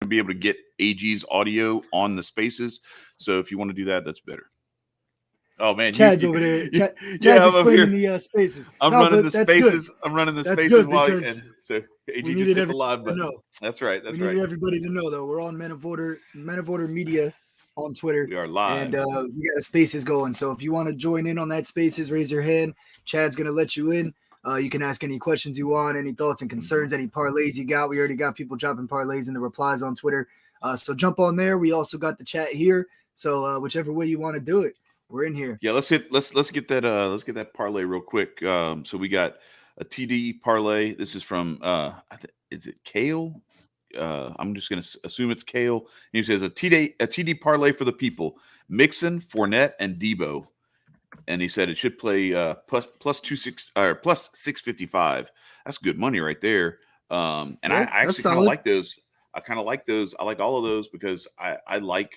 to be able to get AG's audio on the spaces. So if you want to do that, that's better. Oh man, Chad's over there. Chad's I'm explaining the spaces. I'm running the spaces. I'm running the that's spaces good while because so AG we just hit the live button. know. That's right. We needed everybody to know though. We're on Men of Order Media on Twitter. We are live, and we got spaces going. So if you want to join in on that spaces, raise your hand. Chad's gonna let you in. You can ask any questions you want, any thoughts and concerns, any parlays you got. We already got people dropping parlays in the replies on Twitter. So jump on there. We also got the chat here. So whichever way you want to do it, we're in here. Yeah, let's get that parlay real quick. So we got a TD parlay. This is from is it Kale? I'm just gonna assume it's Kale. He says a TD parlay for the people: Mixon, Fournette, and Debo. And he said it should play plus 655. That's good money right there. I actually kind of like those. I kind of like those. I like all of those because I like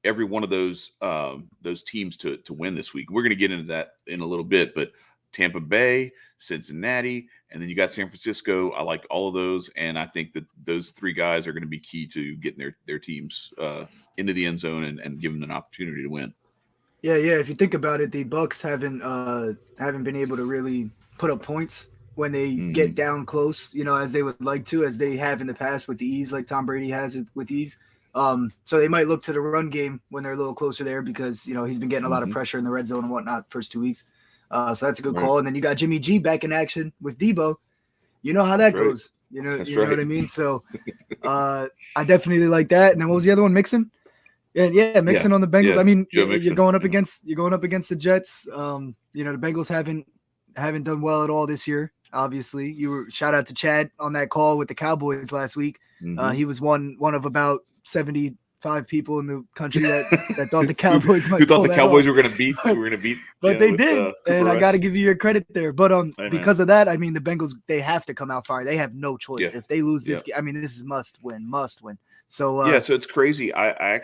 every one of those teams to win this week. We're going to get into that in a little bit, but Tampa Bay, Cincinnati, and then you got San Francisco. I like all of those, and I think that those three guys are going to be key to getting their teams into the end zone and giving them an opportunity to win. Yeah. If you think about it, the Bucs haven't been able to really put up points when they get down close, as they would like to, as they have in the past with the ease, like Tom Brady has it with ease. So they might look to the run game when they're a little closer there because, he's been getting a lot of pressure in the red zone and whatnot first 2 weeks. So that's a good call. And then you got Jimmy G back in action with Debo. You know how that goes. You know what I mean? So I definitely like that. And then what was the other one? Mixon? Yeah, Mixon on the Bengals. Yeah, I mean, you're going up against the Jets. The Bengals haven't done well at all this year. Obviously, shout out to Chad on that call with the Cowboys last week. He was one of about 75 people in the country that thought the Cowboys might. Who thought the Cowboys were going to beat? But they did, and I got to give you your credit there. But because of that, I mean, the Bengals, they have to come out firing. They have no choice. If they lose this game, I mean, this is must win. So so it's crazy. I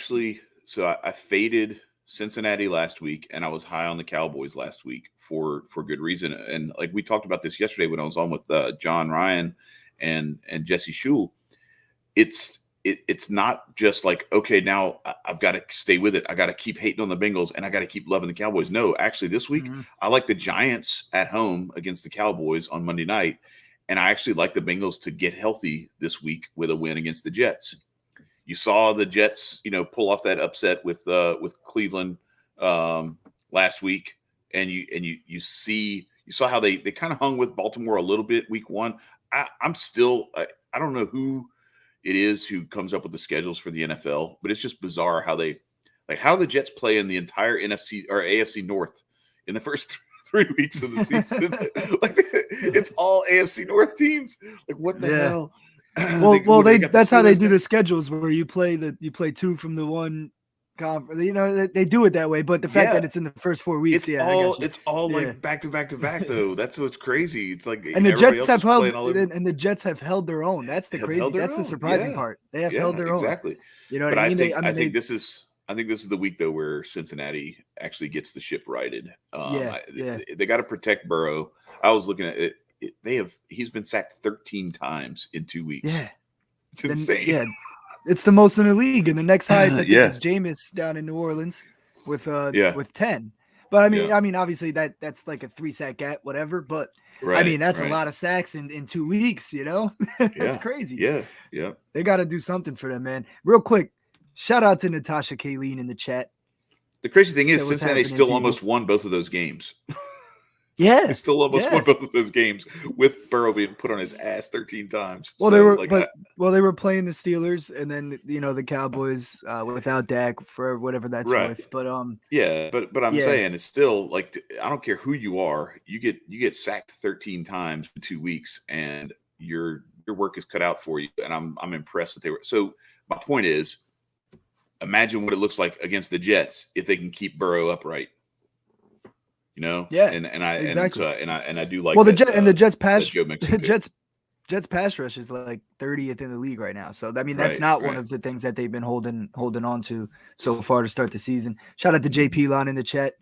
faded Cincinnati last week, and I was high on the Cowboys last week for good reason. And like we talked about this yesterday when I was on with John Ryan and Jesse Shule, it's not just like, okay, now I've got to stay with it. I got to keep hating on the Bengals and I got to keep loving the Cowboys. No, actually this week I like the Giants at home against the Cowboys on Monday night. And I actually like the Bengals to get healthy this week with a win against the Jets. You saw the Jets, pull off that upset with Cleveland last week. And you saw how they kind of hung with Baltimore a little bit week one. I don't know who it is who comes up with the schedules for the NFL, but it's just bizarre how the Jets play in the entire NFC or AFC North in the first 3 weeks of the season. It's all AFC North teams. Like what the hell? That's how they do the schedules where you play two from the one conference. They do it that way, but the fact that it's in the first 4 weeks, it's all like back to back to back though. That's what's crazy. It's like and the Jets have held their own. That's the crazy. That's the surprising part. They have held their own. Exactly. You know what I mean? I think this is the week though where Cincinnati actually gets the ship righted. They got to protect Burrow. I was looking at it. He's been sacked 13 times in 2 weeks. Yeah, it's insane. It's the most in the league, and the next highest I think is Jameis down in New Orleans with 10. But I mean, obviously that's like a 3-sack gap, whatever. But I mean, that's a lot of sacks in 2 weeks. That's crazy. Yeah. They got to do something for them, man. Real quick, shout out to Natasha Kayleen in the chat. The crazy thing is, Cincinnati still almost won both of those games. Yeah, they still almost won both of those games with Burrow being put on his ass 13 times. Well, they were playing the Steelers, and then the Cowboys without Dak for whatever that's worth. But but I'm saying it's still like I don't care who you are, you get sacked 13 times in 2 weeks, and your work is cut out for you. And I'm impressed that they were. So my point is, imagine what it looks like against the Jets if they can keep Burrow upright. Yeah, and I do like. Well, the Jets pass rush is like 30th in the league right now. So I mean, that's not one of the things that they've been holding on to so far to start the season. Shout out to JP Lon in the chat.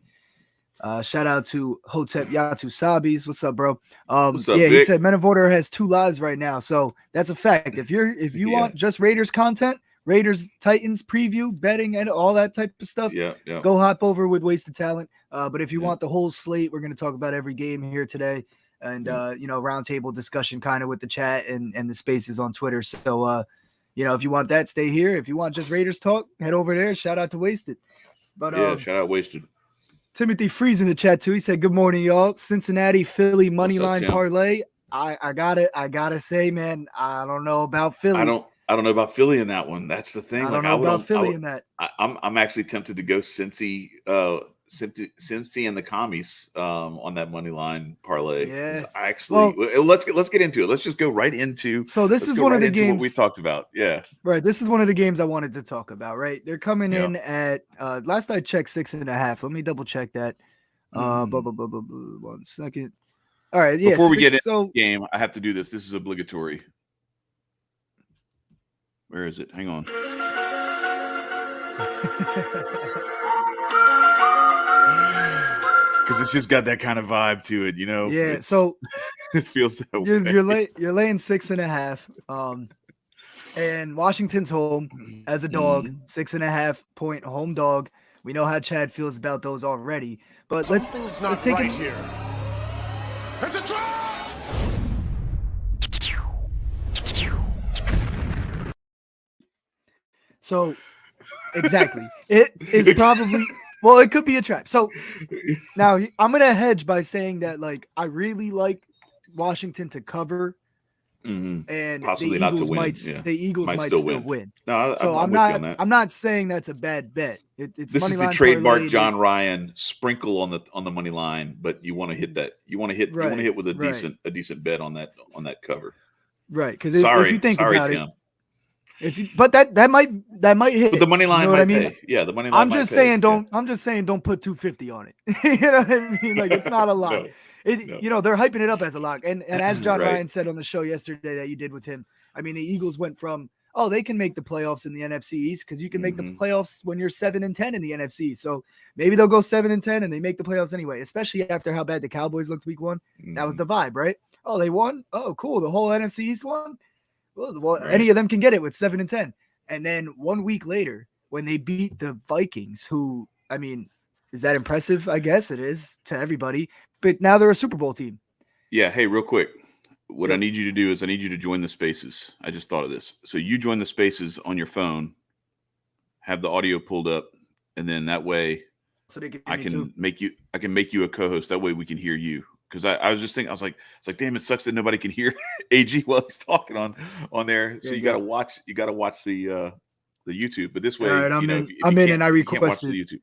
Shout out to Hotep Yatu Sabis. What's up, bro? What's up, Yeah, he Vic? said Men of Order has 2 lives right now, so that's a fact. If you want just Raiders content, Raiders Titans preview, betting, and all that type of stuff, go hop over with Wasted Talent. But if you want the whole slate, we're going to talk about every game here today, and roundtable discussion kind of with the chat and the spaces on Twitter. So if you want that, stay here. If you want just Raiders talk, head over there. Shout out to Wasted. But shout out Wasted. Timothy Freeze in the chat too. He said, "Good morning, y'all. Cincinnati Philly money line parlay. I gotta say, man, I don't know about Philly. I don't know about Philly in that one. That's the thing. I don't know about Philly in that. I'm actually tempted to go Cincy and the commies on that money line parlay. Yeah. Let's get into it. Let's just go right into. So this is one of the games what we talked about. Yeah. Right. This is one of the games I wanted to talk about. Right. They're coming in at last I checked 6.5. Let me double check that. 1 second. All right. Yeah. Before we get into the game, I have to do this. This is obligatory. Where is it? Hang on. Because it's just got that kind of vibe to it, Yeah, so it feels that way. You're laying 6.5. And Washington's home as a dog, 6.5 point home dog. We know how Chad feels about those already. But let's take right here. It's a trap! So exactly. It is probably well, it could be a trap. So now I'm gonna hedge by saying that I really like Washington to cover, and possibly the Eagles not to win. The Eagles might still win. No, I'm not saying that's a bad bet. It's this is the trademark John Ryan sprinkle on the money line, but you want to hit that. You want to hit with a decent bet on that cover. Right, because if you think about Tim. it. But that might hit. But the money line might pay. Yeah, the money line. I'm just saying don't put 250 on it. You know what I mean? It's not a lock. They're hyping it up as a lock. And as John Ryan said on the show yesterday that you did with him, I mean the Eagles went from they can make the playoffs in the NFC East because you can make the playoffs when you're 7-10 in the NFC. So maybe they'll go 7-10 and they make the playoffs anyway, especially after how bad the Cowboys looked week 1. That was the vibe, right? Oh, they won. Oh, cool. The whole NFC East won. Well, any of them can get it with 7-10. And then 1 week later, when they beat the Vikings, who, I mean, is that impressive? I guess it is to everybody. But now they're a Super Bowl team. Yeah. Hey, real quick. What I need you to do is I need you to join the spaces. I just thought of this. So you join the spaces on your phone, have the audio pulled up, and then that way I can make you a co-host. That way we can hear you. Because I was just thinking, it's like, damn, it sucks that nobody can hear AG while he's talking on there. So you gotta watch the YouTube. But this way, all right, I'm in and I requested the YouTube.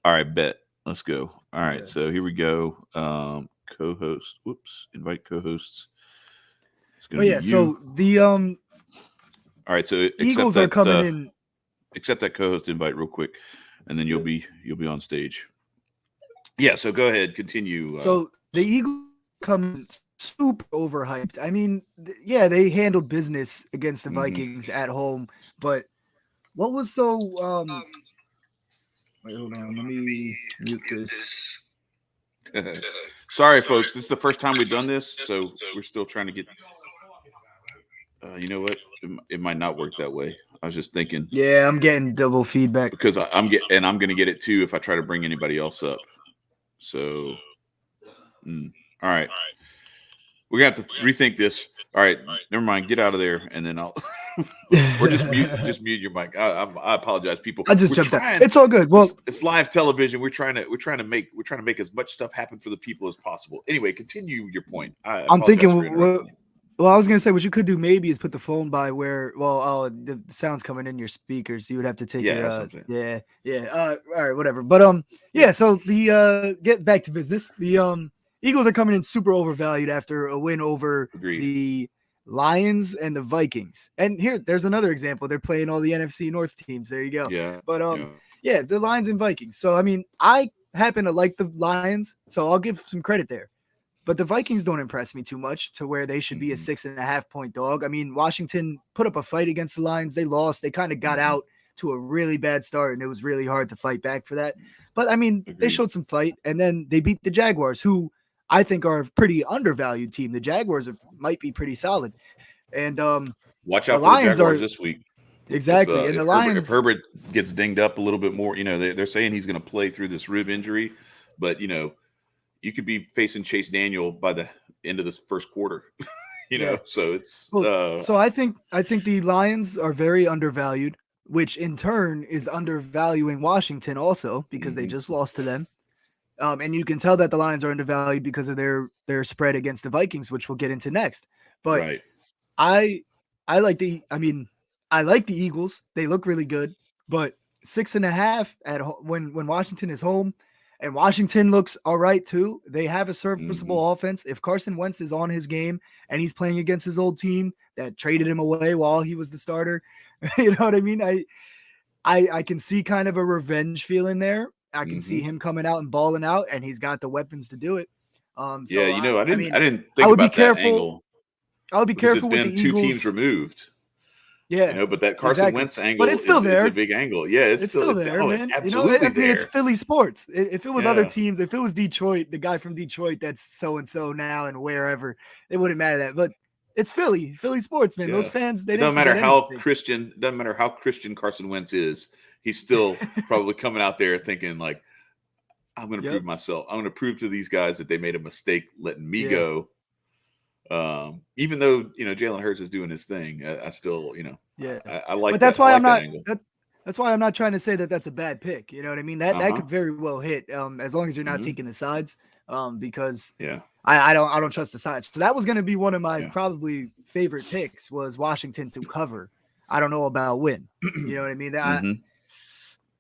All right, bet. Let's go. All right, so here we go. Co-host. Whoops, invite co-hosts. So the all right, so Eagles are coming in. Accept that co-host invite real quick, and then you'll be on stage. Yeah, so go ahead, continue. So the Eagles come super overhyped. I mean, they handled business against the Vikings at home, but what was so wait, hold on, let me mute this. Sorry, folks, this is the first time we've done this, so we're still trying to get. You know what? It might not work that way. I was just thinking. Yeah, I'm getting double feedback because I'm going to get it too if I try to bring anybody else up. So. All right. We're going to have to rethink this. All right. Never mind. Get out of there. And then I'll or just mute your mic. I apologize, people. I just jumped out. It's all good. Well, it's live television. We're trying to make as much stuff happen for the people as possible. Anyway, continue your point. I'm thinking well, I was going to say what you could do maybe is put the phone by where the sound's coming in your speakers. You would have to take all right, whatever. But so the get back to business. The Eagles are coming in super overvalued after a win over the Lions and the Vikings. And there's another example. They're playing all the NFC North teams. There you go. Yeah. But the Lions and Vikings. So I mean, I happen to like the Lions, so I'll give some credit there. But the Vikings don't impress me too much to where they should be a 6.5 point dog. I mean, Washington put up a fight against the Lions. They lost. They kind of got out to a really bad start, and it was really hard to fight back for that. But I mean, they showed some fight, and then they beat the Jaguars, who I think are a pretty undervalued team. The Jaguars might be pretty solid, and watch out the for the Lions Jaguars this week. Exactly, and the Lions. If Herbert gets dinged up a little bit more, they're saying he's going to play through this rib injury, but you could be facing Chase Daniel by the end of this first quarter. So it's so I think the Lions are very undervalued, which in turn is undervaluing Washington also because they just lost to them. And you can tell that the Lions are undervalued because of their spread against the Vikings, which we'll get into next. But I like the Eagles. They look really good, but 6.5 when Washington is home, and Washington looks all right too. They have a serviceable offense. If Carson Wentz is on his game and he's playing against his old team that traded him away while he was the starter, you know what I mean? I can see kind of a revenge feeling there. I can see him coming out and balling out, and he's got the weapons to do it. I didn't think about that angle. I would be careful with the It's been Eagles. two teams removed. Yeah, but that Carson Wentz angle but it's still there. Is a big angle. Yeah, it's still there, man. It's absolutely there. It's Philly sports. If it was other teams, if it was Detroit, the guy from Detroit that's so and so now and wherever, it wouldn't matter that. But it's Philly sports, man. Those fans, they doesn't matter how Christian. Doesn't matter how Christian Carson Wentz is. He's still probably coming out there thinking like, I'm going to prove myself. I'm going to prove to these guys that they made a mistake letting me go. Even though Jalen Hurts is doing his thing, I still I like. But that's why I'm not. That that's why I'm not trying to say that that's a bad pick. You know what I mean? That could very well hit. As long as you're not taking the sides. Because I don't trust the sides. So that was going to be one of my probably favorite picks was Washington to cover. I don't know about win. You know what I mean?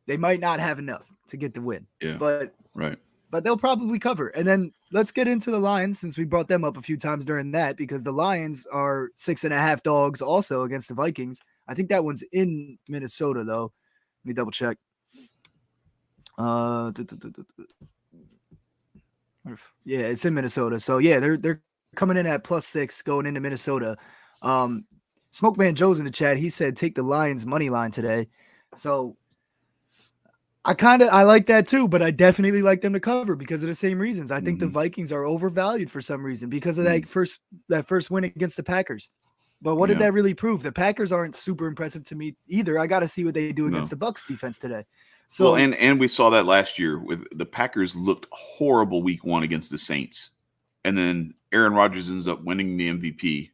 They might not have enough to get the win. Yeah. But they'll probably cover. And then let's get into the Lions since we brought them up a few times during that because the Lions are 6.5 dogs also against the Vikings. I think that one's in Minnesota though. Let me double check. Yeah, it's in Minnesota. So yeah, they're coming in at +6 going into Minnesota. Smokeman Joe's in the chat. He said take the Lions money line today. So I like that too, but I definitely like them to cover because of the same reasons. I think the Vikings are overvalued for some reason because of that first win against the Packers. But what did that really prove? The Packers aren't super impressive to me either. I got to see what they do against the Bucs defense today. So and we saw that last year with the Packers looked horrible week 1 against the Saints. And then Aaron Rodgers ends up winning the MVP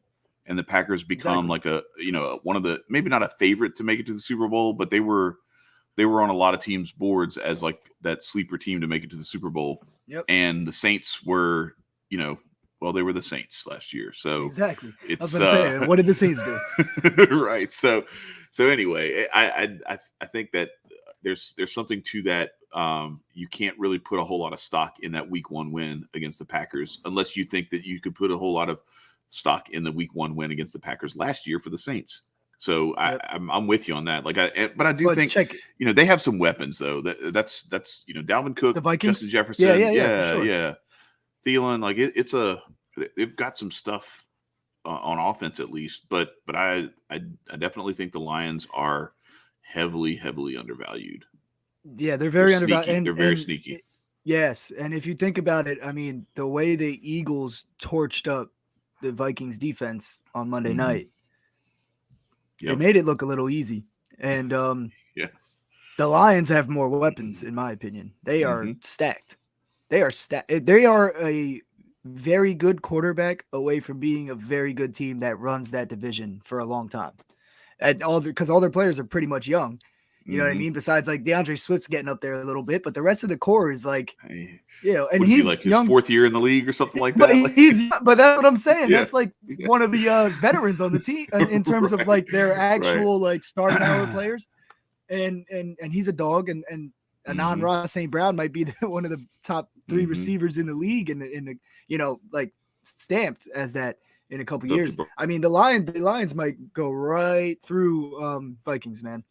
and the Packers become like one of the, maybe not a favorite to make it to the Super Bowl, but they were on a lot of teams' boards as like that sleeper team to make it to the Super Bowl. Yep. And the Saints were, they were the Saints last year. So exactly. It's, I was going to say, what did the Saints do? Right. So anyway, I think that there's something to that. You can't really put a whole lot of stock in that week 1 win against the Packers unless you think that you could put a whole lot of stock in the week 1 win against the Packers last year for the Saints. So I'm with you on that. But I do think they have some weapons though. That's Dalvin Cook, the Vikings? Justin Jefferson, yeah. Thielen, they've got some stuff on offense at least. But I definitely think the Lions are heavily undervalued. Yeah, they're very undervalued. They're very sneaky. Yes, and if you think about it, I mean the way the Eagles torched up the Vikings defense on Monday night. They made it look a little easy. And the Lions have more weapons, in my opinion. They are stacked. They are stacked. They are a very good quarterback away from being a very good team that runs that division for a long time. Because all their players are pretty much young. You know what I mean? Besides, like, DeAndre Swift's getting up there a little bit, but the rest of the core is like, and he's like young. His 4th year in the league or something like but that. But that's what I'm saying. That's like one of the veterans on the team in terms of like their actual like star power players. And he's a dog, and Anon Ross St. Brown might be one of the top 3 receivers in the league, in the like stamped as that in a couple years. I mean, the Lions might go right through Vikings, man.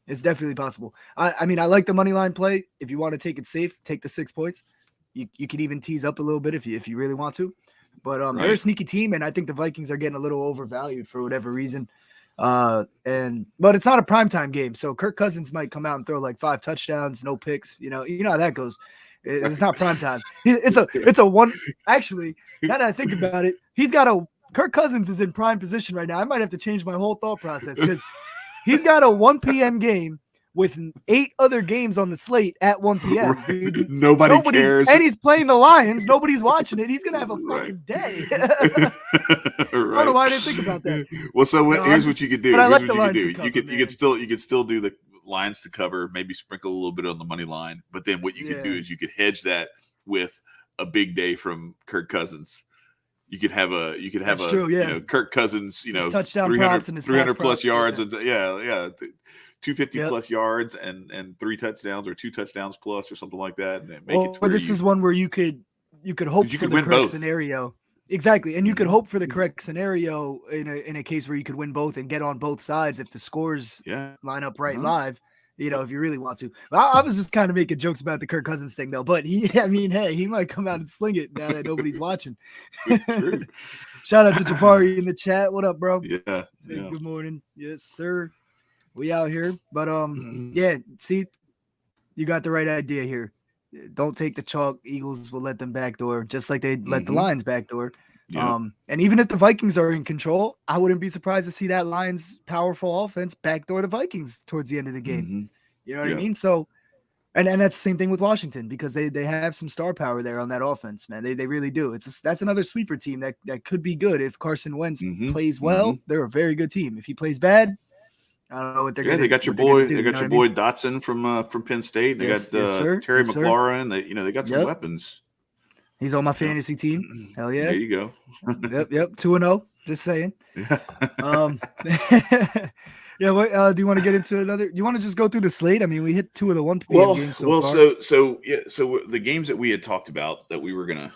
It's definitely possible. I mean, I like the money line play. If you want to take it safe, take the 6 points. You could even tease up a little bit if you really want to. But they're a sneaky team, and I think the Vikings are getting a little overvalued for whatever reason. But it's not a primetime game, so Kirk Cousins might come out and throw like 5 touchdowns, no picks. You know how that goes. It's not primetime. It's a one. Actually, now that I think about it, Kirk Cousins is in prime position right now. I might have to change my whole thought process because he's got a 1 p.m. game with 8 other games on the slate at 1 p.m. Right. Nobody's cares. And he's playing the Lions. Nobody's watching it. He's going to have a fucking day. Right. I don't know why I didn't think about that. Well, so here's what you could do. But I like Here's the what Lions you to could do. cover, You could still do the Lions to cover, maybe sprinkle a little bit on the money line. But then what you could do is you could hedge that with a big day from Kirk Cousins. You could have Kirk Cousins, his touchdown 300 plus yards, yeah. and 250 plus yards and 3 touchdowns or 2 touchdowns plus or something like that. And this is one where you could hope for the correct scenario. Exactly. And you could hope for the correct scenario in a case where you could win both and get on both sides if the scores line up right live, if you really want to. I was just kind of making jokes about the Kirk Cousins thing though, but he might come out and sling it now that nobody's watching. Shout out to Jabari in the chat. What up, bro? Yeah. Good morning. Yes, sir. We out here. But see, you got the right idea here. Don't take the chalk. Eagles will let them backdoor, just like they let the Lions backdoor. Yeah. And even if the Vikings are in control, I wouldn't be surprised to see that Lions powerful offense backdoor the Vikings towards the end of the game. You know what I mean? So, and that's the same thing with Washington because they have some star power there on that offense, man. They really do. That's another sleeper team that could be good if Carson Wentz plays well. They're a very good team. If he plays bad, I don't know what they're going to do. They got your boy. They got your boy Dotson from Penn State. They got Terry McLaurin. They got some weapons. He's on my fantasy team. Hell yeah! There you go. Yep. 2-0. Just saying. Do you want to get into another? Do you want to just go through the slate? I mean, we hit 2 of the 1 p.m. games so far. So the games that we had talked about that we were gonna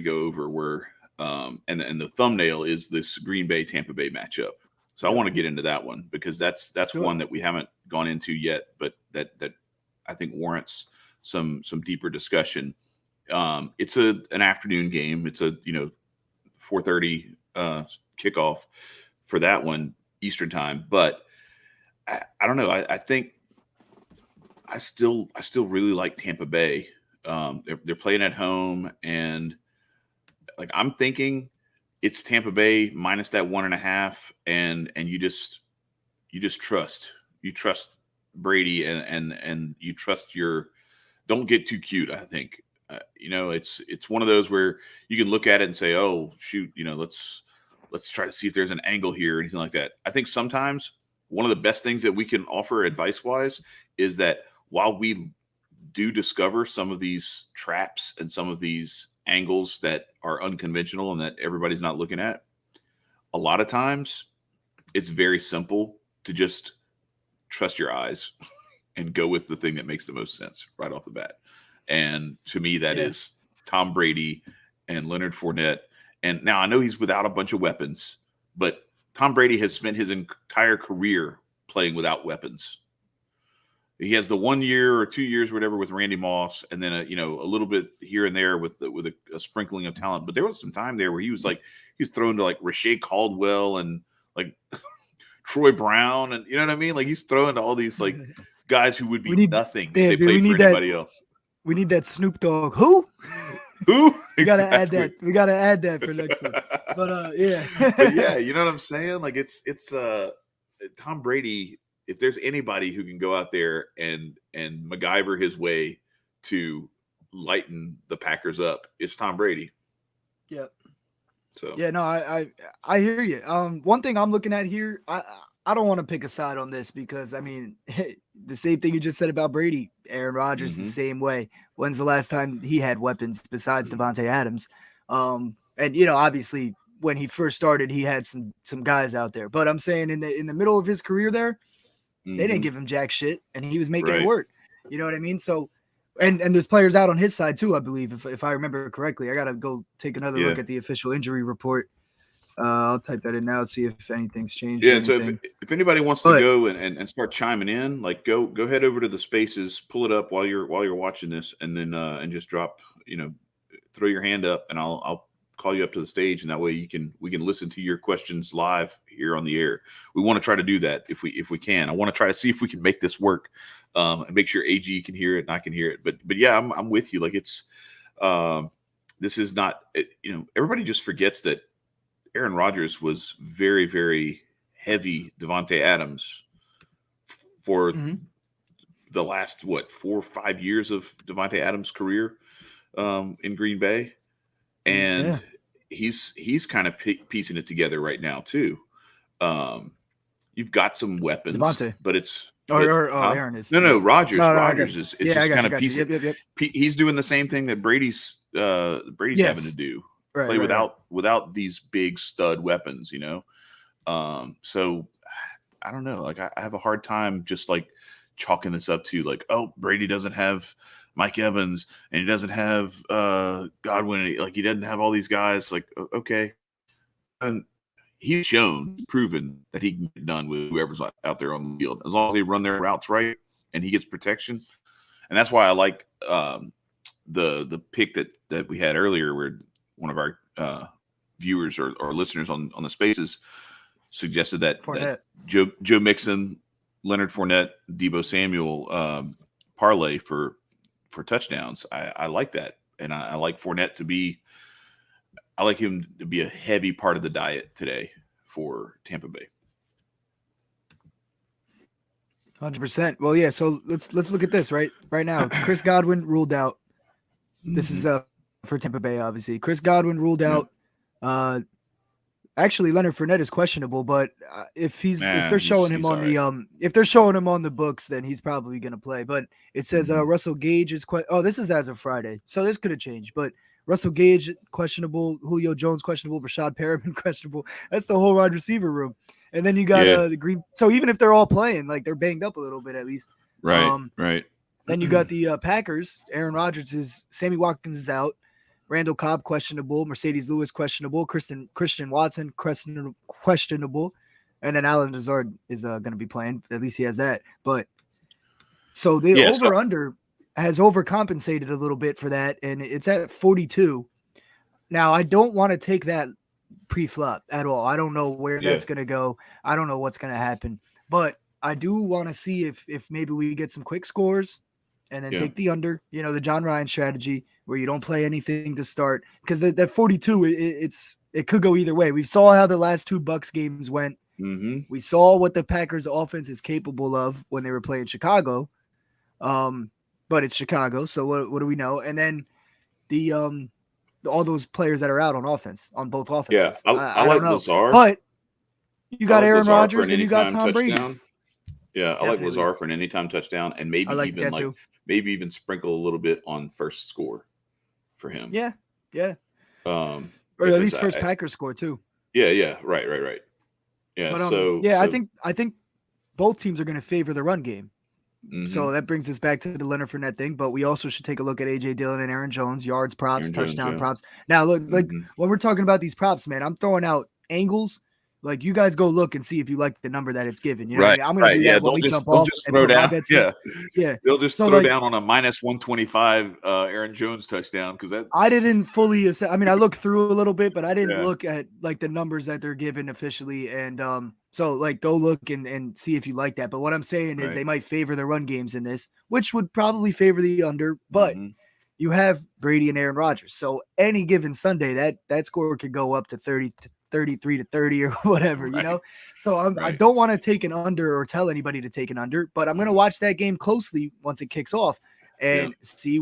go over were and the thumbnail is this Green Bay Tampa Bay matchup. So I want to get into that one because that's one that we haven't gone into yet, but that I think warrants some deeper discussion. It's an afternoon game. It's a 4:30 kickoff for that one Eastern time. But I don't know. I think I still really like Tampa Bay. They're playing at home, and like I'm thinking it's Tampa Bay minus that 1.5, and you just trust Brady and you trust don't get too cute. I think it's one of those where you can look at it and say, oh shoot, let's try to see if there's an angle here or anything like that. I think sometimes one of the best things that we can offer advice wise is that while we do discover some of these traps and some of these angles that are unconventional and that everybody's not looking at, a lot of times it's very simple to just trust your eyes and go with the thing that makes the most sense right off the bat. And to me, that is Tom Brady and Leonard Fournette. And now I know he's without a bunch of weapons, but Tom Brady has spent his entire career playing without weapons. He has the 1 year or 2 years, or whatever, with Randy Moss, and then a little bit here and there with a sprinkling of talent. But there was some time there where he was thrown to like Rashae Caldwell and like Troy Brown, and you know what I mean. Like he's throwing to all these like guys who would be nothing if they played for anybody else. We need that Snoop Dogg. Who? We gotta add that. We gotta add that for next one. But But yeah, you know what I'm saying? Like it's Tom Brady. If there's anybody who can go out there and MacGyver his way to lighten the Packers up, it's Tom Brady. Yep. So yeah, no, I hear you. One thing I'm looking at here, I don't want to pick a side on this because I mean the same thing you just said about Brady, Aaron Rodgers the same way. When's the last time he had weapons besides Devontae Adams? And obviously when he first started, he had some guys out there. But I'm saying in the middle of his career there, they didn't give him jack shit, and he was making it work. You know what I mean? So, and there's players out on his side too, I believe, if I remember correctly. I gotta go take another look at the official injury report. I'll type that in now, see if anything's changed. Yeah, so if anybody wants to go and start chiming in, like go head over to the spaces, pull it up while you're watching this, and then and just drop, throw your hand up, and I'll call you up to the stage, and that way we can listen to your questions live here on the air. We want to try to do that if we can. I want to try to see if we can make this work, and make sure AG can hear it and I can hear it. But yeah, I'm with you. Like it's this is not everybody just forgets that Aaron Rodgers was very, very heavy Devontae Adams for the last 4 or 5 years of Devontae Adams' career in Green Bay. And he's kind of piecing it together right now too. You've got some weapons, Devontae. but it's Aaron is Rodgers. No, Rodgers is just kind of piecing. Yep. He's doing the same thing that Brady's having to do. Play without these big stud weapons, So I don't know. Like I have a hard time just like chalking this up to like, oh, Brady doesn't have Mike Evans and he doesn't have Godwin. Like he doesn't have all these guys. Like, okay. And he's proven that he can get done with whoever's out there on the field. As long as they run their routes right and he gets protection. And that's why I like the pick that we had earlier where one of our viewers or listeners on the spaces suggested that Joe Mixon, Leonard Fournette, Deebo Samuel parlay for touchdowns. I like that. And I like Fournette I like him to be a heavy part of the diet today for Tampa Bay. 100%. Well, yeah. So let's look at this right now. Chris Godwin ruled out. This is for Tampa Bay, obviously. Chris Godwin ruled out. Actually, Leonard Fournette is questionable, but if they're showing him on the books, then he's probably going to play. But it says Russell Gage is this is as of Friday, so this could have changed. But Russell Gage questionable, Julio Jones questionable, Rashad Perriman questionable. That's the whole wide receiver room. And then you got the Green. So even if they're all playing, like they're banged up a little bit at least. Right. Then you got the Packers. Aaron Rodgers Sammy Watkins is out. Randall Cobb questionable. Mercedes Lewis questionable. Christian Watson questionable. And then Alan Lazard is going to be playing. At least he has that. But so the over-under has overcompensated a little bit for that, and it's at 42. Now, I don't want to take that pre-flop at all. I don't know where that's going to go. I don't know what's going to happen. But I do want to see if maybe we get some quick scores and then take the under, the John Ryan strategy where you don't play anything to start. Because that 42, it could go either way. We saw how the last 2 Bucs games went. Mm-hmm. We saw what the Packers offense is capable of when they were playing Chicago. But it's Chicago, so what do we know? And then the all those players that are out on offense, on both offenses. Yeah, I like Lazard. But you got Aaron Rodgers and you got Tom Brady. Yeah, I like Lazard for an anytime touchdown, and maybe even sprinkle a little bit on first score for him. Yeah. Or at least first Packers score too. Yeah, right. Yeah, but, I think both teams are going to favor the run game. Mm-hmm. So that brings us back to the Leonard Fournette thing, but we also should take a look at A.J. Dillon and Aaron Jones, yards props, touchdown props. Now, look, when we're talking about these props, man, I'm throwing out angles. Like, you guys go look and see if you like the number that it's given. You know what I mean? I'm going to do that when we jump off. Just throw down. Yeah. They'll just throw down on a minus 125 Aaron Jones touchdown because that. I didn't fully assess. I mean, I looked through a little bit, but I didn't look at like the numbers that they're given officially. And so like go look and see if you like that. But what I'm saying is they might favor the run games in this, which would probably favor the under. But you have Brady and Aaron Rodgers, so any given Sunday that score could go up to 33-30 or whatever, you know? So I don't want to take an under or tell anybody to take an under, but I'm going to watch that game closely once it kicks off and see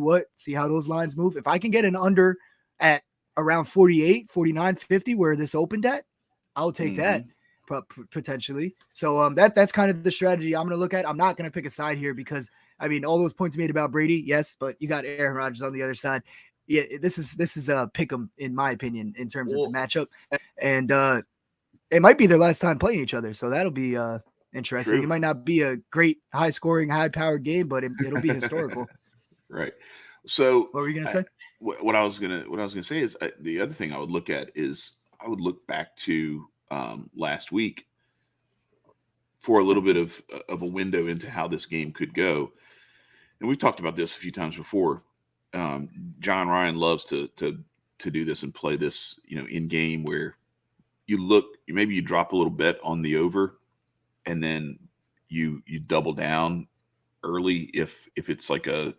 how those lines move. If I can get an under at around 48, 49, 50, where this opened at, I'll take that potentially. So that's kind of the strategy I'm going to look at. I'm not going to pick a side here because, I mean, all those points made about Brady, yes, but you got Aaron Rodgers on the other side. Yeah, this is a pick 'em in my opinion in terms of the matchup, and it might be their last time playing each other, so that'll be interesting. True. It might not be a great, high-scoring, high-powered game, but it'll be historical. Right. So, what were you gonna say? What I was gonna say is the other thing I would look at is I would look back to last week for a little bit of a window into how this game could go, and we've talked about this a few times before. John Ryan loves to to do this and play this, in game where maybe you drop a little bet on the over, and then you double down early if it's like a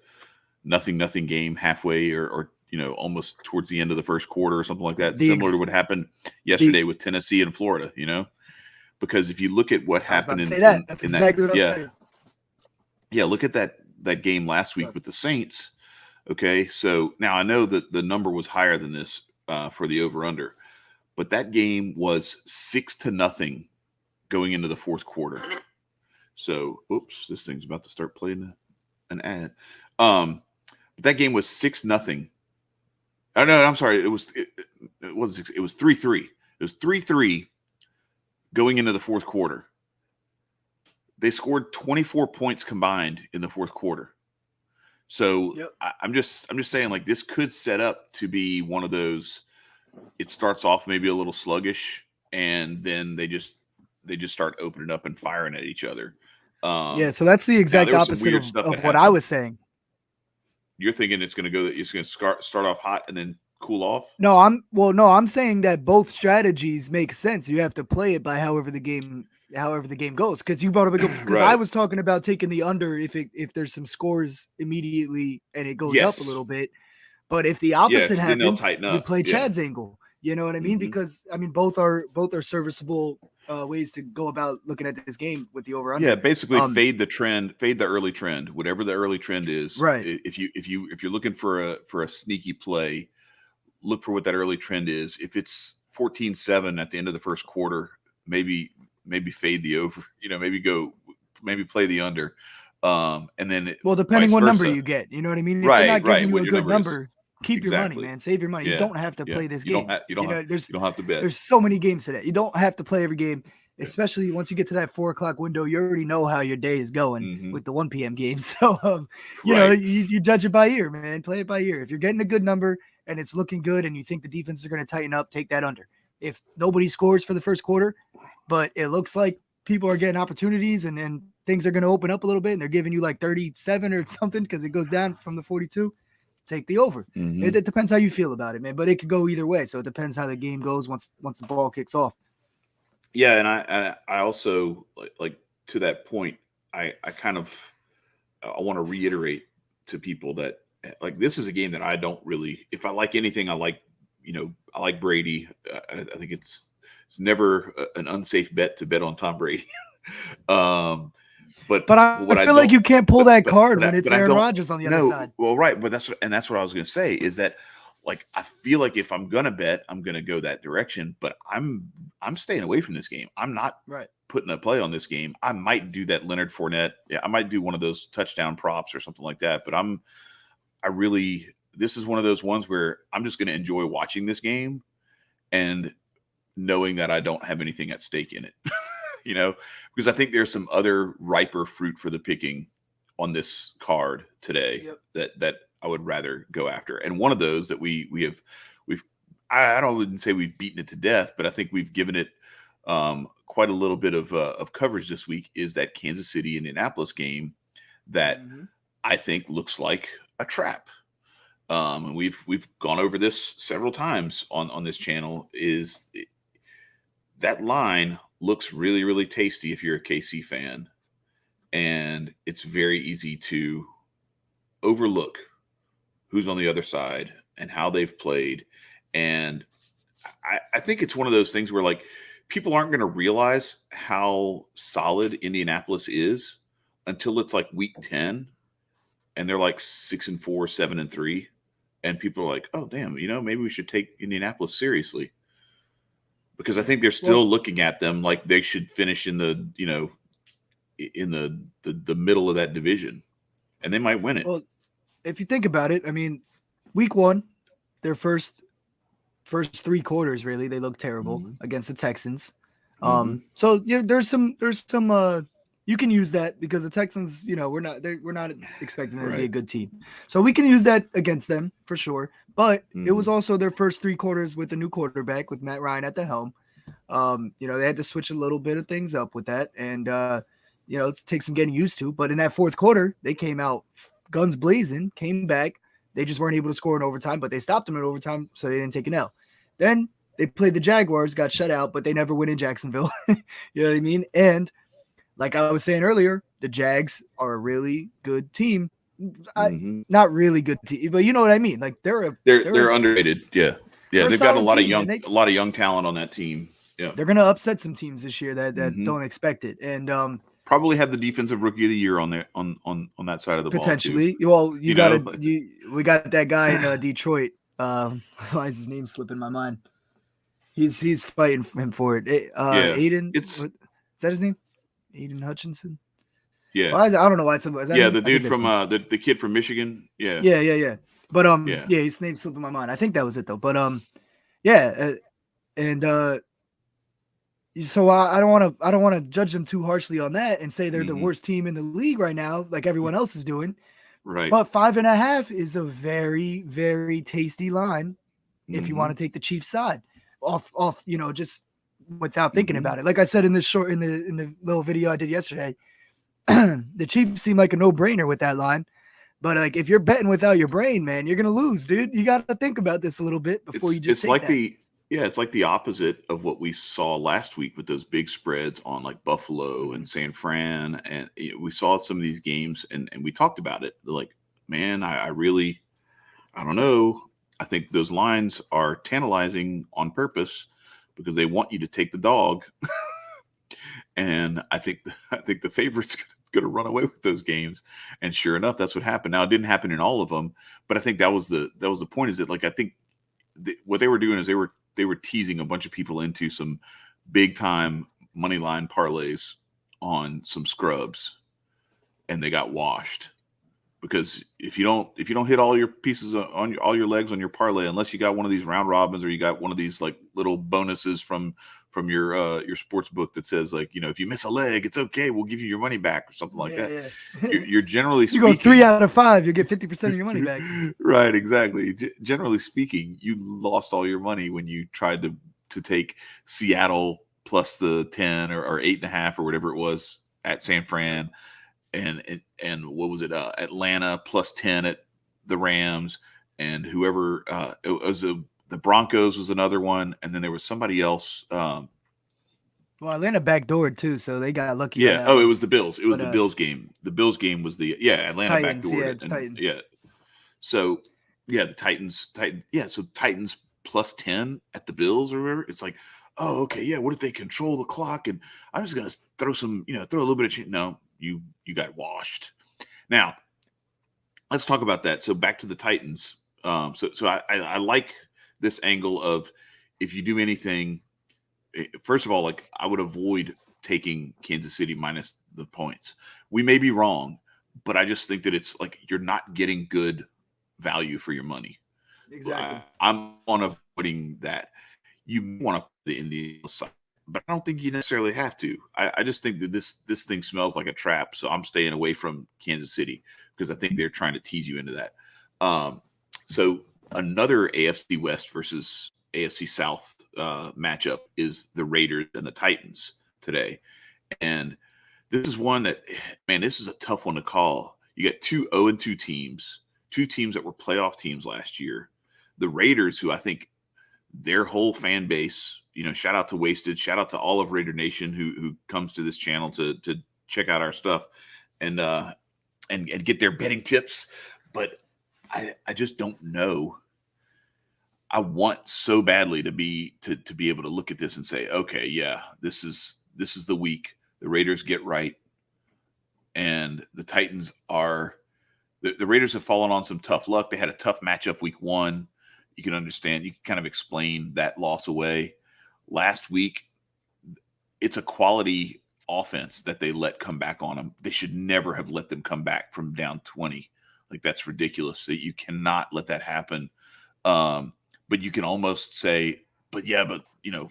nothing game halfway or almost towards the end of the first quarter or something like that, similar to what happened yesterday with Tennessee and Florida, because if you look at what happened that's exactly what I was saying. Yeah, look at that game last week with the Saints. Okay, so now I know that the number was higher than this for the over-under, but that game was 6-0 going into the fourth quarter. So, oops, this thing's about to start playing an ad. That game was 6-0. Oh no, I'm sorry. It was 3-3. It was 3-3 going into the fourth quarter. They scored 24 points combined in the fourth quarter. So I'm just saying, like, this could set up to be one of those. It starts off maybe a little sluggish, and then they just start opening up and firing at each other. So that's the exact opposite of what I was saying. You're thinking it's going to start off hot and then cool off? No, I'm saying that both strategies make sense. You have to play it by however the game goes. Because you brought up because I was talking about taking the under if there's some scores immediately and it goes up a little bit. But if the opposite happens, we play Chad's angle. You know what I mean? Mm-hmm. Because both are serviceable ways to go about looking at this game with the over under. Yeah, basically fade the early trend, whatever the early trend is. Right. If you're looking for a sneaky play, look for what that early trend is. If it's 14-7 at the end of the first quarter, maybe fade the over. Maybe play the under. And then depending what number you get, you know what I mean. If they're not giving you a good number. Keep your money, man. Save your money. Yeah. You don't have to play this game. You don't have to bet. There's so many games today. You don't have to play every game, especially once you get to that 4:00 window. You already know how your day is going with the 1 p.m. games. So, you judge it by ear, man. Play it by ear. If you're getting a good number and it's looking good and you think the defense are going to tighten up, take that under. If nobody scores for the first quarter, but it looks like people are getting opportunities and then things are going to open up a little bit and they're giving you like 37 or something because it goes down from the 42. Take the over. Mm-hmm. It depends how you feel about it, man. But it could go either way. So it depends how the game goes once the ball kicks off. Yeah, and I also like to that point. I want to reiterate to people that like this is a game that I don't really. If I like anything, I like Brady. I think it's never an unsafe bet to bet on Tom Brady. But I feel like you can't pull that card when it's Aaron Rodgers on the other side. Well, right, but that's what I was going to say is that, like, I feel like if I'm going to bet, I'm going to go that direction. But I'm staying away from this game. I'm not putting a play on this game. I might do that Leonard Fournette. Yeah, I might do one of those touchdown props or something like that. But this is one of those ones where I'm just going to enjoy watching this game and knowing that I don't have anything at stake in it. Because I think there's some other riper fruit for the picking on this card today that I would rather go after. And one of those that I wouldn't say we've beaten it to death, but I think we've given it quite a little bit of coverage this week is that Kansas City Indianapolis game that I think looks like a trap. And we've gone over this several times on this channel. Is that line looks really, really tasty if you're a KC fan. And it's very easy to overlook who's on the other side and how they've played. And I think it's one of those things where, like, people aren't going to realize how solid Indianapolis is until it's like week 10 and they're like 6-4, 7-3. And people are like, oh, damn, maybe we should take Indianapolis seriously. Because I think they're still looking at them like they should finish in the middle of that division, and they might win it. Well, if you think about it, I mean, week 1, their first 3 quarters really they looked terrible against the Texans. So there's some you can use that because the Texans, we're not expecting them to be a good team, so we can use that against them for sure. But it was also their first 3 quarters with a new quarterback with Matt Ryan at the helm. They had to switch a little bit of things up with that, and it takes some getting used to. But in that fourth quarter, they came out guns blazing, came back. They just weren't able to score in overtime, but they stopped them in overtime, so they didn't take an L. Then they played the Jaguars, got shut out, but they never win in Jacksonville. You know what I mean? And like I was saying earlier, the Jags are a really good team. Not really good team, but you know what I mean. Like they're underrated. Yeah, they've got a lot of young talent on that team. Yeah, they're gonna upset some teams this year that don't expect it, and probably have the defensive rookie of the year on there on that side of the potentially. ball. Well, we got that guy in Detroit. Why is his name slipping my mind? He's fighting him for it. Aiden, is that his name? Aiden Hutchinson. Yeah, well, I don't know why it's the dude from the kid from Michigan. Yeah. But his name's slipping my mind. I think that was it though. But so I don't want to judge them too harshly on that and say they're the worst team in the league right now, like everyone else is doing. Right. But 5.5 is a very, very tasty line if you want to take the Chiefs side off, just without thinking about it. Like I said in the little video I did yesterday, the Chiefs seem like a no-brainer with that line. But like if you're betting without your brain, man, you're gonna lose, dude. You got to think about this a little bit before you just. It's like the opposite of what we saw last week with those big spreads on like Buffalo and San Fran, and we saw some of these games, and we talked about it. Like, man, I don't know. I think those lines are tantalizing on purpose because they want you to take the dog, and I think the favorite's going to run away with those games. And sure enough, that's what happened. Now it didn't happen in all of them, but I think that was the point. Is that like I think what they were doing is they were teasing a bunch of people into some big time money line parlays on some scrubs, and they got washed because if you don't hit all your pieces on all your legs on your parlay, unless you got one of these round robins or you got one of these like little bonuses from your sports book that says like, if you miss a leg, it's okay, we'll give you your money back or something like that. Yeah. You're generally you go 3 out of 5, you get 50% of your money back. Right, exactly. Generally speaking, you lost all your money when you tried to take Seattle plus the 10 or 8.5 or whatever it was at San Fran, and what was it? Atlanta plus 10 at the Rams, and whoever it was the Broncos was another one, and then there was somebody else. Well, Atlanta backdoored too, so they got lucky. Yeah. Oh, it was the Bills. It was the Bills game. The Bills game was Atlanta Titans, backdoored. Titans. Yeah. So the Titans. Yeah. So Titans plus 10 at the Bills or whatever. It's like, oh, okay, yeah. What if they control the clock? And I'm just gonna throw a little bit of no. You got washed. Now, let's talk about that. So back to the Titans. So I like this angle of if you do anything, first of all, like I would avoid taking Kansas City minus the points. We may be wrong, but I just think that it's like you're not getting good value for your money. Exactly. I'm on avoiding that. You want to put the Indian side, but I don't think you necessarily have to. I just think that this thing smells like a trap, so I'm staying away from Kansas City because I think they're trying to tease you into that. So another AFC West versus AFC South matchup is the Raiders and the Titans today. And this is one that, man, this is a tough one to call. You got 2 0-2 teams, 2 teams that were playoff teams last year. The Raiders, who I think their whole fan base, shout out to Wasted, shout out to all of Raider Nation who comes to this channel to check out our stuff and get their betting tips. But I just don't know. I want so badly to be able to look at this and say, okay, yeah, this is the week the Raiders get right, and the Titans are the Raiders have fallen on some tough luck. They had a tough matchup week 1. You can understand. You can kind of explain that loss away. Last week, it's a quality offense that they let come back on them. They should never have let them come back from down 20. Like that's ridiculous. That you cannot let that happen. But you can almost say, but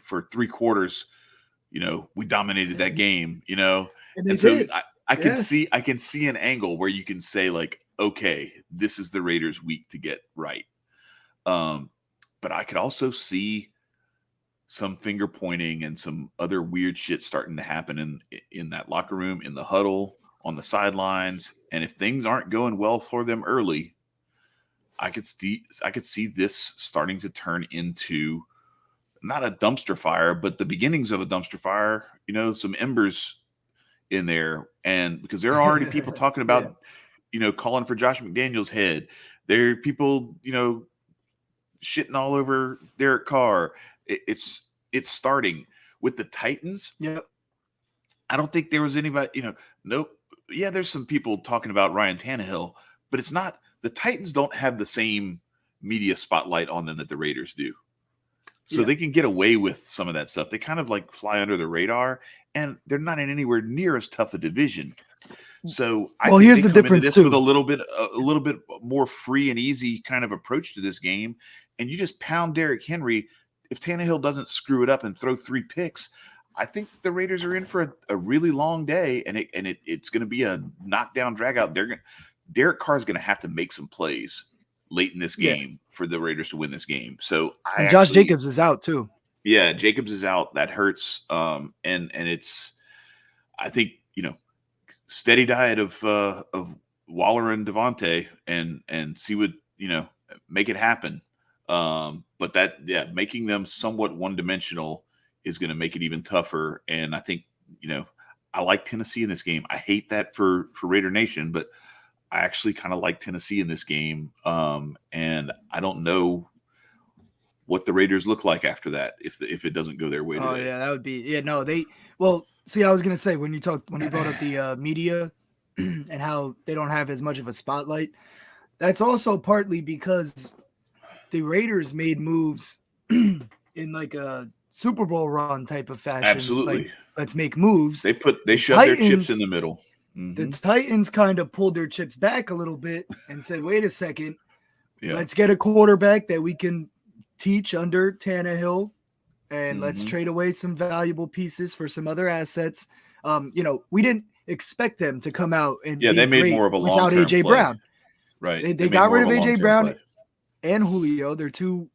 for 3 quarters, we dominated that game, and so I can see an angle where you can say like, okay, this is the Raiders' week to get right. But I could also see some finger pointing and some other weird shit starting to happen in that locker room, in the huddle, on the sidelines. And if things aren't going well for them early, I could see this starting to turn into not a dumpster fire, but the beginnings of a dumpster fire. Some embers in there, and because there are already people talking about, calling for Josh McDaniels' head. There are people, shitting all over Derek Carr. It's starting with the Titans. Yep. I don't think there was anybody, nope. Yeah, there's some people talking about Ryan Tannehill, but it's not. The Titans don't have the same media spotlight on them that the Raiders do. So they can get away with some of that stuff. They kind of like fly under the radar, and they're not in anywhere near as tough a division. So I think here's they the come difference into this too. with a little bit more free and easy kind of approach to this game, and you just pound Derrick Henry. If Tannehill doesn't screw it up and throw 3 picks, I think the Raiders are in for a really long day, and it's going to be a knockdown drag out. Derek Carr is going to have to make some plays late in this game for the Raiders to win this game. So Josh Jacobs is out too. Yeah, Jacobs is out. That hurts. And it's, I think, steady diet of Waller and Devontae and see what, make it happen. But making them somewhat one-dimensional is going to make it even tougher. And I think, I like Tennessee in this game. I hate that for Raider Nation, but I actually kind of like Tennessee in this game. And I don't know what the Raiders look like after that if it doesn't go their way today. Oh, yeah, that would be – see, I was going to say when you brought up the media and how they don't have as much of a spotlight, that's also partly because the Raiders made moves in like a Super Bowl run type of fashion. Absolutely. Like, let's make moves. They shoved their chips in the middle. Mm-hmm. The Titans kind of pulled their chips back a little bit and said, wait a second, let's get a quarterback that we can teach under Tannehill, and let's trade away some valuable pieces for some other assets. We didn't expect them to come out and they made more of a long-term without A.J. play. Brown. Right. They got rid of A.J. Brown play. and Julio. They're two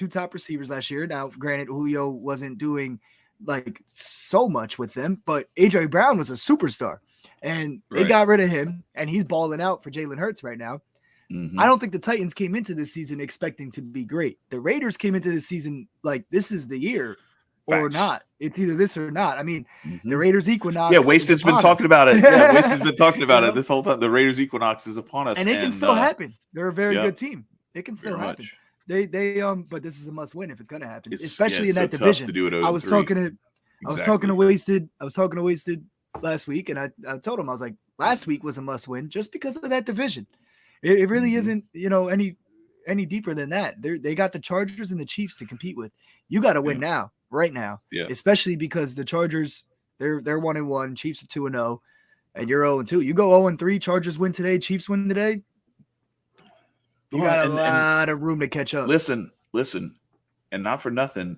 top receivers last year. Now, granted, Julio wasn't doing like so much with them, but A.J. Brown was a superstar. And they got rid of him, and he's balling out for Jalen Hurts right now. Mm-hmm. I don't think the Titans came into this season expecting to be great. The Raiders came into this season like this is the year or not. It's either this or not. I mean, the Raiders equinox. Yeah, Wasted's been talking about it. Yeah, Wasted's been talking about it this whole time. The Raiders equinox is upon us. And it can still happen. They're a very good team. It can still happen. Much. But this is a must win if it's going to happen, especially in that division. I was talking to Wasted last week, and I told him, I was like, last week was a must win just because of that division. It really isn't, any deeper than that. They got the Chargers and the Chiefs to compete with. You got to win now, right now, especially because the Chargers, they're 1-1, Chiefs are 2-0, and you're 0-2. You go 0-3, Chargers win today, Chiefs win today. You got a lot of room to catch up. Listen, and not for nothing,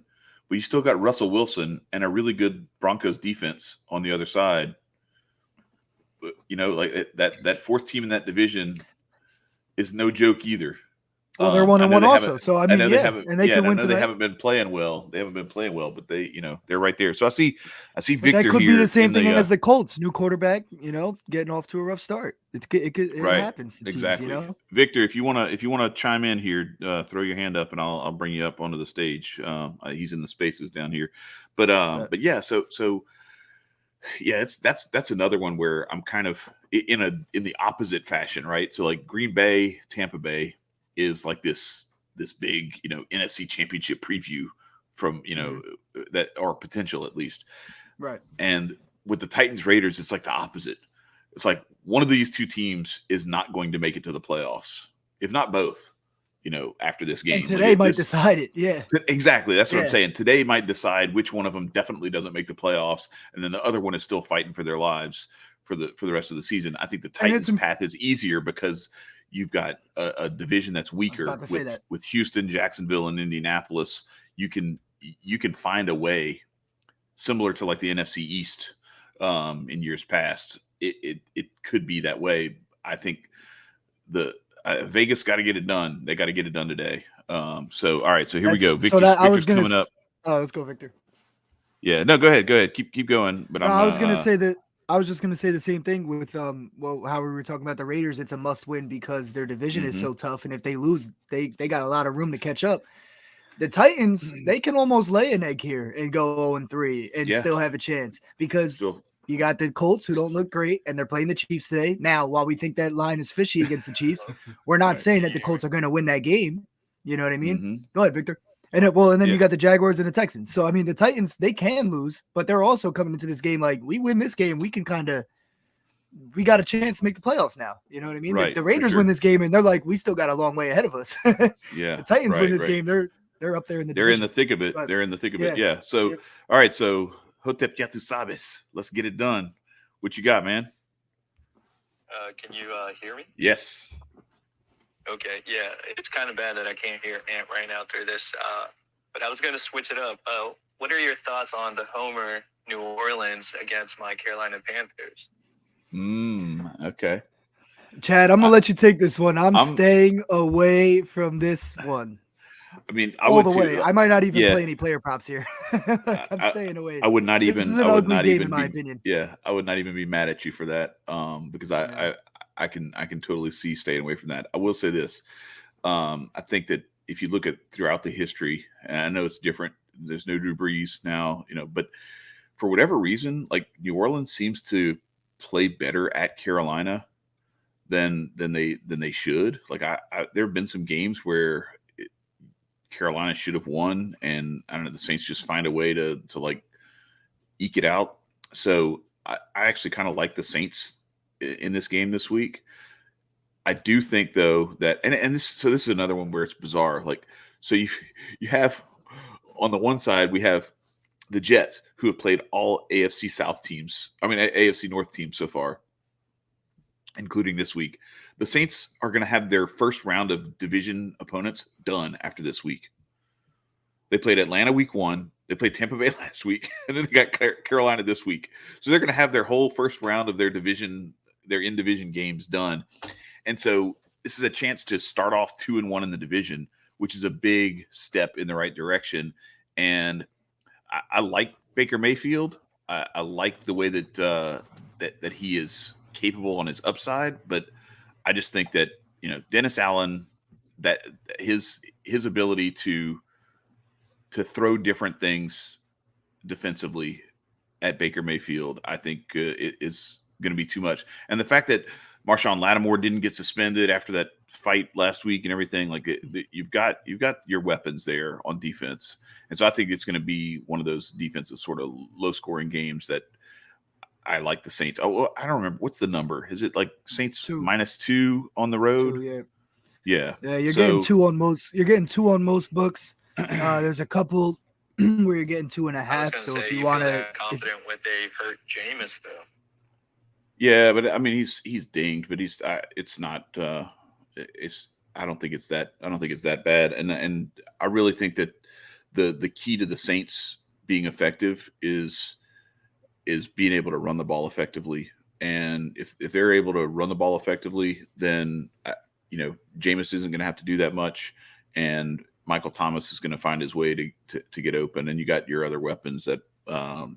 but you still got Russell Wilson and a really good Broncos defense on the other side. Like that fourth team in that division is no joke either. Well, they're 1-1 also. So I mean, they can win. They that. haven't been playing well. But they're right there. So I see Victor here. That could be the same thing as the Colts. New quarterback, getting off to a rough start. It happens to exactly. teams, Victor, if you wanna chime in here, throw your hand up and I'll bring you up onto the stage. He's in the spaces down here, but yeah. So yeah, that's another one where I'm kind of in the opposite fashion, right? So like Green Bay, Tampa Bay is like this big, NFC championship preview from, that or potential at least. Right. And with the Titans Raiders, it's like the opposite. It's like one of these two teams is not going to make it to the playoffs, if not both, after this game. And today might decide it. Yeah. Exactly. That's what I'm saying. Today might decide which one of them definitely doesn't make the playoffs. And then the other one is still fighting for their lives for the rest of the season. I think the Titans path is easier because you've got a division that's weaker with Houston, Jacksonville, and Indianapolis. You can find a way similar to like the NFC East in years past. It could be that way. I think Vegas got to get it done. They got to get it done today. So all right. So here we go. Victor's coming up. Oh, let's go, Victor. Yeah. No, go ahead. Keep going. But I was going to say that I was just gonna say the same thing with how we were talking about the Raiders. It's a must win because their division is so tough, and if they lose, they got a lot of room to catch up. The Titans, they can almost lay an egg here and go 0-3 and still have a chance because you got the Colts who don't look great, and they're playing the Chiefs today. Now, while we think that line is fishy against the Chiefs, we're not saying that the Colts are going to win that game. You know what I mean? Go ahead, Victor. And then you got the Jaguars and the Texans. So, I mean, the Titans, they can lose, but they're also coming into this game like, we win this game, we can we got a chance to make the playoffs now. You know what I mean? Right, the Raiders win this game, and they're like, we still got a long way ahead of us. Yeah. The Titans win this game, they're up there in the They're division. in the thick of it. But, they're in the thick of it. Yeah. So, all right. So, Hotep Yatu Sabes. Let's get it done. What you got, man? Can you hear me? Yes. Okay. Yeah. It's kind of bad that I can't hear Ant right now through this. But I was going to switch it up. What are your thoughts on the Homer New Orleans against my Carolina Panthers? Okay. Chad, I'm going to let you take this one. I'm staying away from this one. I mean, all the way. I might not even play any player props here. I'm staying away. I would not even. This is an ugly game, in my opinion. Yeah, I would not even be mad at you for that. Because I can totally see staying away from that. I will say this. I think that if you look at throughout the history, and I know it's different. There's no Drew Brees now, but for whatever reason, like New Orleans seems to play better at Carolina than they should. Like there have been some games where Carolina should have won, and I don't know, the Saints just find a way to like eke it out. So I actually kind of like the Saints in this game this week. I do think though that and this is another one where it's bizarre. Like, so you have on the one side we have the Jets, who have played all AFC South teams. I mean AFC North teams so far, including this week. The Saints are going to have their first round of division opponents done after this week. They played Atlanta week 1. They played Tampa Bay last week, and then they got Carolina this week. So they're going to have their whole first round of their in-division games done. And so this is a chance to start off 2-1 in the division, which is a big step in the right direction. And I like Baker Mayfield. I like the way that that he is capable on his upside, but I just think that Dennis Allen, that his ability to throw different things defensively at Baker Mayfield, I think is going to be too much. And the fact that Marshawn Lattimore didn't get suspended after that fight last week and everything, like you've got your weapons there on defense, and so I think it's going to be one of those defensive sort of low scoring games that. I like the Saints. Oh, I don't remember. What's the number? Is it like Saints 2. -2 on the road? 2, yeah. You're getting 2 on most. You're getting 2 on most books. There's a couple where you're getting 2.5. So if you want to, confident with a hurt Jameis though. Yeah, but I mean he's dinged, but he's it's not. It's I don't think it's that bad, and I really think that the key to the Saints being effective is being able to run the ball effectively. And if they're able to run the ball effectively, then, Jameis isn't going to have to do that much. And Michael Thomas is going to find his way to get open. And you got your other weapons that, I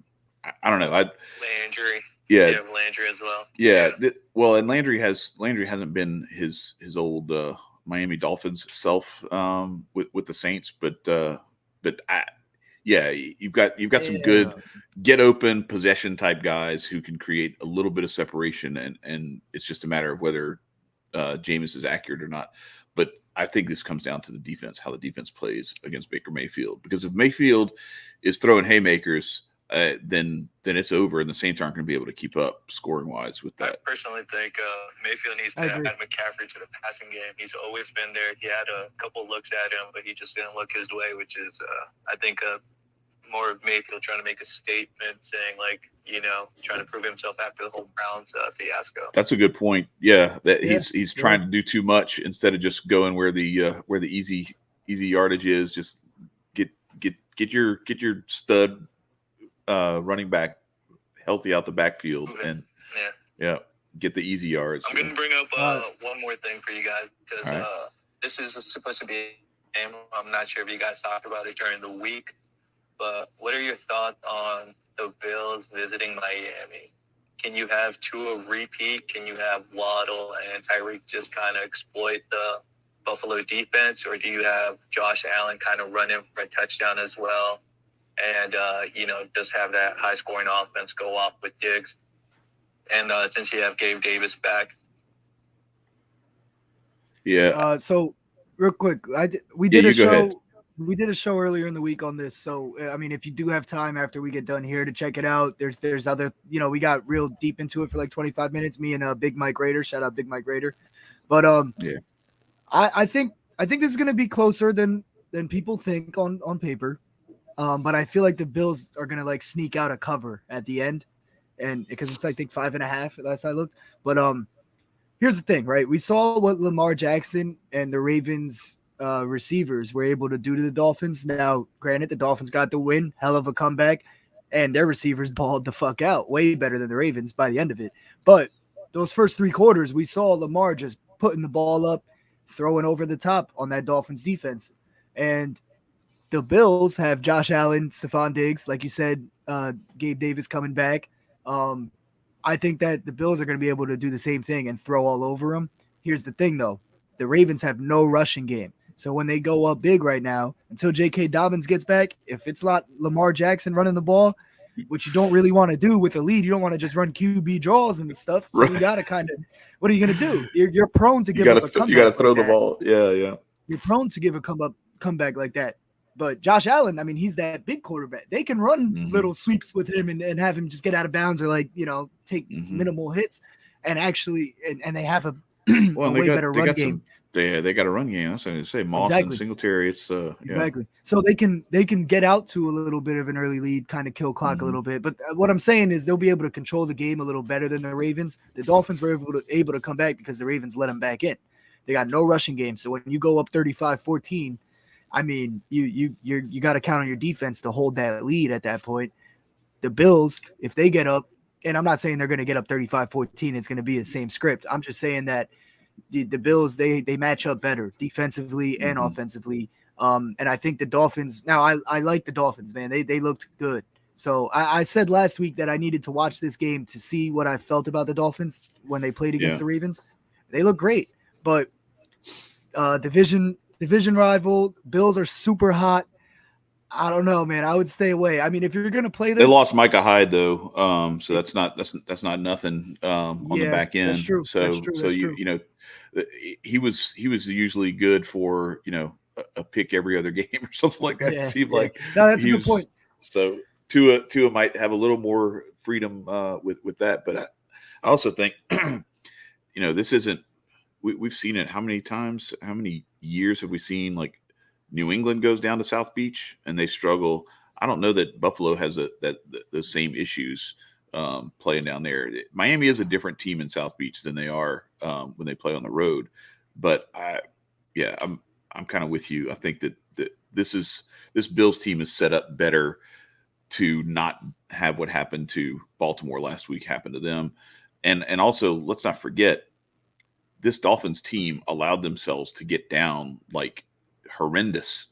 don't know. Landry. Yeah. You have Landry as well. Yeah. Well, and Landry hasn't been his old Miami Dolphins self with the Saints, but you've got some good get open possession type guys who can create a little bit of separation, and it's just a matter of whether Jameis is accurate or not. But I think this comes down to the defense, how the defense plays against Baker Mayfield. Because if Mayfield is throwing haymakers, then it's over, and the Saints aren't going to be able to keep up scoring wise with that. I personally think Mayfield needs to add McCaffrey to the passing game. He's always been there. He had a couple looks at him, but he just didn't look his way, which is, I think, more of Mayfield trying to make a statement, saying trying to prove himself after the whole Browns fiasco. That's a good point. Yeah, he's trying to do too much instead of just going where the easy yardage is. Just get your stud running back healthy out the backfield and get the easy yards. I'm going to bring up one more thing for you guys because this is supposed to be a game. I'm not sure if you guys talked about it during the week, but what are your thoughts on the Bills visiting Miami? Can you have Tua repeat? Can you have Waddle and Tyreek just kind of exploit the Buffalo defense? Or do you have Josh Allen kind of run in for a touchdown as well? And, just have that high-scoring offense go off with Diggs. And since you have Gabe Davis back. Yeah. So real quick, we did a show. We did a show earlier in the week on this. So, I mean, if you do have time after we get done here to check it out, there's other, we got real deep into it for like 25 minutes, me and Big Mike Raider, shout out Big Mike Raider. But yeah, I think this is going to be closer than people think on paper. But I feel like the Bills are going to like sneak out a cover at the end. And because it's, I think 5.5 last I looked. But here's the thing, right? We saw what Lamar Jackson and the Ravens receivers were able to do to the Dolphins. Now, granted, the Dolphins got the win, hell of a comeback, and their receivers balled the fuck out, way better than the Ravens by the end of it. But those first 3 quarters, we saw Lamar just putting the ball up, throwing over the top on that Dolphins defense. And the Bills have Josh Allen, Stephon Diggs, like you said, Gabe Davis coming back. I think that the Bills are going to be able to do the same thing and throw all over them. Here's the thing, though. The Ravens have no rushing game. So when they go up big right now, until J.K. Dobbins gets back, if it's not Lamar Jackson running the ball, which you don't really want to do with a lead, you don't want to just run QB draws and stuff. So you got to kind of – what are you going to do? You're prone to give up a comeback. You got to throw the ball. Yeah. You're prone to give a comeback like that. But Josh Allen, I mean, he's that big quarterback. They can run little sweeps with him and have him just get out of bounds or take minimal hits and actually and they have a way better run game. They got a run game. That's what I was going to say. Moss and Singletary. It's exactly. So they can get out to a little bit of an early lead, kind of kill clock a little bit. But what I'm saying is they'll be able to control the game a little better than the Ravens. The Dolphins were able to come back because the Ravens let them back in. They got no rushing game. So when you go up 35-14, I mean, you got to count on your defense to hold that lead at that point. The Bills, if they get up, and I'm not saying they're going to get up 35-14, it's going to be the same script. I'm just saying that the Bills, they match up better defensively and offensively. And I think the Dolphins, now I like the Dolphins, man. They looked good. So I said last week that I needed to watch this game to see what I felt about the Dolphins when they played against the Ravens. They look great, but division rival, Bills are super hot. I don't know, man. I would stay away. I mean, if you're going to play this, they lost Micah Hyde though, so that's not nothing on the back end. That's true. So that's true. so he was usually good for a pick every other game or something like that. It seemed like no, that's a good point. So Tua might have a little more freedom with that, but I also think this isn't. We've seen it how many times? How many years have we seen like New England goes down to South Beach and they struggle? I don't know that Buffalo has those same issues playing down there. Miami is a different team in South Beach than they are when they play on the road. But I'm kind of with you. I think that this Bills team is set up better to not have what happened to Baltimore last week happen to them. And also, let's not forget, this Dolphins team allowed themselves to get down like horrendous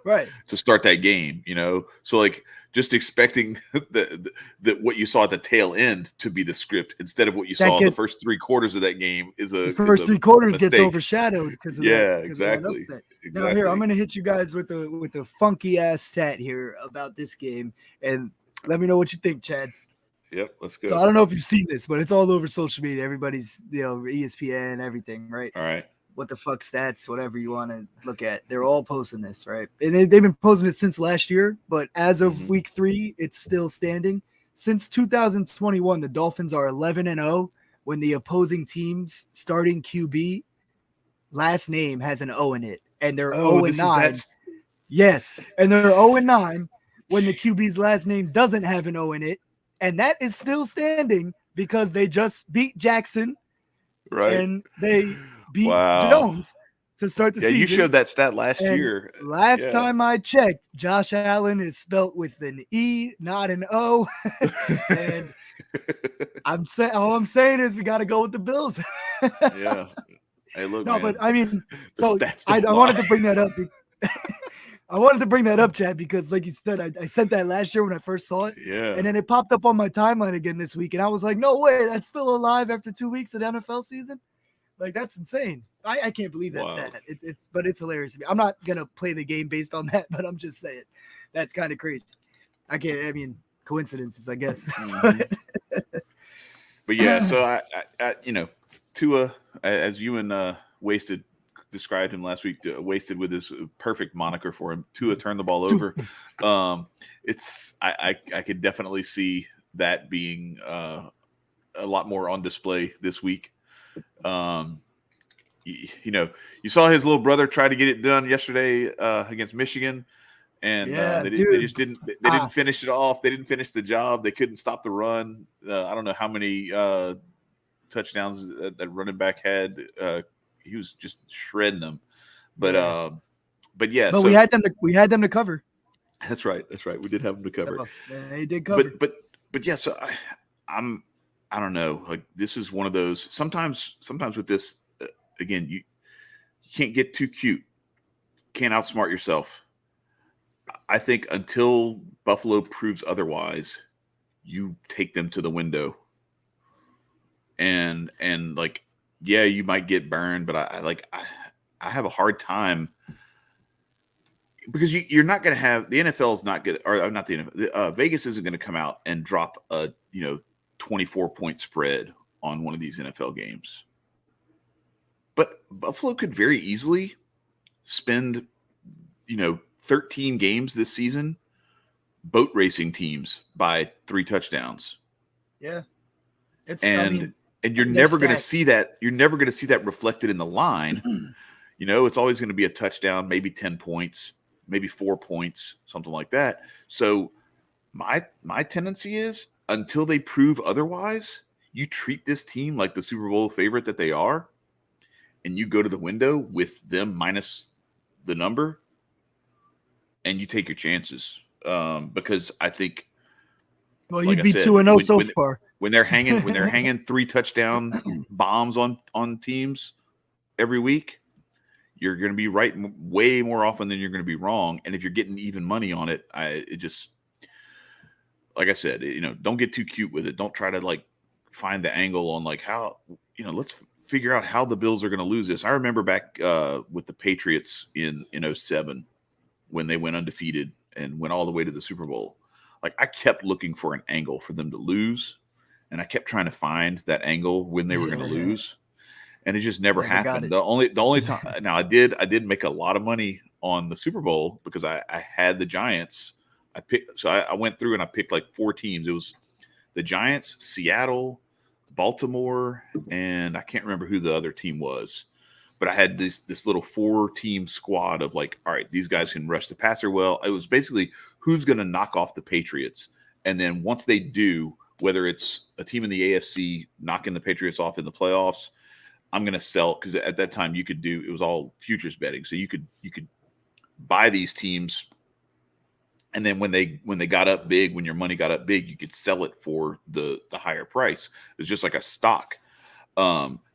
right to start that game, so like just expecting that what you saw at the tail end to be the script instead of what you saw in the first 3 quarters of that game the first 3 quarters gets overshadowed because of exactly. Now here I'm going to hit you guys with the funky ass stat here about this game and let me know what you think, Chad. Yep, let's go. So I don't know if you've seen this, but it's all over social media. Everybody's, ESPN, everything, right? All right. What the fuck stats, whatever you want to look at. They're all posting this, right? And they've been posting it since last year, but as of week 3, it's still standing. Since 2021, the Dolphins are 11-0 when the opposing team's starting QB last name has an O in it. And they're 0-9. Yes. And they're 0-9 when the QB's last name doesn't have an O in it. And that is still standing because they just beat Jackson, right? And they beat Jones to start the season. Yeah, you showed that stat last year. Last time I checked, Josh Allen is spelt with an E, not an O. And all I'm saying is we got to go with the Bills. Yeah. Hey, look, no, man, but I mean, so I wanted to bring that up I wanted to bring that up, Chad, because like you said, I sent that last year when I first saw it. Yeah. And then it popped up on my timeline again this week. And I was like, no way, that's still alive after 2 weeks of the NFL season. Like, that's insane. I can't believe that stat. But it's hilarious to me. I'm not going to play the game based on that, but I'm just saying that's kind of crazy. Coincidences, I guess. Mm-hmm. But yeah, so I Tua, as you and Wasted described him last week, Wasted with his perfect moniker for him, Tua turned the ball over. I could definitely see that being a lot more on display this week. You saw his little brother try to get it done yesterday against Michigan. And they just didn't finish it off. They didn't finish the job. They couldn't stop the run. I don't know how many touchdowns that running back had. He was just shredding them. But yeah. But so, we had them to cover. That's right. We did have them to cover. So, they did cover. But yeah. So I don't know. Like, this is one of those. Sometimes with this, again, you can't get too cute. Can't outsmart yourself. I think until Buffalo proves otherwise, you take them to the window. And like, yeah, you might get burned, but I have a hard time because you're not going to have the NFL is not good, or not the NFL. Vegas isn't going to come out and drop a 24-point spread on one of these NFL games. But Buffalo could very easily spend 13 games this season boat racing teams by 3 touchdowns. Yeah. And you're never going to see that. You're never going to see that reflected in the line. Mm-hmm. It's always going to be a touchdown, maybe 10 points, maybe 4 points, something like that. So my tendency is, until they prove otherwise, you treat this team like the Super Bowl favorite that they are, and you go to the window with them minus the number, and you take your chances, because I think. Well, you'd be 2-0 so far. When they're hanging 3 touchdown bombs on teams every week, you're going to be right way more often than you're going to be wrong. And if you're getting even money on it, it just, like I said, don't get too cute with it. Don't try to find the angle on how, let's figure out how the Bills are going to lose this. I remember back with the Patriots in 2007 when they went undefeated and went all the way to the Super Bowl. I kept looking for an angle for them to lose, and I kept trying to find that angle when they were going to lose, and it just never happened. The only time now I did make a lot of money on the Super Bowl because I had the Giants. I went through and I picked 4 teams. It was the Giants, Seattle, Baltimore, and I can't remember who the other team was. But I had this little 4-team squad of all right, these guys can rush the passer well. It was basically who's going to knock off the Patriots. And then once they do, whether it's a team in the AFC knocking the Patriots off in the playoffs, I'm going to sell, because at that time it was all futures betting. So you could buy these teams. And then when they got up big, when your money got up big, you could sell it for the higher price. It was just like a stock.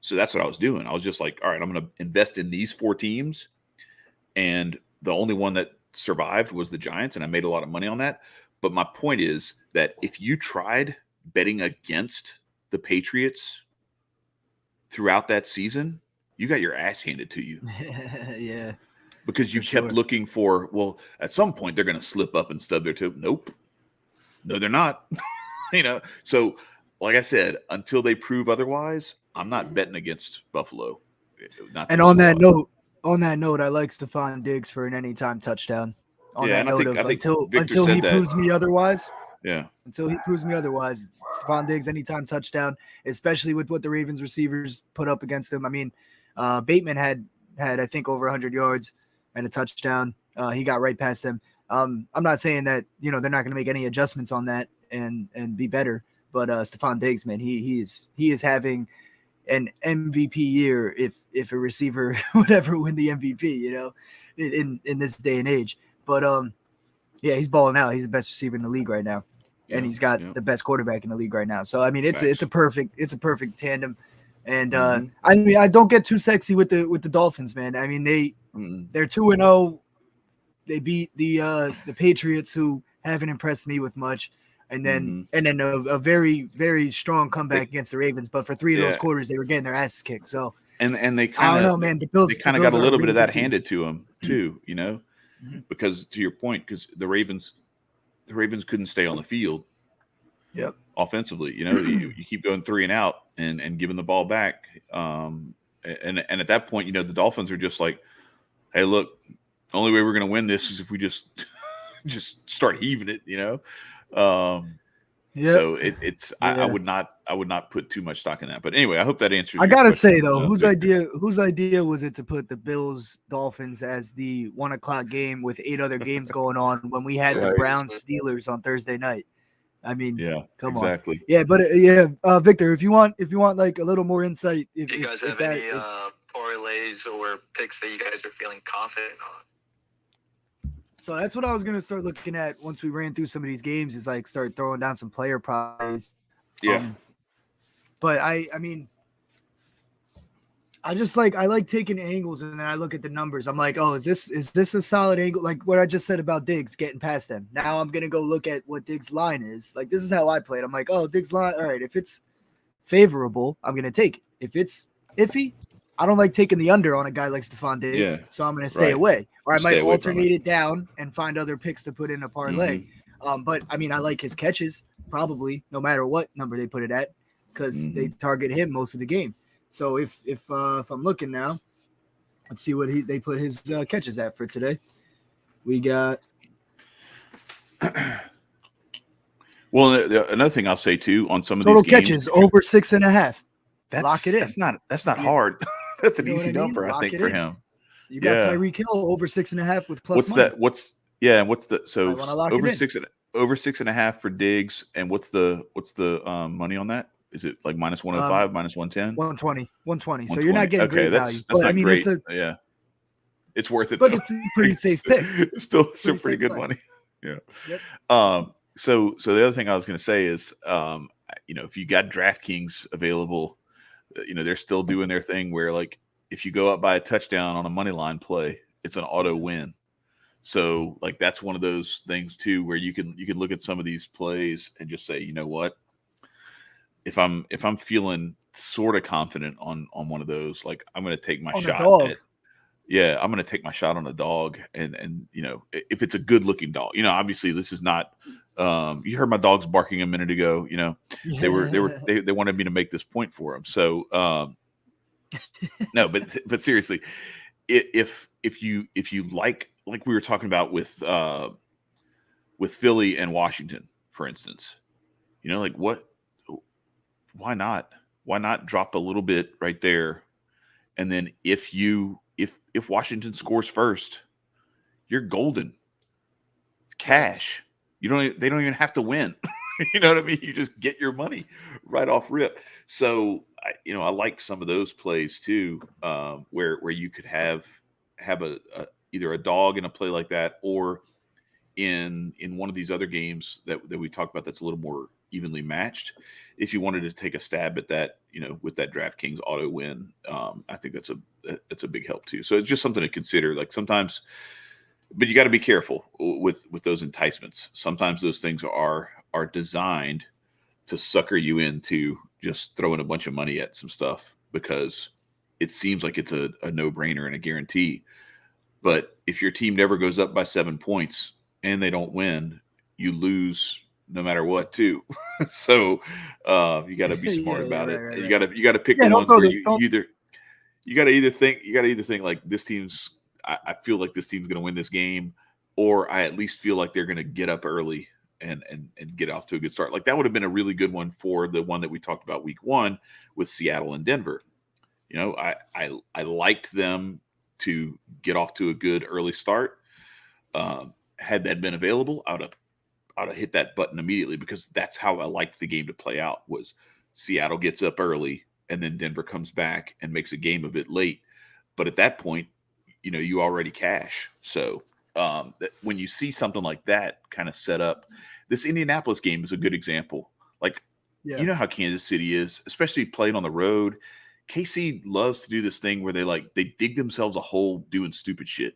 So that's what I was doing. I was just all right, I'm going to invest in these 4 teams. And the only one that survived was the Giants, and I made a lot of money on that. But my point is that if you tried betting against the Patriots throughout that season, you got your ass handed to you. Yeah. Because you kept looking for, well, at some point they're going to slip up and stub their toe. Nope. No, they're not. So like I said, until they prove otherwise, I'm not betting against Buffalo. And on that note, I like Stephon Diggs for an anytime touchdown. Until he proves me otherwise. Yeah. Until he proves me otherwise, Stephon Diggs anytime touchdown, especially with what the Ravens receivers put up against him. I mean, Bateman had I think over 100 yards and a touchdown. He got right past them. I'm not saying that they're not going to make any adjustments on that and be better. But Stephon Diggs, man, he is having an MVP year if a receiver would ever win the MVP, in this day and age. But yeah, he's balling out. He's the best receiver in the league right now, and he's got the best quarterback in the league right now. So I mean, it's a perfect tandem. And I don't get too sexy with the Dolphins, man. I mean they're 2-0. they beat the Patriots, who haven't impressed me with much, and then a very, very strong comeback against the Ravens. But for 3 of those quarters, they were getting their asses kicked. So and they I kind don't of know, man. The Bills got a are little bit of that good team. handed to them too, you know, because to your point, because the Ravens couldn't stay on the field. Yep. Offensively, you know, you keep going 3 and out and giving the ball back. And at that point, you know, the Dolphins are just like, hey, look, the only way we're going to win this is if we just start heaving it, you know. So I would not put too much stock in that. But anyway, I hope that answers. I gotta question, say though, whose idea was it to put the Bills Dolphins as the 1 o'clock game with 8 other games going on when we had the Browns Steelers on Thursday night? I mean, come on. Yeah, but Victor, if you want like a little more insight, if you guys have any parlays or picks that you guys are feeling confident on. So that's what I was gonna start looking at once we ran through some of these games, is like start throwing down some player prize. Yeah. But I mean, I like taking angles, and then I look at the numbers. I'm like, oh, is this a solid angle? Like what I just said about Diggs getting past them. Now I'm gonna go look at what Diggs' line is. Like this is how I play it. I'm like, oh, Diggs' line. All right, if it's favorable, I'm gonna take it. If it's iffy, I don't like taking the under on a guy like Stephon Diggs, so I'm gonna stay away. Or I might alternate it down and find other picks to put in a parlay. But I mean, I like his catches probably no matter what number they put it at, because they target him most of the game. So if I'm looking now, let's see what they put his catches at for today. We got. Well, another thing I'll say too on some of total these games, catches over 6.5. Lock it in. That's not hard. That's an easy number, I think, for him. You got Tyreek Hill over 6.5 with plus. What's money. that? What's the so over 6.5 for Diggs, and what's the money on that? Is it like minus 105, minus 110? 120. So you're not getting great value. That's but not I mean, great. It's worth it. But though. It's a pretty safe pick. It's still pretty good money. Yeah. Yep. So the other thing I was going to say is, you know, if you got DraftKings available, you know, they're still doing their thing where, like, if you go up by a touchdown on a money line play, it's an auto win. So like that's one of those things too where you can look at some of these plays and just say, you know what, if I'm feeling sort of confident on one of those, like I'm going to take my shot. I'm going to take my shot on a dog, and you know, if it's a good looking dog, you know, obviously this is not. You heard my dogs barking a minute ago. You know, they wanted me to make this point for them. So no, but seriously, if you like we were talking about with Philly and Washington, for instance, you know, like why not drop a little bit right there, and then if Washington scores first, you're golden. It's cash. They don't even have to win. You know what I mean? You just get your money right off rip. So I like some of those plays too, where you could have either a dog in a play like that, or in one of these other games that we talked about that's a little more evenly matched. If you wanted to take a stab at that, you know, with that DraftKings auto win, I think that's a big help too. So it's just something to consider. Like sometimes, but you got to be careful with those enticements. Sometimes those things are designed to sucker you into just throwing a bunch of money at some stuff because it seems like it's a no-brainer and a guarantee. But if your team never goes up by 7 points and they don't win, you lose no matter what too. So you got to be smart about it. And you got to pick the ones where you got to either think like this team's. I feel like this team's going to win this game, or I at least feel like they're going to get up early and get off to a good start. Like that would have been a really good one for the one that we talked about week 1 with Seattle and Denver. You know, I liked them to get off to a good early start. Had that been available, I would have hit that button immediately, because that's how I liked the game to play out. Was Seattle gets up early and then Denver comes back and makes a game of it late. But at that point, you know, you already cash. So when you see something like that kind of set up, this Indianapolis game is a good example. Like, you know how Kansas City is, especially playing on the road. KC loves to do this thing where they dig themselves a hole doing stupid shit.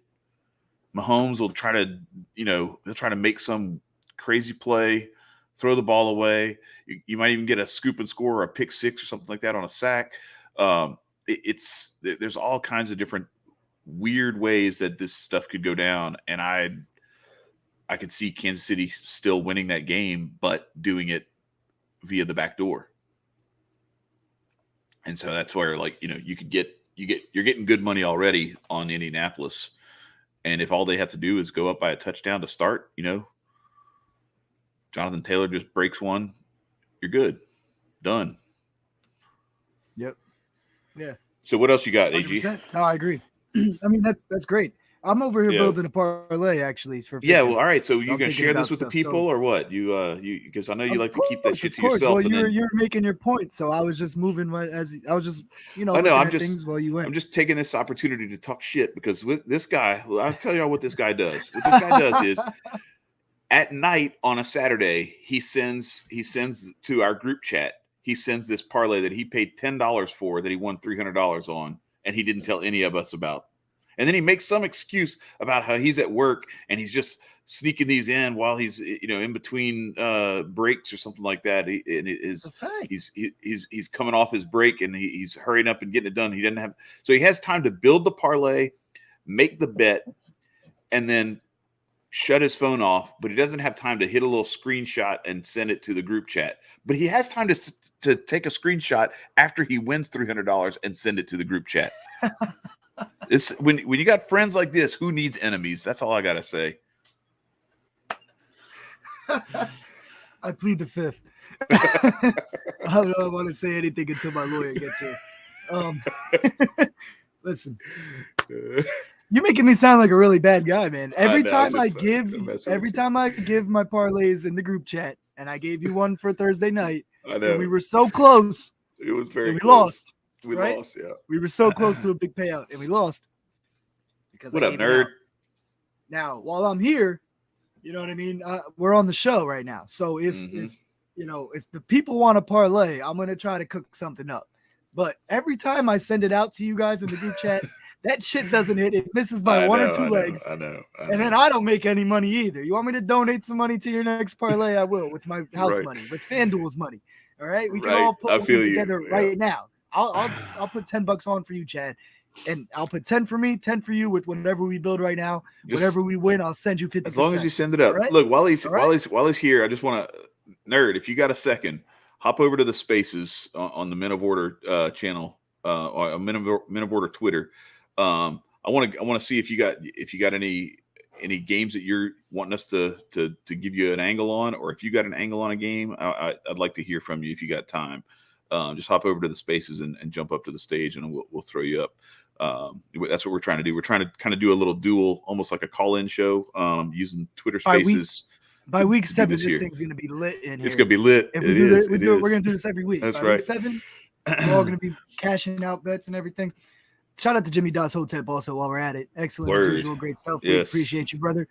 Mahomes will try to, he'll try to make some crazy play, throw the ball away. You might even get a scoop and score or a pick six or something like that on a sack. There's all kinds of different weird ways that this stuff could go down, and I could see Kansas City still winning that game, but doing it via the back door. And so that's where, you're getting good money already on Indianapolis. And if all they have to do is go up by a touchdown to start, Jonathan Taylor just breaks one, you're good. Done. Yep. Yeah. So what else you got, AG? 100%. No, I agree. I mean, that's great. I'm over here building a parlay actually for. Well, all right. So you're gonna share this with the people, or what? You because I know you like to keep that shit to yourself. Well, you're making your point, so I was just moving I was just things while you went. I'm just taking this opportunity to talk shit because with this guy, I'll tell y'all what this guy does. What this guy does is at night on a Saturday, he sends to our group chat. He sends this parlay that he paid $10 for that he won $300 on, and he didn't tell any of us about. And then he makes some excuse about how he's at work and he's just sneaking these in while he's in between breaks or something like that. He's coming off his break and he's hurrying up and getting it done. He doesn't have so he has time to build the parlay, make the bet, and then shut his phone off. But he doesn't have time to hit a little screenshot and send it to the group chat. But he has time to take a screenshot after he wins $300 and send it to the group chat. It's when you got friends like this, who needs enemies? That's all I gotta say. I plead the fifth. I don't want to say anything until my lawyer gets here. Listen, you're making me sound like a really bad guy, man. Every time I give my parlays in the group chat, and I gave you one for Thursday night, I know we were so close. It was very we close. Lost. We right? lost, yeah. We were so close to a big payout, and we lost. What up, nerd? Now, while I'm here, you know what I mean? We're on the show right now. So if the people want to parlay, I'm going to try to cook something up. But every time I send it out to you guys in the group chat, that shit doesn't hit. It misses by one or two legs. I know. And then I don't make any money either. You want me to donate some money to your next parlay? I will, with my house money, with FanDuel's money. All right? We can all put one together right now. I'll put $10 on for you, Chad, and I'll put 10 for me, 10 for you with whatever we build right now. Whatever we win, I'll send you 50%. As long as you send it up. Right? Look, while he's here, I just want to nerd. If you got a second, hop over to the Spaces on the Men of Order channel or Men of Order Twitter. I want to see if you got any games that you're wanting us to give you an angle on, or if you got an angle on a game, I'd like to hear from you if you got time. Just hop over to the Spaces and jump up to the stage, and we'll throw you up. That's what we're trying to do. We're trying to kind of do a little dual, almost like a call-in show, using Twitter Spaces. By week 7, this thing's going to be lit in here. It's going to be lit. If we do it, we're going to do this every week. That's by right. Week 7, we're all going to be cashing out bets and everything. Shout out to Jimmy Doss Hotep also while we're at it. Excellent as usual. Great stuff. We appreciate you, brother.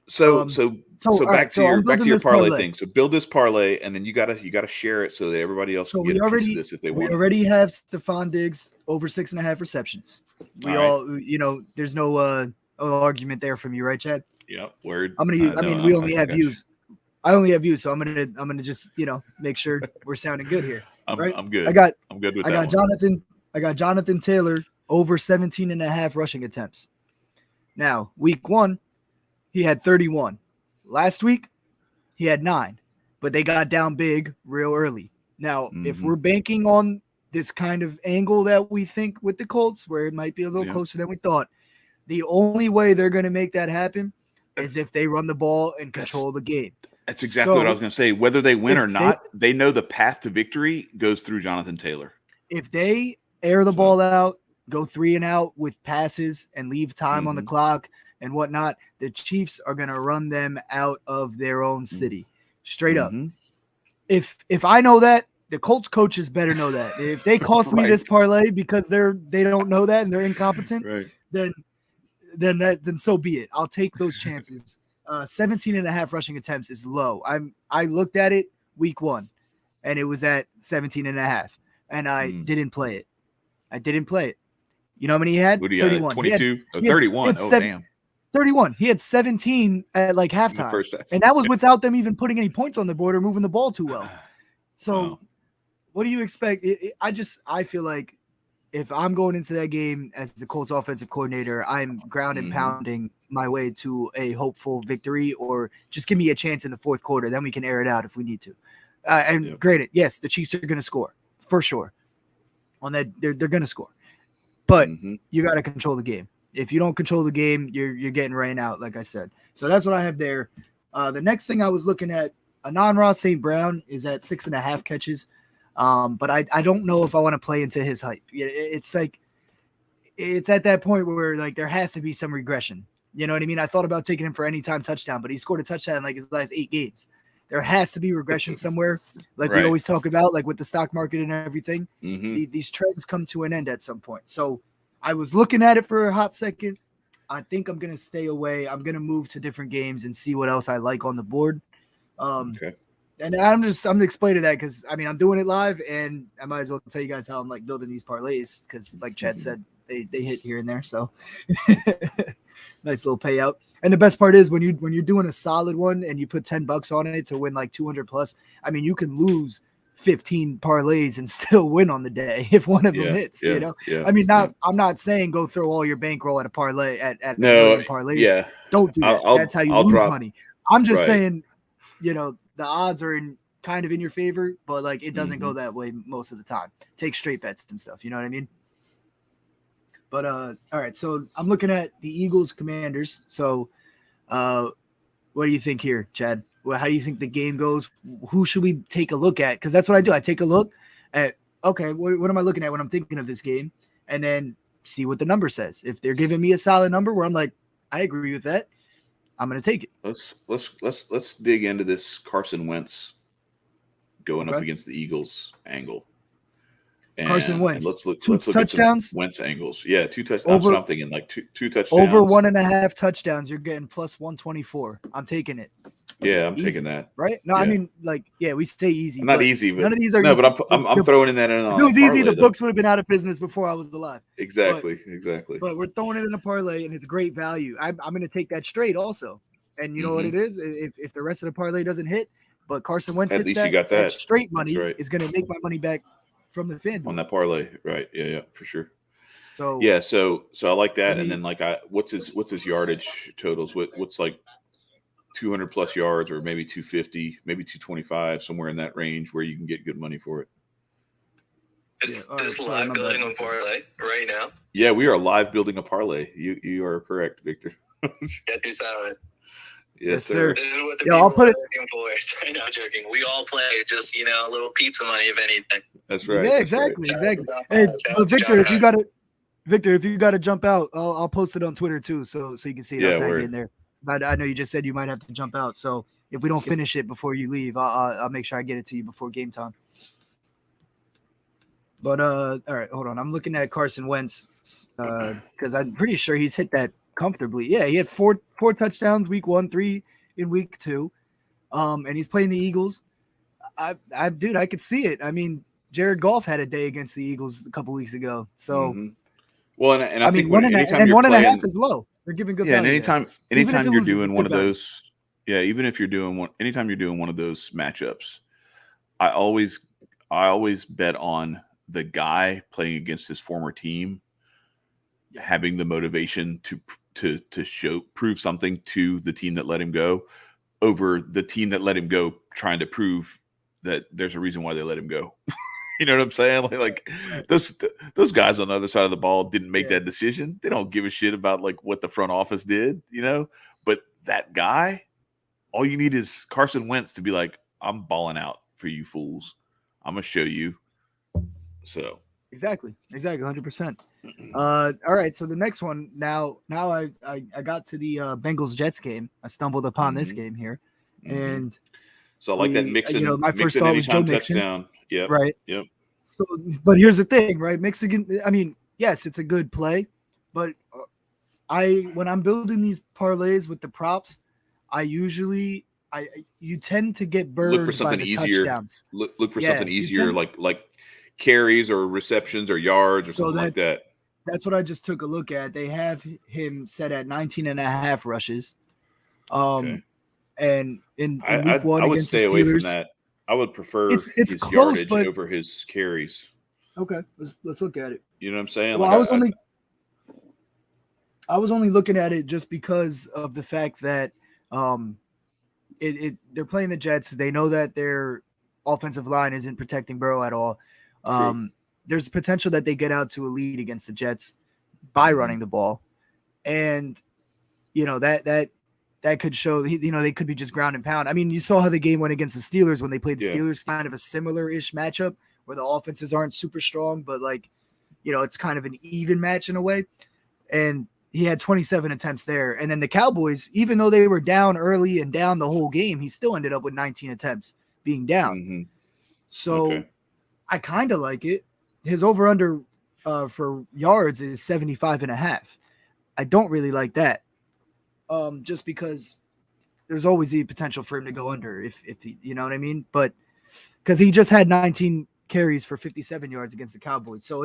So back to your parlay thing. So build this parlay, and then you gotta share it so that everybody else can get a piece of this if they want. We already have Stephon Diggs over 6.5 receptions. We all there's no argument there from you, right, Chad? Yeah, word. We only have views. I only have views, so I'm gonna just make sure we're sounding good here. Right? I'm good. I'm good with that. I got Jonathan Taylor over 17.5 rushing attempts. Now, week 1, he had 31. Last week, he had 9, but they got down big real early. Now, if we're banking on this kind of angle that we think with the Colts, where it might be a little closer than we thought, the only way they're going to make that happen is if they run the ball and control the game. That's exactly what I was going to say. Whether they win or not, they know the path to victory goes through Jonathan Taylor. If they air the ball out, go 3 and out with passes and leave time on the clock and whatnot, the Chiefs are going to run them out of their own city. Straight up. If I know that, the Colts coaches better know that. If they cost me this parlay because they don't know that and they're incompetent, then so be it. I'll take those chances. 17.5 rushing attempts is low. I looked at it week 1 and it was at 17.5 and I didn't play it. You know how many he had? What do you 31. got? 22? 31. Damn. 31. He had 17 at like halftime. First half. And that was without them even putting any points on the board or moving the ball too well. So Wow. what do you expect? I feel like if I'm going into that game as the Colts offensive coordinator, I'm ground and pounding my way to a hopeful victory, or just give me a chance in the fourth quarter. Then we can air it out if we need to. Granted, yes, the Chiefs are going to score for sure. On that, they're going to score, but you got to control the game. If you don't control the game, you're getting rained out, like I said. So that's what I have there. The next thing I was looking at, Amon-Ra St. Brown is at 6.5 catches. But I don't know if I want to play into his hype. It's like, it's at that point where like there has to be some regression. You know what I mean? I thought about taking him for anytime touchdown, but he scored a touchdown in like his last 8 games. There has to be regression somewhere. Like we always talk about, like with the stock market and everything, these trends come to an end at some point. So I was looking at it for a hot second. I think I'm going to stay away. I'm going to move to different games and see what else I like on the board. And I'm explaining that because I mean I'm doing it live, and I might as well tell you guys how I'm like building these parlays because, like Chad said, they hit here and there. So nice little payout. And the best part is when you're doing a solid one and you put $10 on it to win like 200 plus. I mean you can lose 15 parlays and still win on the day if one of them hits. You know, I mean I'm not saying go throw all your bankroll at a parlay at parlays. Yeah, don't do that. That's how you lose money. I'm just saying, you know. The odds are kind of in your favor, but like it doesn't go that way most of the time. Take straight bets and stuff. You know what I mean? But all right. So I'm looking at the Eagles Commanders. So what do you think here, Chad? Well, how do you think the game goes? Who should we take a look at? Because that's what I do. I take a look at, okay, what am I looking at when I'm thinking of this game? And then see what the number says. If they're giving me a solid number where I'm like, I agree with that, I'm going to take it. Let's dig into this Carson Wentz going up against the Eagles angle. And, Carson Wentz. Let's look touchdowns. At some Wentz angles. Yeah, 2 touchdowns. That's what I'm thinking, like two touchdowns. Over 1.5 touchdowns, you're getting plus 124. I'm taking it. Yeah, I'm taking that. Right? No, I mean, like, we say easy. Not easy, but none of these are no, easy. but I'm throwing in that in. If it was easy, the books would have been out of business before I was alive. Exactly. But we're throwing it in a parlay, and it's great value. I'm going to take that straight also. And you know what it is? If the rest of the parlay doesn't hit, but Carson Wentz hits that straight money is going to make my money back from the fin on that parlay, right? Yeah, for sure. So so I like that. And then like what's his yardage totals? What's like 200 plus yards, or maybe 250, maybe 225, somewhere in that range where you can get good money for it. Is this live building a parlay right now? Yeah, we are live building a parlay. You are correct, Victor. Get these hours. Yes, sir. This is what the people are looking for. No, joking. We all play just, a little pizza money, if anything. That's right. Yeah, exactly. Hey, but Victor, if you got to jump out, I'll post it on Twitter too, so you can see it. I'll tag you in there. I know you just said you might have to jump out, so if we don't finish it before you leave, I'll make sure I get it to you before game time. But all right, hold on. I'm looking at Carson Wentz because I'm pretty sure he's hit that comfortably. Yeah, he had four touchdowns week 1, 3 in week 2, and he's playing the Eagles. I could see it. I mean, Jared Goff had a day against the Eagles a couple weeks ago. So, well, and I think one and a half is low. They're giving good. Yeah, value and anytime you're doing one of those, even if you're doing one, anytime you're doing one of those matchups, I always bet on the guy playing against his former team having the motivation to prove something to the team that let him go over the team that let him go trying to prove that there's a reason why they let him go. You know what I'm saying? Like those guys on the other side of the ball didn't make that decision. They don't give a shit about like what the front office did, but that guy, all you need is Carson Wentz to be like, I'm balling out for you fools. I'm going to show you. So exactly 100%. All right, so the next one now I got to the Bengals Jets game. I stumbled upon this game here, and so I like that Mixon. My first thought was Joe Mixon. Touchdown. Yeah, right. Yep. So, but here's the thing, right? Mixon. I mean, yes, it's a good play, but when I'm building these parlays with the props, you tend to get burned. Look for something by the easier. Touchdowns. Look for something easier, like carries or receptions or yards or something like that. That's what I just took a look at. They have him set at 19.5 rushes. And in week one I would against stay the Steelers, away from that. I would prefer it's his close, yardage but over his carries. okay, let's look at it. You know what I'm saying? Well, Like I was only looking at it just because of the fact that they're playing the Jets. They know that their offensive line isn't protecting Burrow at all. There's potential that they get out to a lead against the Jets by running the ball, and that could show. They could be just ground and pound. I mean, you saw how the game went against the Steelers when they played the Steelers. Kind of a similar-ish matchup where the offenses aren't super strong, but it's kind of an even match in a way. And he had 27 attempts there. And then the Cowboys, even though they were down early and down the whole game, he still ended up with 19 attempts being down. So I kind of like it. His over-under for yards is 75.5. I don't really like that. Just because there's always the potential for him to go under if he, you know what I mean? But because he just had 19 carries for 57 yards against the Cowboys. So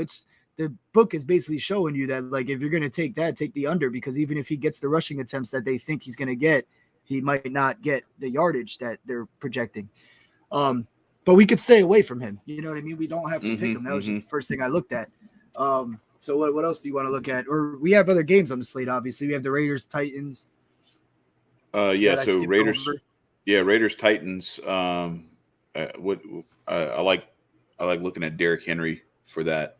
the book is basically showing you that, like, if you're going to take the under, because even if he gets the rushing attempts that they think he's going to get, he might not get the yardage that they're projecting. But we could stay away from him. You know what I mean? We don't have to pick him. That was just the first thing I looked at. So what else do you want to look at? Or we have other games on the slate, obviously. We have the Raiders, Titans. So Raiders, Titans. I like looking at Derrick Henry for that.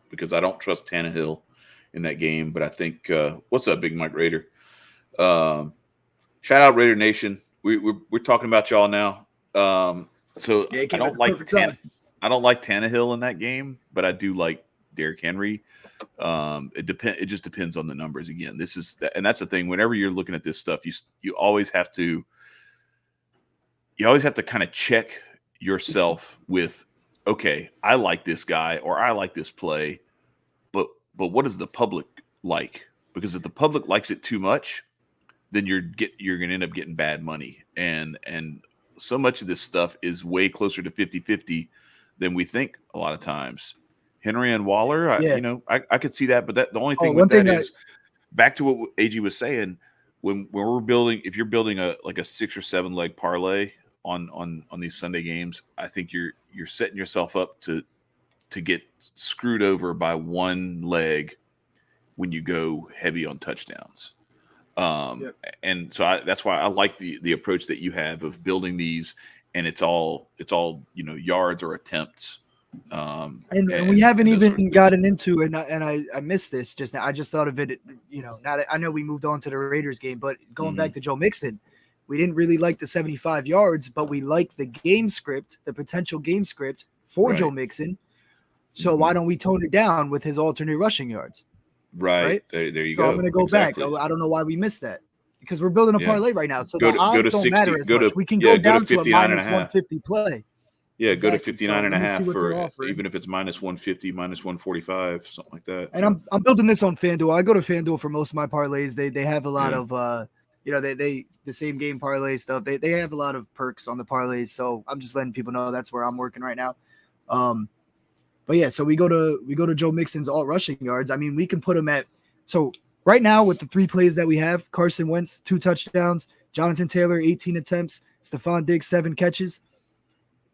Because I don't trust Tannehill in that game, but I think what's up, Big Mike Raider? Shout out Raider Nation. We're talking about y'all now. So I don't like Tannehill in that game, but I do like Derrick Henry. It just depends on the numbers. Again, and that's the thing. Whenever you're looking at this stuff, you always have to kind of check yourself with, okay, I like this guy or I like this play, but what does the public like? Because if the public likes it too much, then you're going to end up getting bad money. And so much of this stuff is way closer to 50-50 than we think a lot of times. Henry and Waller, I could see that, but the only thing is back to what AG was saying, when we're building, if you're building a 6 or 7 leg parlay on these Sunday games, I think you're setting yourself up to get screwed over by one leg when you go heavy on touchdowns. And so that's why I like the approach that you have of building these, and it's all yards or attempts. And we haven't even gotten into, and I missed this just now. I just thought of it, now that I know we moved on to the Raiders game, but going back to Joe Mixon, we didn't really like the 75 yards, but we like the potential game script for Joe Mixon. So why don't we tone it down with his alternate rushing yards? Right? There you go. So I'm going to go back. I don't know why we missed that, because we're building a parlay right now. So the odds don't matter as much. We can go down to a minus 150 play. Yeah, go to 59.5 for even if it's minus 150, minus 145, something like that. And I'm building this on FanDuel. I go to FanDuel for most of my parlays. They have a lot of the same game parlay stuff. They have a lot of perks on the parlays. So I'm just letting people know that's where I'm working right now. But yeah, so we go to Joe Mixon's alt rushing yards. I mean, we can put him at, so right now with the 3 plays that we have, Carson Wentz 2 touchdowns, Jonathan Taylor 18 attempts, Stephon Diggs 7 catches.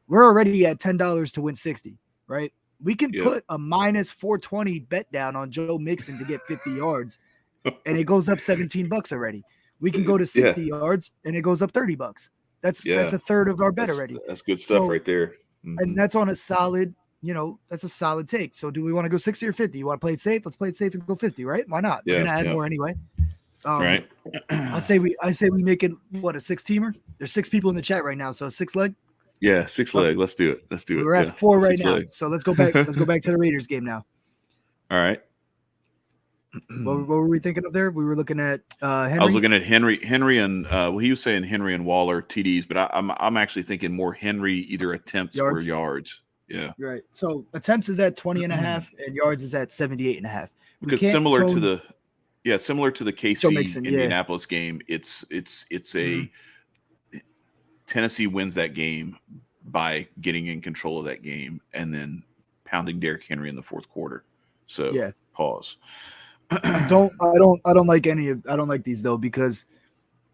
We're already at $10 to win 60, right? We can put a minus 420 bet down on Joe Mixon to get 50 yards, and it goes up $17 already. We can go to 60 yards, and it goes up $30. That's a third of our bet already. That's good stuff right there. And that's on a solid, that's a solid take. So do we want to go 60 or 50? You want to play it safe? Let's play it safe and go 50, right? Why not? We're gonna add more anyway. Right. I say we make it a 6-teamer. There's 6 people in the chat right now, so a 6 leg. Yeah, 6 leg. Let's do it. We're at 4 right now. So let's go back. Let's go back to the Raiders game now. All right. What were we thinking of there? We were looking at Henry. I was looking at Henry and he was saying Henry and Waller TDs, but I'm actually thinking more Henry either attempts or yards. Yeah. Right. So attempts is at 20.5 and yards is at 78.5. Because similar to the KC Indianapolis game, it's a Tennessee wins that game by getting in control of that game and then pounding Derrick Henry in the fourth quarter. So yeah. pause. I don't like these though, because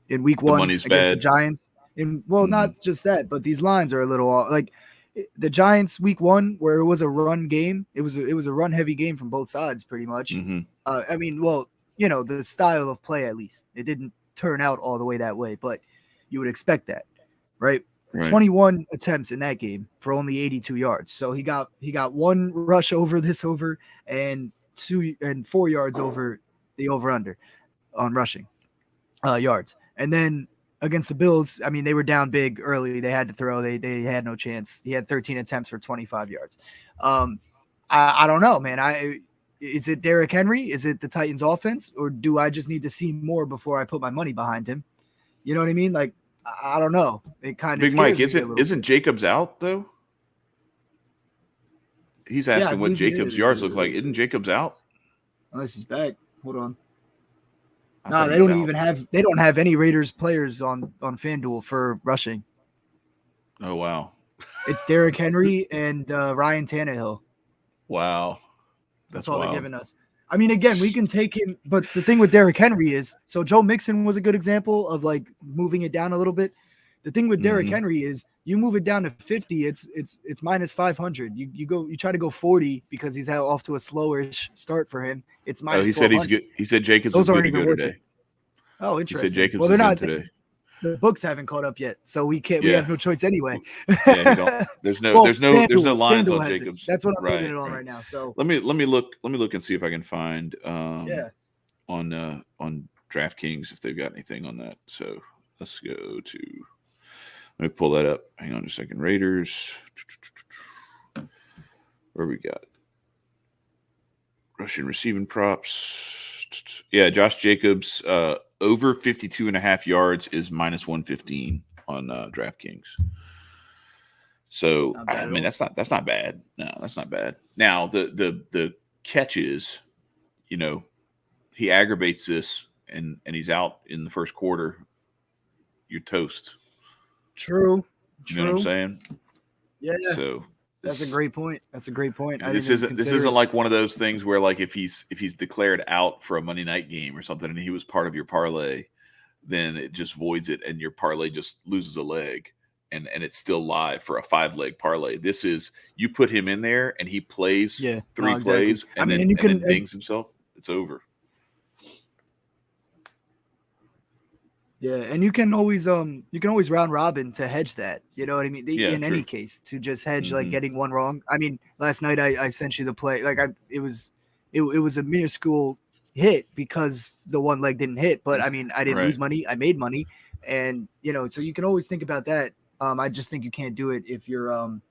in week The 1 money's against the bad. Giants, not just that, but these lines are a little like the Giants week 1, where it was a run game. It was a run heavy game from both sides, pretty much. I mean, well, the style of play, at least it didn't turn out all the way that way, but you would expect that, right? 21 attempts in that game for only 82 yards. So he got 1 rush over and 4 yards over the over under on rushing yards. And then against the Bills, I mean, they were down big early. They had to throw. They had no chance. He had 13 attempts for 25 yards. I don't know, man. Is it Derrick Henry? Is it the Titans offense? Or do I just need to see more before I put my money behind him? You know what I mean? Like, I don't know. It kind of Big Mike, isn't Jacobs out though? He's asking what Jacobs' yards look like. Isn't Jacobs out? Unless he's back. Hold on. No, they don't have any Raiders players on FanDuel for rushing. Oh wow. It's Derrick Henry and Ryan Tannehill. Wow. That's all they're giving us. I mean, again, we can take him, but the thing with Derrick Henry is, so Joe Mixon was a good example of like moving it down a little bit. The thing with Derrick Henry is you move it down to 50, it's minus 500. You try to go 40 because he's off to a slowish start for him. It's minus. He said he's good. He said Jacobs was good to go today. Oh, interesting. He said Jacobs was in today. The books haven't caught up yet, so we can't. We have no choice anyway. There's no lines FanDuel on Jacobs. That's what I'm putting it on right now. So let me look and see if I can find on DraftKings if they've got anything on that. So let's go to. Let me pull that up. Hang on a second. Raiders. Where we got? Rushing receiving props. Yeah, Josh Jacobs over 52.5 yards is minus 115 on DraftKings. So I mean that's not bad. No, that's not bad. Now the catch is, he aggravates this and he's out in the first quarter. You're toast. True. You know what I'm saying? Yeah. So that's a great point. This isn't like one of those things where like if he's declared out for a Monday night game or something and he was part of your parlay, then it just voids it and your parlay just loses a leg and it's still live for a 5-leg parlay. This is you put him in there and he plays 3 plays and then dings himself. It's over. Yeah, and you can always round robin to hedge that. You know what I mean? In true. Any case, to just hedge like getting one wrong. I mean, last night I sent you the play. Like it was a minuscule hit because the one leg didn't hit. But I mean, I didn't lose money. I made money, and so you can always think about that. I just think you can't do it if you're in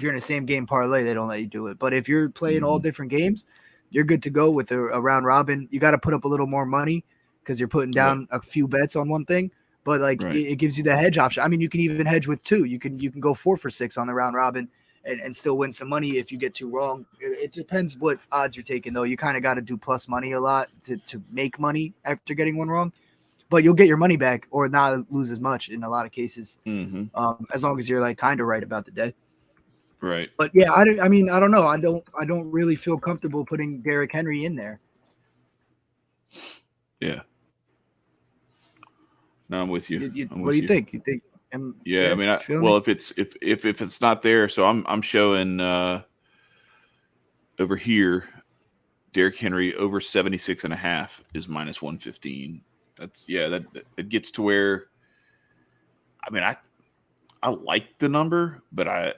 a same game parlay. They don't let you do it. But if you're playing all different games, you're good to go with a round robin. You got to put up a little more money, because you're putting down a few bets on one thing, but it gives you the hedge option. I mean, you can even hedge with 2. You can go 4 for 6 on the round robin and still win some money if you get 2 wrong. It depends what odds you're taking, though. You kind of got to do plus money a lot to make money after getting one wrong, but you'll get your money back or not lose as much in a lot of cases, as long as you're like kind of right about the day. Right. But yeah, I don't know. I don't really feel comfortable putting Derrick Henry in there. Yeah. No, I'm with you. What do you think? You think? I mean, if it's not there, so I'm showing over here, Derrick Henry over 76.5 is minus 115. That's that it gets to where. I mean, I like the number, but I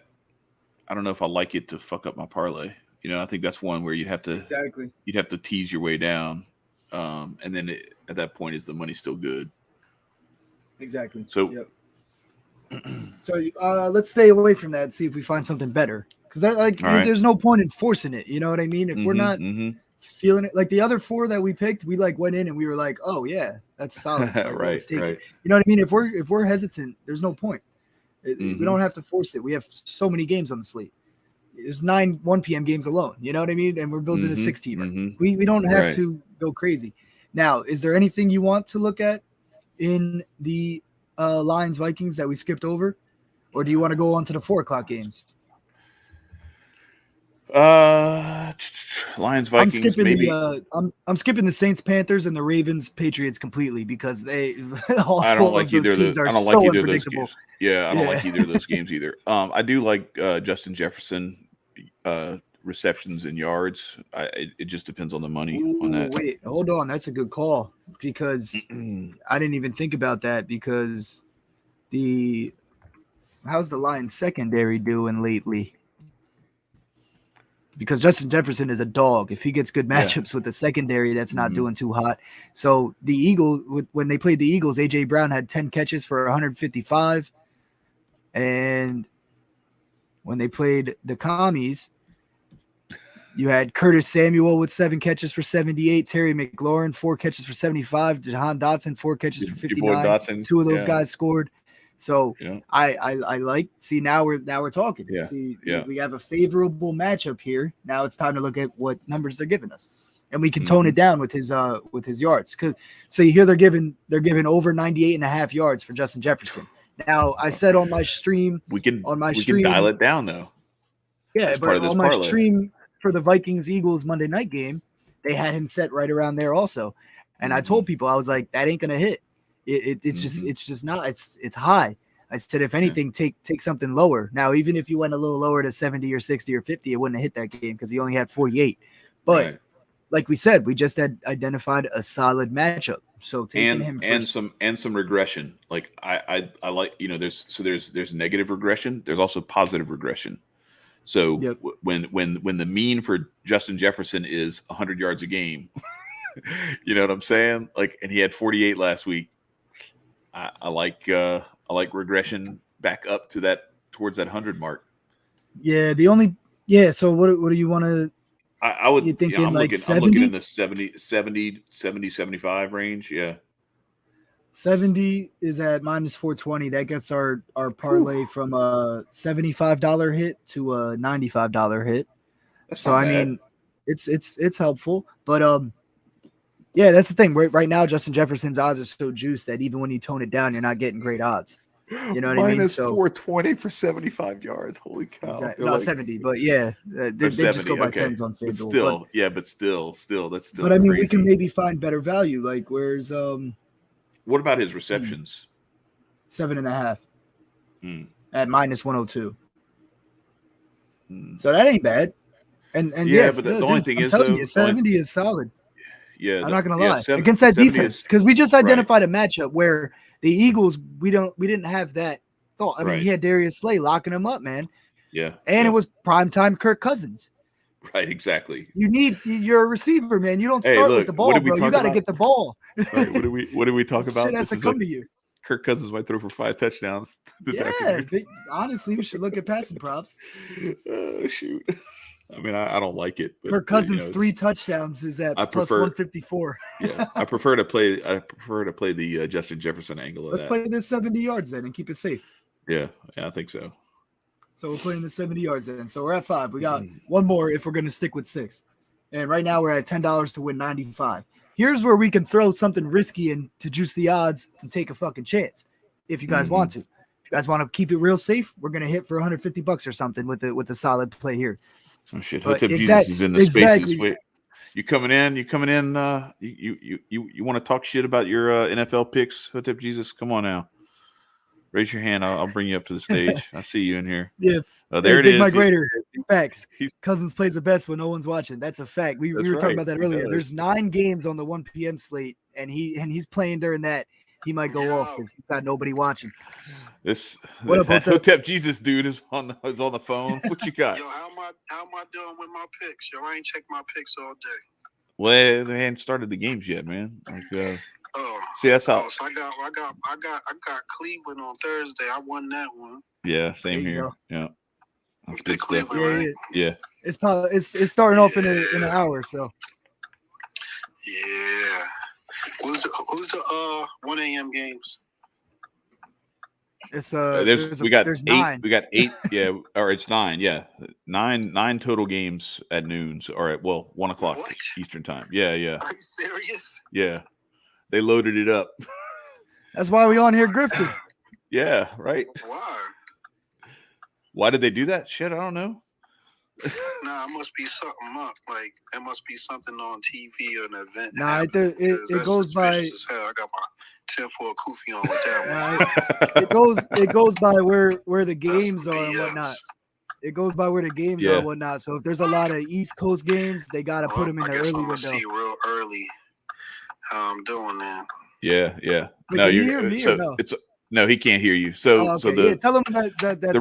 don't know if I like it to fuck up my parlay. I think that's one where you'd have to tease your way down, and then at that point, is the money still good? Exactly. So, so let's stay away from that and see if we find something better. Because there's no point in forcing it. You know what I mean? If we're not feeling it, like the other 4 that we picked, we like went in and we were like, oh yeah, that's solid. Right. You know what I mean? If we're hesitant, there's no point. We don't have to force it. We have so many games on the slate. There's 9 1 p.m. games alone. You know what I mean? And we're building a 6-teamer. We don't have to go crazy. Now, is there anything you want to look at in the Lions Vikings that we skipped over, or do you want to go on to the 4:00 games? Lions, I'm Vikings, skipping maybe. I'm skipping the Saints, Panthers, and the Ravens, Patriots completely because all I don't four like of those either of teams those. are I don't like so either of those unpredictable. games. Yeah, I don't like Yeah. either of those games either. I do like Justin Jefferson receptions and yards. It just depends on the money on that. Wait, hold on. That's a good call because I didn't even think about that because how's the Lions secondary doing lately? Because Justin Jefferson is a dog. If he gets good matchups with the secondary, that's not doing too hot. So the Eagles, when they played the Eagles, AJ Brown had 10 catches for 155, and when they played the Commies, you had Curtis Samuel with 7 catches for 78, Terry McLaurin 4 catches for 75, Jahan Dotson 4 catches for 59. Your boy Dotson, 2 of those guys scored. So I like. See, now we're talking. Yeah. See, we have a favorable matchup here. Now it's time to look at what numbers they're giving us, and we can tone it down with his yards. So you hear they're giving over 98.5 yards for Justin Jefferson. Now I said on my stream, we can dial it down though. Yeah, but on my stream for the Vikings Eagles Monday night game, they had him set right around there also, and I told people I was like, that ain't gonna hit. It's just not. It's high. I said, if anything, take something lower. Now, even if you went a little lower to 70 or 60 or 50, it wouldn't have hit that game because he only had 48. But like we said, we just had identified a solid matchup. So taking him and some regression. Like I like, there's negative regression. There's also positive regression. So when the mean for Justin Jefferson is 100 yards a game, you know what I'm saying? Like, and he had 48 last week. I like regression back up to towards that 100 mark. Yeah. So what do you want to? I would. You thinking I'm like looking, 70? I'm looking in the 70, 75 range. Yeah. 70 is at -420. That gets our parlay from a $75 hit to a $95 hit. So I mean, it's helpful, but yeah, that's the thing. Right now, Justin Jefferson's odds are so juiced that even when you tone it down, you're not getting great odds. You know what I mean? So -420 for 75 yards. Holy cow! Exactly. Not 70, but yeah, they just go by tens on FanDuel. But still, that's still. But I mean, crazy. we can maybe find better value. Like, where's What about his receptions? 7.5 at -102. So that ain't bad. And yes, but the only thing I'm is, telling you, 70 is solid. Yeah, I'm not gonna lie against that defense because we just identified a matchup where the Eagles we didn't have that thought. I mean, he had Darius Slay locking him up, man. Yeah, and it was primetime Kirk Cousins. Right, exactly. You're a receiver, man. You don't start with the ball, bro. You got to get the ball. Right, what did we talk about? Shit has to come to you. Kirk Cousins might throw for 5 touchdowns this afternoon. Honestly, we should look at passing props. Oh shoot. I mean, I don't like it. But, Kirk Cousins 3 touchdowns is at plus 154. Yeah, I prefer to play the Justin Jefferson angle of Let's play this 70 yards then and keep it safe. Yeah, I think so. So we're playing the 70 yards then. So we're at 5. We got one more if we're going to stick with 6. And right now we're at $10 to win 95. Here's where we can throw something risky in to juice the odds and take a fucking chance if you guys want to. If you guys want to keep it real safe, we're going to hit for $150 or something with a solid play here. Oh shit! Hotep Jesus is in the spaces. Wait, you coming in? You want to talk shit about your NFL picks, Hotep Jesus? Come on now, raise your hand. I'll bring you up to the stage. I see you in here. Yeah, there it is. Mike Rader. Facts. Cousins plays the best when no one's watching. That's a fact. We were talking about that earlier. There's 9 games on the 1 p.m. slate, and he's playing during that. He might go off because he's got nobody watching. That Hotep Jesus dude is on the phone. What you got? Yo, how am I doing with my picks? Yo, I ain't checked my picks all day. Well, they hadn't started the games yet, man. See, that's how. So I got Cleveland on Thursday. I won that one. Yeah, same here. Yeah, that's good stuff. Right? Yeah. It's starting off in an hour, so. Yeah. Who's the 1 a.m. games? It's there's 8. 9. We got 8. Yeah, or it's 9. Yeah, 9 total games at noon. Or at 1 o'clock Eastern time. Yeah. Are you serious? Yeah, they loaded it up. That's why we on here grifting. Yeah, right. Why? Why did they do that? Shit, I don't know. Nah, it must be something up. Like, it must be something on TV or an event. Nah, it goes by. As hell. I got my tinfoil kufi on with that one. It goes by where the games are and whatnot. It goes by where the games are and whatnot. So if there's a lot of East Coast games, they got to put them in the early window. See real early how I'm doing that. Yeah. Wait, no, you hear me or no? No, he can't hear you. So, tell him that the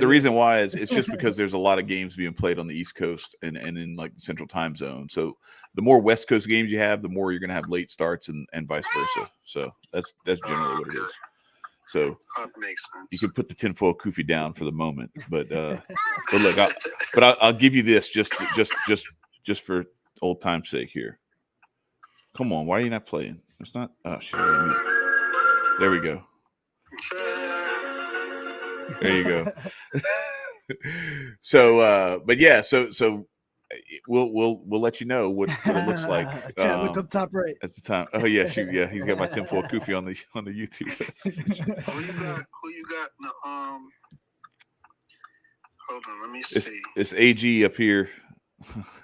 reason why is it's just because there's a lot of games being played on the East Coast and in like the Central Time Zone. So the more West Coast games you have, the more you're going to have late starts and vice versa. So that's generally what it is. So that makes sense. You can put the tinfoil kufi down for the moment, but look, I'll give you this just for old time's sake here. Come on, why are you not playing? It's not. Oh shit! There we go. There you go. So we'll let you know what it looks like. Look up top right. That's the time. Oh yeah, he's got my tinfoil kufi on the YouTube. Who you got? Hold on, let me see. It's AG up here.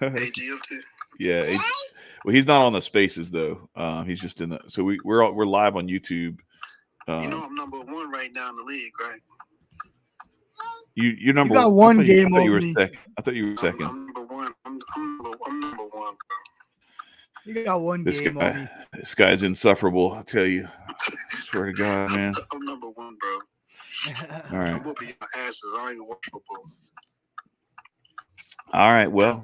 AG up there. Yeah. AG. Well, he's not on the spaces though. He's just in the. So we're live on YouTube. I'm number 1 right now in the league, right? You're number. You got one game over me. I thought you were second. I'm number 1. I'm number 1, bro. You got one game on me. This guy's insufferable. I tell you. I swear to God, man. I'm number 1, bro. All right. I'm whooping your asses. I don't even watch football. All right. Well.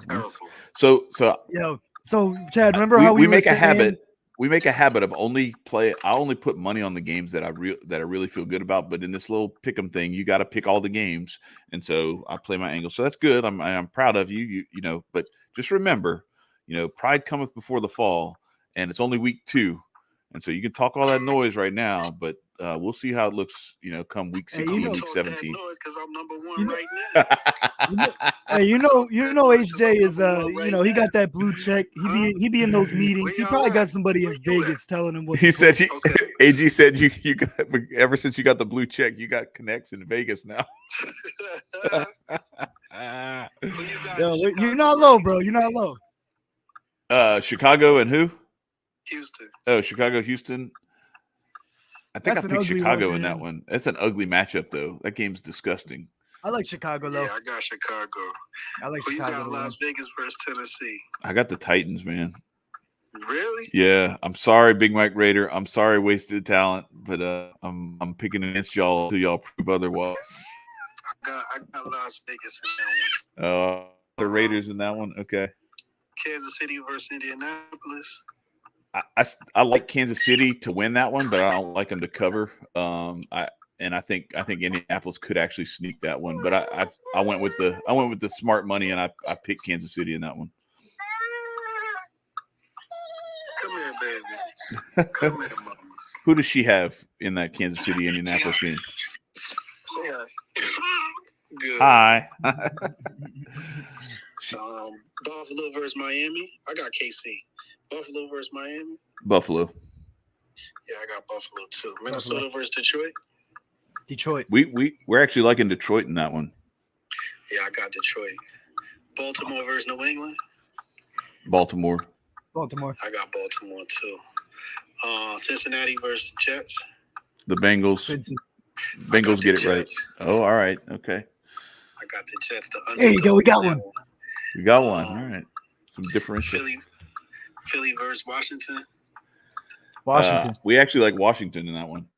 So Chad, remember how we make a habit. We make a habit of only play. I only put money on the games that I really feel good about. But in this little pick'em thing, you got to pick all the games, and so I play my angle. So that's good. I'm proud of you. You know, but just remember, pride cometh before the fall, and it's only week 2, and so you can talk all that noise right now, but we'll see how it looks. Come week 16, week 17. Because I'm number 1 right now. Hey, HJ is he got that blue check. He be in those meetings. He probably got somebody in Vegas telling him what he said. AG said you got, ever since you got the blue check, you got connects in Vegas now. You're not low, bro. You're not low. Chicago and who? Houston. Oh, Chicago, Houston. I think I picked Chicago in that one. That's an ugly matchup, though. That game's disgusting. I like Chicago, though. Yeah, I got Chicago. I like Who Chicago. You got Las Vegas versus Tennessee. I got the Titans, man. Really? Yeah. I'm sorry, Big Mike Raider. I'm sorry, wasted talent, but I'm picking against y'all until y'all prove otherwise. I got Las Vegas in that one. The Raiders in that one? Okay. Kansas City versus Indianapolis. I like Kansas City to win that one, but I don't like them to cover. I think Indianapolis could actually sneak that one, but I went with the smart money and I picked Kansas City in that one. Come here, baby. Come here, mamas. Who does she have in that Kansas City Indianapolis game? Say hi. Good. Hi. Buffalo versus Miami. I got KC. Buffalo versus Miami. Buffalo. Yeah, I got Buffalo too. Minnesota versus Detroit. Detroit. We're actually liking Detroit in that one. Yeah, I got Detroit. Baltimore versus New England. Baltimore. I got Baltimore too. Cincinnati versus Jets. The Bengals. Bengals get it right. Oh, all right. Okay. I got the Jets. There you go. We got one. We got one. All right. Some differential. Philly versus Washington. We actually like Washington in that one.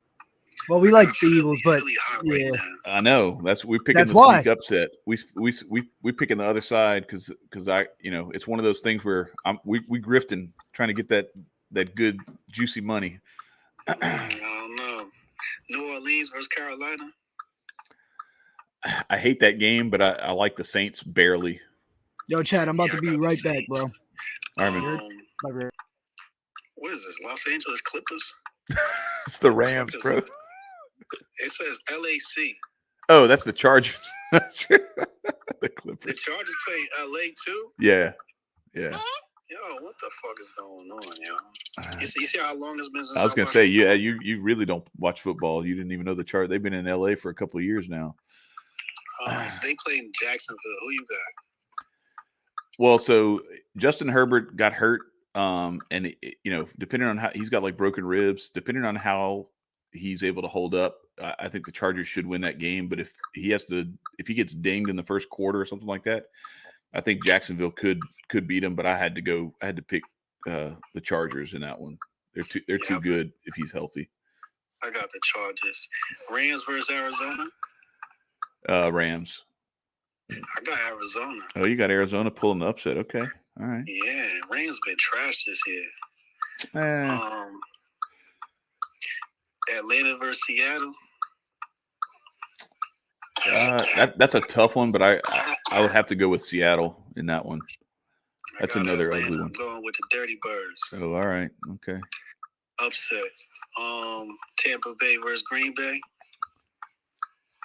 Well, we like the Eagles, but yeah, I know we're picking the sneak upset. We picking the other side because it's one of those things where we grifting trying to get that good juicy money. I don't know. New Orleans versus Carolina. I hate that game, but I like the Saints barely. Yo, Chad, I'm about to be right back, bro. All right, what is this? Los Angeles Clippers? It's the Rams, bro. It says LAC. Oh, that's the Chargers. The Clippers. The Chargers play LA too? Yeah. Yo, what the fuck is going on, yo? You see how long it's been since I was going to say, yeah, you really don't watch football. You didn't even know the chart. They've been in LA for a couple of years now. So they play in Jacksonville. Who you got? Well, so Justin Herbert got hurt, and depending on how he's got like broken ribs, depending on how he's able to hold up, I think the Chargers should win that game. But if he gets dinged in the first quarter or something like that, I think Jacksonville could beat him. But I had to pick the Chargers in that one. They're too good if he's healthy. I got the Chargers. Rams versus Arizona. Rams. I got Arizona. Oh, you got Arizona pulling the upset. Okay. All right. Yeah, Rams been trash this year. Atlanta versus Seattle. That's a tough one, but I would have to go with Seattle in that one. That's another Atlanta. ugly one. I'm going with the Dirty Birds. Oh, all right. Okay. Upset. Tampa Bay versus Green Bay.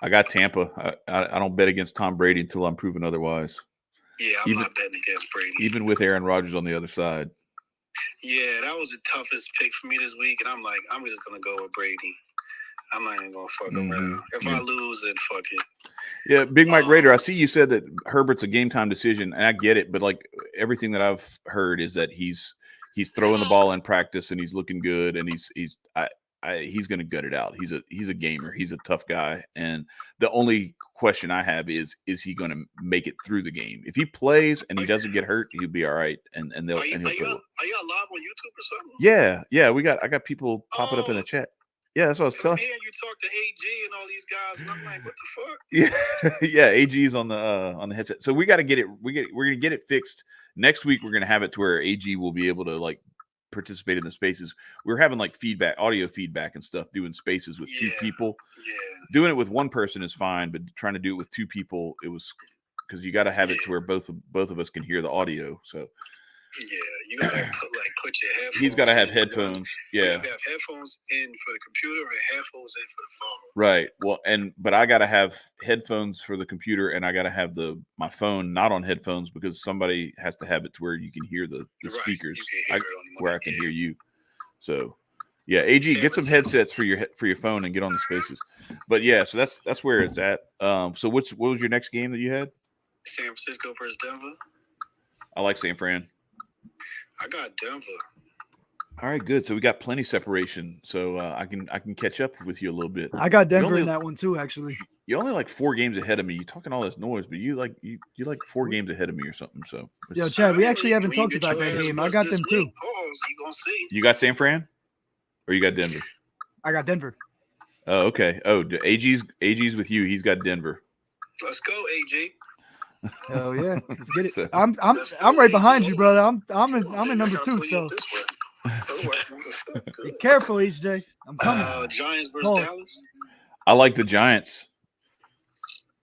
I got Tampa. I don't bet against Tom Brady until I'm proven otherwise. Yeah, I'm not betting against Brady. Even with Aaron Rodgers on the other side. Yeah, that was the toughest pick for me this week, and I'm like, I'm just going to go with Brady. I'm not even going to fuck around. If I lose, then fuck it. Yeah, Big Mike Raider, I see you said that Herbert's a game-time decision, and I get it, but like everything that I've heard is that he's throwing the ball in practice, and he's looking good, and he's going to gut it out. He's a gamer. He's a tough guy. And the only question I have is he going to make it through the game? If he plays and he doesn't get hurt, he'll be all right. And he'll Are y'all go. live on YouTube or something? Yeah. I got people popping up in the chat. Yeah, that's what I was telling you. You talk to AG and all these guys, and I'm like, what the you. fuck? Yeah, AG's on the headset. So we got to get it. We're gonna get it fixed next week. We're gonna have it to where AG will be able to like participate in the spaces. We're having like audio feedback and stuff, doing spaces with two people. Yeah. Doing it with one person is fine, but trying to do it with two people, it was because you got to have it to where both of us can hear the audio. So yeah, you gotta put your headphones. He's got to have headphones. Yeah, you have headphones in for the computer and headphones in for the phone. Right. Well, but I got to have headphones for the computer, and I got to have my phone not on headphones because somebody has to have it to where you can hear the speakers where I can hear you. So, yeah, AG, get some headsets for your phone and get on the spaces. But yeah, so that's where it's at. So what was your next game that you had? San Francisco versus Denver. I like San Fran. I got Denver. All right, good. So we got plenty separation. So I can catch up with you a little bit. I got Denver in that one too, actually. You're only like 4 games ahead of me. You're talking all this noise, but you like 4 games ahead of me or something. So yo, Chad, we actually haven't talked about that game. I got them too. You gonna see? You got San Fran, or you got Denver? I got Denver. Oh, okay. Oh, AG's with you. He's got Denver. Let's go, AG. Oh yeah, let's get it. I'm right behind you, brother. I'm in number 2. So be careful, HJ. I'm coming. Giants versus Dallas. I like the Giants.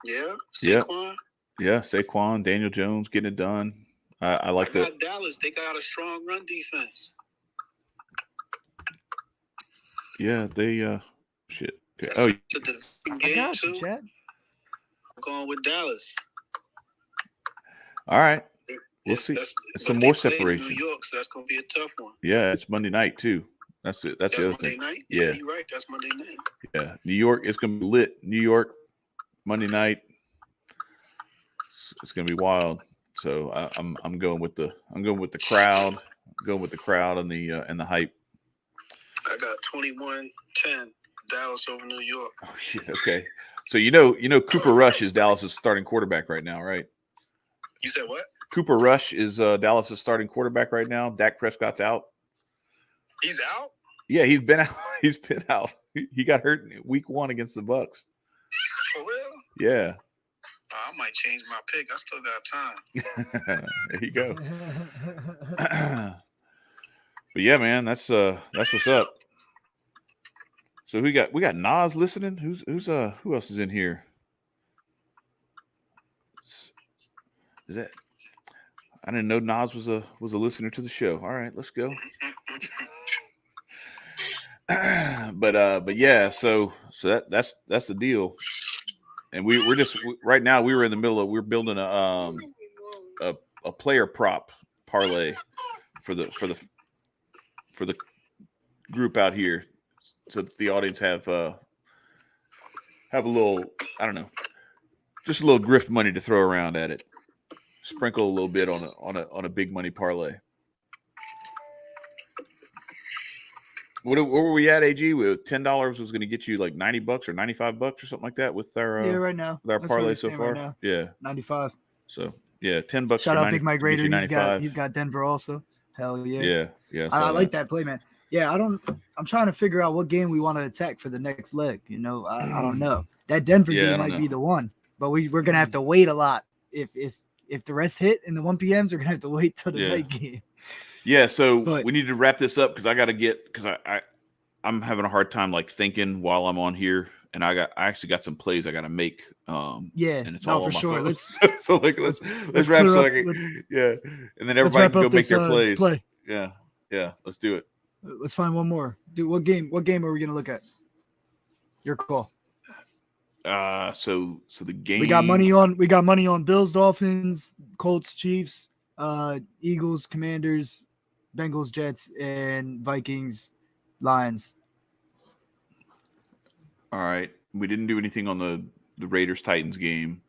Yeah. Saquon. Yeah. Saquon, Daniel Jones getting it done. I like that. Dallas. They got a strong run defense. Yeah, they shit. Okay. I got you, Chad. I'm going with Dallas. All right. We'll see. Some more separation. New York, so that's going to be a tough one. Yeah, it's Monday night too. That's it. That's the other thing. Night? Yeah, you're right. That's Monday night. Yeah, New York. It's going to be lit. New York, Monday night. It's going to be wild. So I'm going with the crowd. I'm going with the crowd and the hype. I got 21-10 Dallas over New York. Oh shit. Okay. So you know Cooper Rush is Dallas's starting quarterback right now, right? You said what? Cooper Rush is Dallas's starting quarterback right now. Dak Prescott's out. He's out? Yeah, he's been out. He's been out. He got hurt in week 1 against the Bucks. For real? Yeah. I might change my pick. I still got time. There you go. But yeah, man, that's what's up. So we got Nas listening. Who else is in here? Is that? I didn't know Nas was a listener to the show. All right, let's go. But yeah, so that's the deal. And we're just right now we're in the middle of we're building a player prop parlay for the group out here, so that the audience have a little, I don't know, just a little grift money to throw around at it. sprinkle a little bit on a big money parlay. What were we at, AG? $10 was going to get you like $90 or $95 or something like that with our right now with our parlay so far. Right now. Yeah, 95. So yeah, $10. Shout out Big Mike Raider. $95. He's got Denver also. Hell yeah. Yeah. I like that play, man. Yeah, I'm trying to figure out what game we want to attack for the next leg. I don't know. That Denver game might be the one, but we're gonna have to wait a lot. If the rest hit in the 1 p.m.s, we're gonna have to wait till the night game. Yeah, so we need to wrap this up because I'm having a hard time like thinking while I'm on here, and I actually got some plays I got to make. And it's all on my phone. Let's wrap so I can, and then everybody can go make their plays. Yeah, let's do it. Let's find one more. Dude, what game are we gonna look at? Your call. So the game we got money on Bills, Dolphins, Colts, Chiefs, Eagles, Commanders, Bengals, Jets, and Vikings, Lions. All right. We didn't do anything on the Raiders Titans game.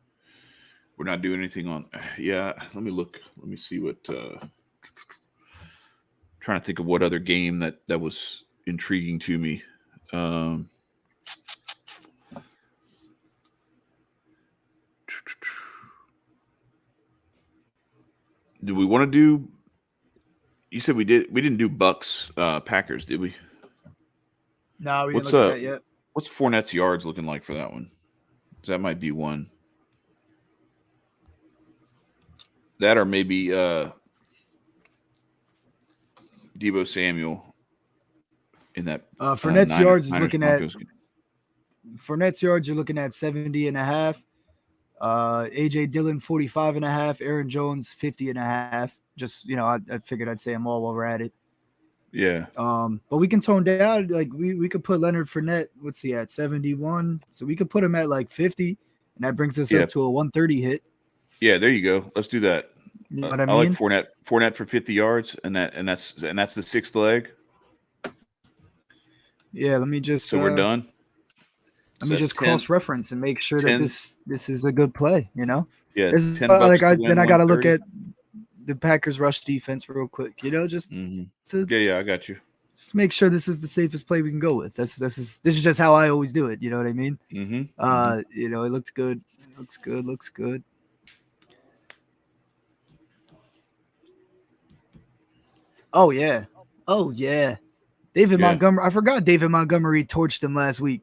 We're not doing anything on let me look. Let me see what trying to think of what other game that was intriguing to me. Do we want to do? You said we didn't do Bucks Packers, did we? No, we didn't look at that yet. What's Fournette's yards looking like for that one? That might be one. That or maybe Deebo Samuel in that. Fournette's yards is looking at. Fournette's yards you're looking at 70.5. AJ Dillon 45.5. Aaron Jones 50.5. Just I figured I'd say them all while we're at it. Yeah. But we can tone down. Like we could put Leonard Fournette. What's he at? 71. So we could put him at like 50, and that brings us up to a 130 hit. Yeah, there you go. Let's do that. You know what I mean? I like Fournette for 50 yards, and that's the sixth leg. Yeah, let me just. So we're done. Let me just cross-reference and make sure that this is a good play. Yeah, $10. Then I got to look at the Packers rush defense real quick. Just I got you. Just make sure this is the safest play we can go with. This is just how I always do it. You know what I mean? It looked good. Looks good. Oh yeah. David Montgomery. I forgot David Montgomery torched him last week.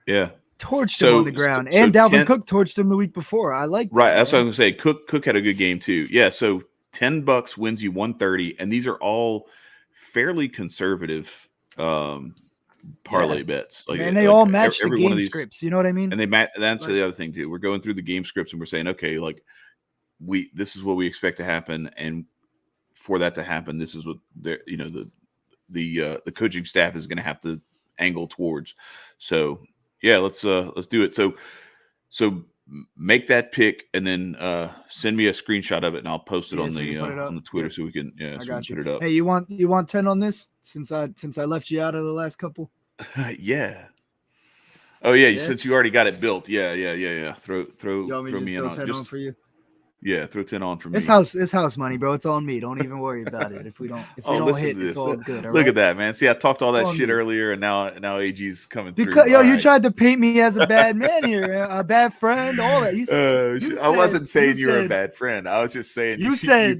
Yeah. Torched him on the ground. And Dalvin Cook torched him the week before. I like that. Right. That's what I was going to say. Cook had a good game too. Yeah. So $10 wins you 130. And these are all fairly conservative parlay bets. And they all match the game scripts. You know what I mean? And that's the other thing too. We're going through the game scripts and we're saying, okay, like this is what we expect to happen. And for that to happen, this is what the coaching staff is going to have to angle towards. So yeah, let's do it. So make that pick and then send me a screenshot of it and I'll post it on the Twitter so we can put it up. Hey, you want 10 on this since I left you out of the last couple? Yeah. Oh yeah, since you already got it built. Yeah. Throw me in on 10 on for you. Yeah, throw 10 on for me. It's house money, bro. It's on me. Don't even worry about it. If we don't hit, it's all good. Look at that, man. See, I talked all that shit earlier, and now AG's coming through. Because you tried to paint me as a bad man here, a bad friend, all that. I wasn't saying you were a bad friend. I was just saying you said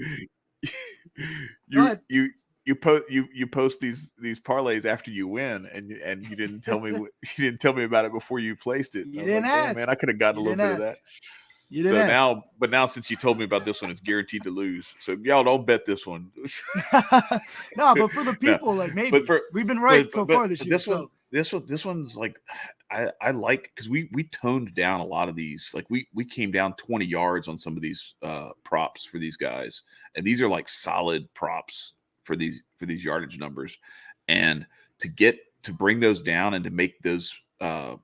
you post these parlays after you win, and you didn't tell me about it before you placed it. You didn't ask, man. I could have gotten a little bit of that. Now since you told me about this one, it's guaranteed to lose. So y'all don't bet this one. No, but for the people, we've been right so far this year. This one's like I like because we toned down a lot of these. Like we came down 20 yards on some of these props for these guys, and these are like solid props for these yardage numbers, and to bring those down and to make those a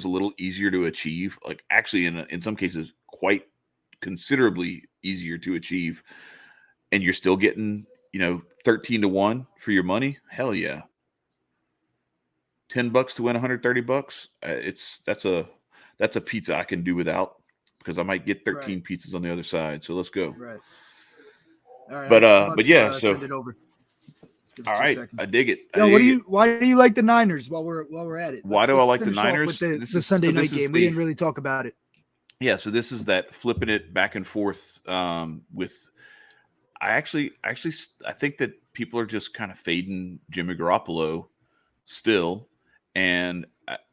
little easier to achieve, like actually in some cases quite considerably easier to achieve, and you're still getting 13-1 for your money. Hell yeah. $10 to win $130. That's a pizza I can do without. because I might get 13 pizzas on the other side. So let's go. Right. All right. But yeah, so send it over. All right, seconds. I dig it. Why do you like the Niners while we're at it? Why do I like the Niners? With the Sunday night game. We didn't really talk about it. Yeah, so this is that flipping it back and forth with. I think that people are just kind of fading Jimmy Garoppolo still, and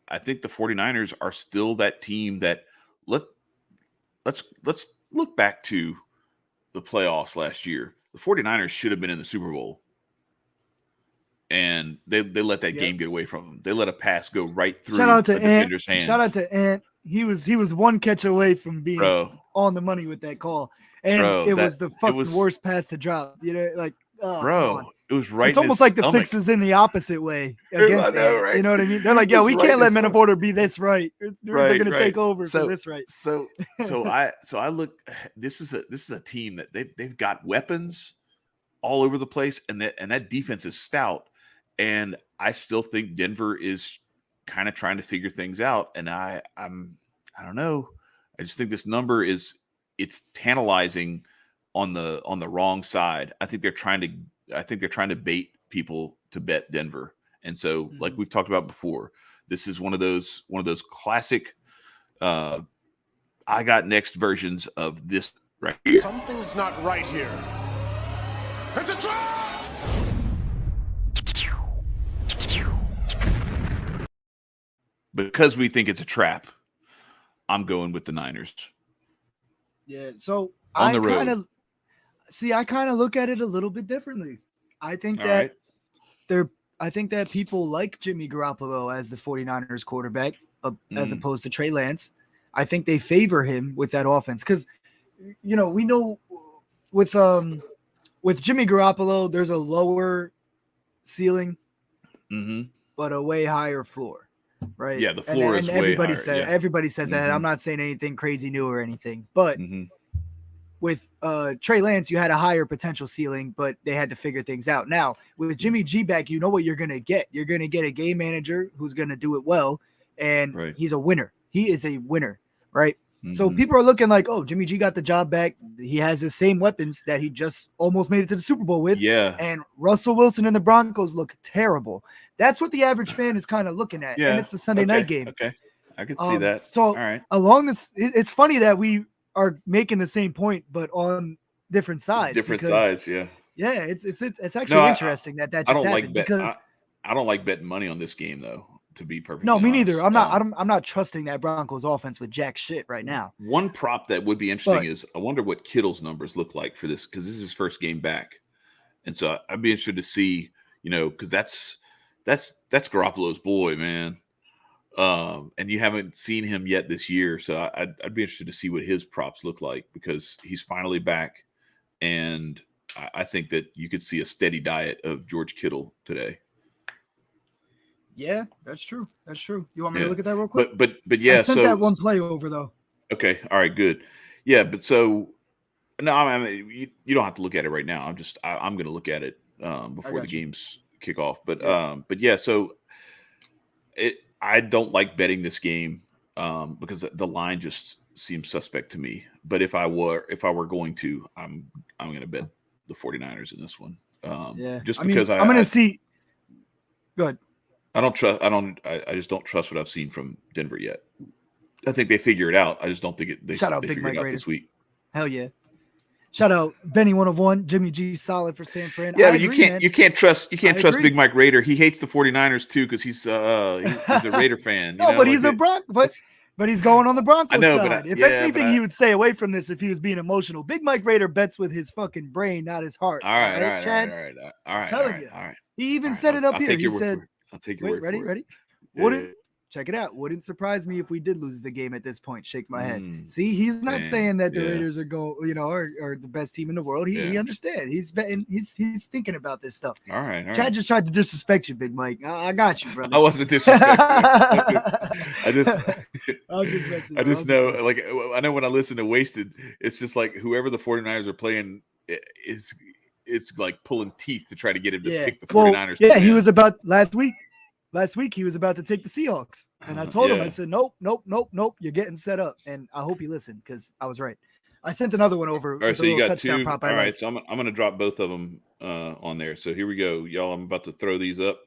I think the 49ers are still that team that let's look back to the playoffs last year. The 49ers should have been in the Super Bowl. And they let that game get away from them. They let a pass go right through the defender's hands. Shout out to Ant. He was one catch away from being on the money with that call. And it was the fucking worst pass to drop. You know, like it was right. It's almost like the fix was in the opposite way against Ant. Right? You know what I mean? They're like, yeah, we can't let Men of Order be this right. They're gonna take over for this right. So I look. This is a team that they've got weapons all over the place, and that defense is stout. And I still think Denver is kind of trying to figure things out. And I don't know. I just think this number it's tantalizing on the wrong side. I think they're trying to bait people to bet Denver. And so, like we've talked about before, this is one of those classic I got next versions of this right here. Something's not right here. It's a trap! Because we think it's a trap, I'm going with the Niners. Yeah, so on the road. I kind of look at it a little bit differently. I think that people like Jimmy Garoppolo as the 49ers quarterback as opposed to Trey Lance. I think they favor him with that offense because, we know with Jimmy Garoppolo, there's a lower ceiling, but a way higher floor. Right. Yeah, the floor is way higher. Everybody says that. I'm not saying anything crazy new or anything, but with Trey Lance, you had a higher potential ceiling, but they had to figure things out. Now with Jimmy G back, you know what you're gonna get. You're gonna get a game manager who's gonna do it well, and he's a winner. He is a winner, right? So people are looking like, oh, Jimmy G got the job back. He has the same weapons that he just almost made it to the Super Bowl with. Yeah. And Russell Wilson and the Broncos look terrible. That's what the average fan is kind of looking at. Yeah. And it's the Sunday night game. Okay. I can see that. So all right. Along this, it's funny that we are making the same point, but on different sides. Different sides, yeah. Yeah, it's actually interesting that just happened because I don't like betting money on this game though. To be perfectly honest. Me neither. I'm not trusting that Broncos offense with jack shit right now. One prop that would be interesting is I wonder what Kittle's numbers look like for this because this is his first game back, and so I'd be interested to see, because that's Garoppolo's boy, man, and you haven't seen him yet this year, so I'd be interested to see what his props look like because he's finally back, and I think that you could see a steady diet of George Kittle today. Yeah, that's true. You want me to look at that real quick? But yeah, I sent that one play over though. Okay, all right, good. Yeah, but so no, I mean you don't have to look at it right now. I'm going to look at it before the games kick off. But yeah, so I don't like betting this game because the line just seems suspect to me. But if I were going to, I'm going to bet the 49ers in this one. Just because I'm going to see. Go ahead. I just don't trust what I've seen from Denver yet. I think they figure it out. I just don't think they figure it out this week. Hell yeah. Shout out Benny 101, Jimmy G solid for San Fran. Yeah, but you can't trust Big Mike Raider. He hates the 49ers too because he's a Raider fan. But he's a Broncos. But he's going on the Broncos side. If anything, he would stay away from this if he was being emotional. Big Mike Raider bets with his fucking brain, not his heart. All right, Chad. All right. Telling you. He even said it up here. He said, I'll take your word for it. Ready? Check it out. Wouldn't surprise me if we did lose the game at this point. Shake my head. See, he's not saying that the Raiders are are the best team in the world. He understands. He's betting. He's thinking about this stuff. All right. Chad just tried to disrespect you, Big Mike. I got you, brother. I wasn't disrespecting. I just know, like, I know when I listen to Wasted, it's just like whoever the 49ers are playing it's like pulling teeth to try to get him to pick the 49ers. He was about last week. last week he was about to take the Seahawks. And I told him, I said, nope. You're getting set up. And I hope he listened because I was right. I sent another one over. All right, so you got two. Prop All right, so I'm going to drop both of them on there. So here we go, y'all. I'm about to throw these up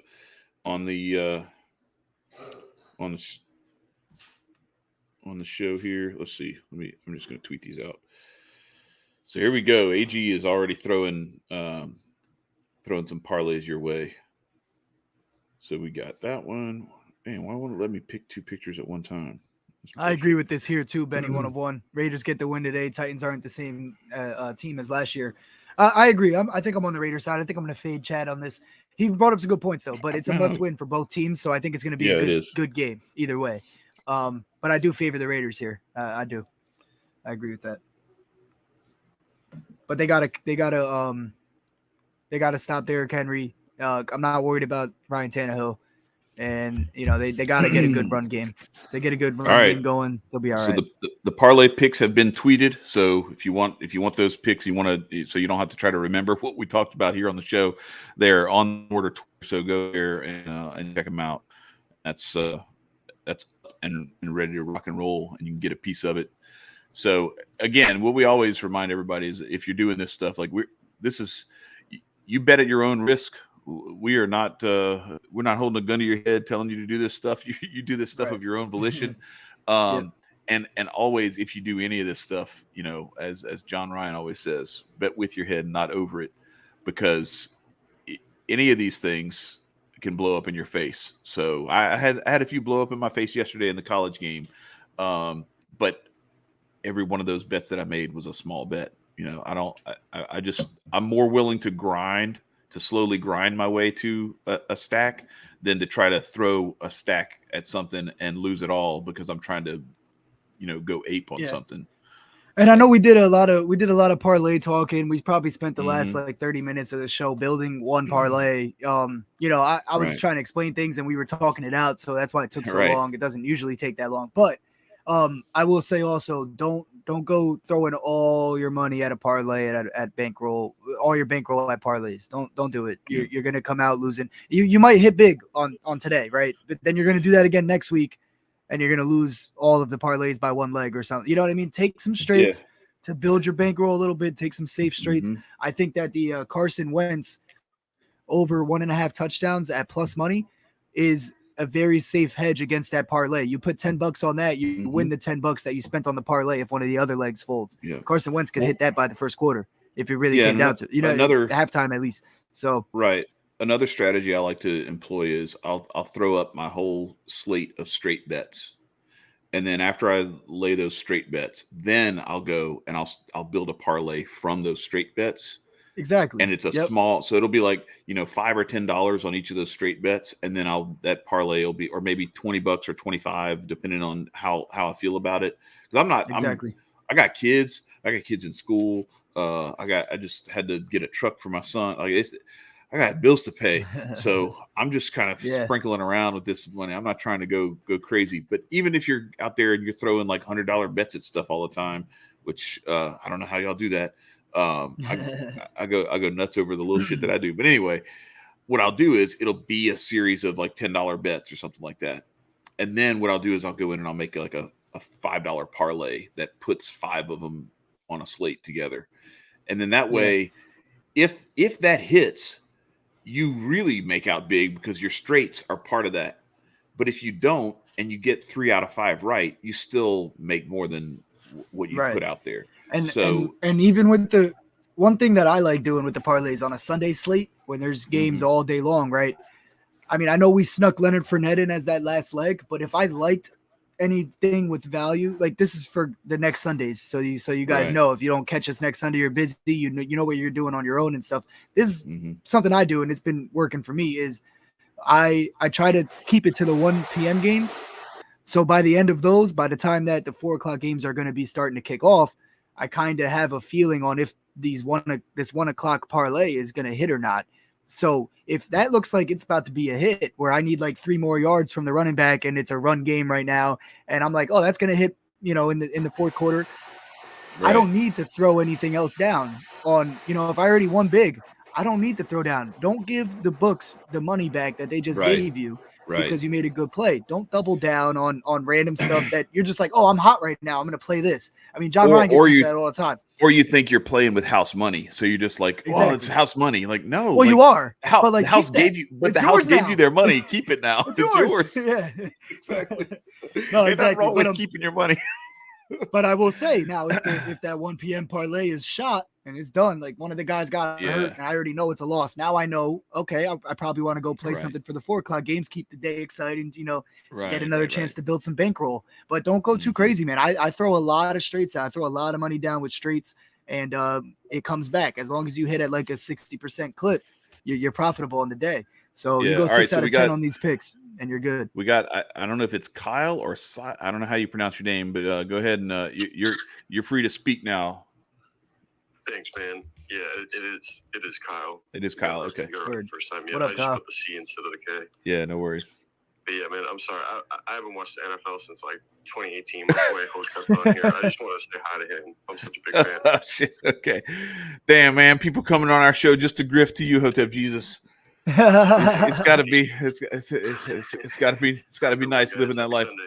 on the show here. Let's see. I'm just going to tweet these out. So here we go. AG is already throwing some parlays your way. So we got that one. Man, why won't it let me pick two pictures at one time? I agree with this here too, Benny. 1 of 1. Raiders get the win today. Titans aren't the same team as last year. I agree. I think I'm on the Raiders side. I think I'm going to fade Chad on this. He brought up some good points though, but it's a must win for both teams. So I think it's going to be a good game either way. But I do favor the Raiders here. I do. I agree with that. But they gotta stop Derrick Henry. I'm not worried about Ryan Tannehill. And they got to get a good run game. If they get a good run game going, they'll be all right. So the parlay picks have been tweeted. So if you want those picks, so you don't have to try to remember what we talked about here on the show. They're on order Twitter, so go there and check them out. That's and ready to rock and roll, and you can get a piece of it. So again, what we always remind everybody is if you're doing this stuff, like you bet at your own risk. We are not we're not holding a gun to your head telling you to do this stuff. You do this stuff of your own volition. And always, if you do any of this stuff, as John Ryan always says, bet with your head, not over it, because any of these things can blow up in your face. So I had a few blow up in my face yesterday in the college game. But every one of those bets that I made was a small bet. I'm more willing to slowly grind my way to a stack than to try to throw a stack at something and lose it all because I'm trying to, go ape on something. And I know we did a lot of parlay talking. We probably spent the last 30 minutes of the show building one parlay. I was trying to explain things and we were talking it out. So that's why it took so long. It doesn't usually take that long, but I will say also don't go throwing all your money at a parlay at bankroll, all your bankroll at parlays. Don't do it. You're going to come out losing. You might hit big on today, right? But then you're going to do that again next week and you're going to lose all of the parlays by one leg or something. You know what I mean? Take some straights to build your bankroll a little bit. Take some safe straights. I think that the Carson Wentz over 1.5 touchdowns at plus money is a very safe hedge against that parlay. You put $10 on that, you win the $10 that you spent on the parlay if one of the other legs folds. Carson Wentz could hit that by the first quarter if it really came down to it. Another halftime at least. So another strategy I like to employ is I'll throw up my whole slate of straight bets, and then after I lay those straight bets, then I'll go and I'll build a parlay from those straight bets. Exactly. And it's a small, so it'll be like, $5 or $10 on each of those straight bets. And then that parlay will be, or maybe $20 or 25, depending on how I feel about it. Cause I got kids in school. I just had to get a truck for my son. I got bills to pay. So I'm just kind of sprinkling around with this money. I'm not trying to go crazy, but even if you're out there and you're throwing like $100 bets at stuff all the time, which I don't know how y'all do that. I go nuts over the little shit that I do. But anyway, what I'll do is it'll be a series of like $10 bets or something like that. And then what I'll do is I'll go in and I'll make like a $5 parlay that puts 5 of them on a slate together. And then that way, if that hits, you really make out big because your straights are part of that. But if you don't, and you get 3 out of 5 right, you still make more than what you put out there. And even with the one thing that I like doing with the parlays on a Sunday slate when there's games all day long, right? I mean, I know we snuck Leonard Fournette in as that last leg, but if I liked anything with value, like this is for the next Sundays. So you guys know if you don't catch us next Sunday, you're busy, you know what you're doing on your own and stuff. This is something I do, and it's been working for me is I try to keep it to the 1 p.m. games. So by the end of those, by the time that the 4 o'clock games are going to be starting to kick off, I kind of have a feeling on if this 1 o'clock parlay is going to hit or not. So if that looks like it's about to be a hit where I need like 3 more yards from the running back and it's a run game right now, and I'm like, oh, that's going to hit, in the fourth quarter. I don't need to throw anything else down on, if I already won big, I don't need to throw down. Don't give the books the money back that they just Right. gave you Right. because you made a good play. Don't double down on random stuff that you're just like, oh, I'm hot right now. I'm going to play this. I mean, John Ryan gets into that all the time. Or you think you're playing with house money, so you're just like, Exactly. oh, it's house money. Like, no. Well, like, you are. But like, the house gave you, but it's the house gave now. you their money. Keep it now. It's yours. Yeah, Exactly. No, Ain't exactly. nothing wrong But with keeping your money. But I will say now, if that 1 p.m. parlay is shot and it's done, like one of the guys got hurt, and I already know it's a loss. Now I know, okay, I probably want to go play something for the 4 o'clock games, keep the day exciting, get another chance to build some bankroll. But don't go too crazy, man. I throw a lot of straights out. I throw a lot of money down with straights, and it comes back. As long as you hit at like a 60% clip, you're profitable on the day. So you go 6 out of 10 on these picks, and you're good. We got, I don't know if it's Kyle or I don't know how you pronounce your name, but go ahead and you're free to speak now. Thanks, man. Yeah, it is Kyle. It is Kyle. Okay. First time. Yeah, What up, I just Kyle? put the C instead of the K. Yeah, no worries. But yeah, man, I'm sorry. I haven't watched the NFL since like 2018. My boy host kept on here. I just want to say hi to him. I'm such a big fan. Shit, okay. Damn, man. People coming on our show just to grift to you, Hotep Jesus. It's got to be. It's got to be nice living that life. Sunday.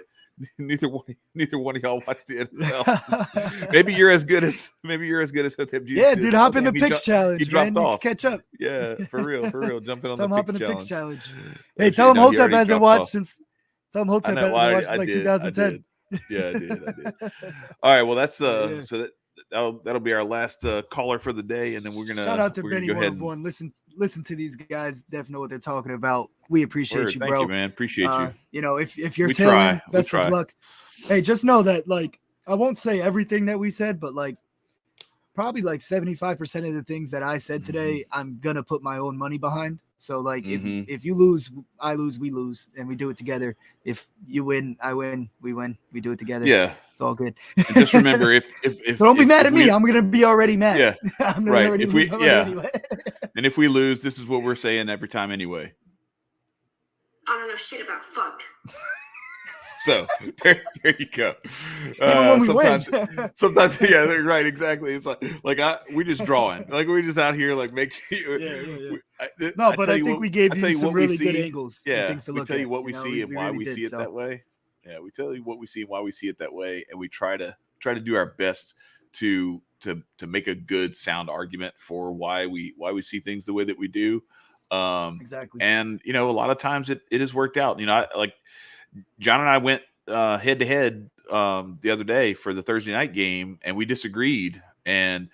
Neither one of y'all watch the NFL. Maybe you're as good as Hotep Jesus. Yeah, dude, hop in the He picks challenge. He dropped man. off. Catch up. Yeah, for real. Jump in on Tell him hop in the the picks picks challenge. challenge. Hey, tell him Hotep hasn't watched since. Tell him Hotep I know, hasn't well, watched since like 2010. Yeah, I did. All right, well, that's so that'll be our last caller for the day, and then we're gonna shout out to we're Benny gonna go ahead 101. Listen to these guys. Definitely know what they're talking about. We appreciate you, Thank bro. you, man. Appreciate you. You know, if you're We tailing, try. best of luck. Hey, just know that like I won't say everything that we said, but like probably like 75% of the things that I said today, I'm gonna put my own money behind. So like if you lose, I lose, we lose, and we do it together. If you win, I win, we win, we do it together. Yeah, it's all good. And just remember, if so don't be mad at me. I'm gonna be already mad. Yeah, I'm gonna right. already If lose we, my money anyway. And if we lose, this is what we're saying every time anyway. I don't know shit about fuck. So there you go. Even when we sometimes, yeah, they're right, exactly. It's like we just drawing, like we're just out here, like make. No, but I think we gave you some really good angles. Yeah, things to look we tell you at, what we see and why really we did, see it that way. Yeah, we tell you what we see and why we see it that way, and we try to do our best to make a good, sound argument for why we see things the way that we do. Exactly. And a lot of times it has worked out. Like John and I went head to head the other day for the Thursday night game, and we disagreed. And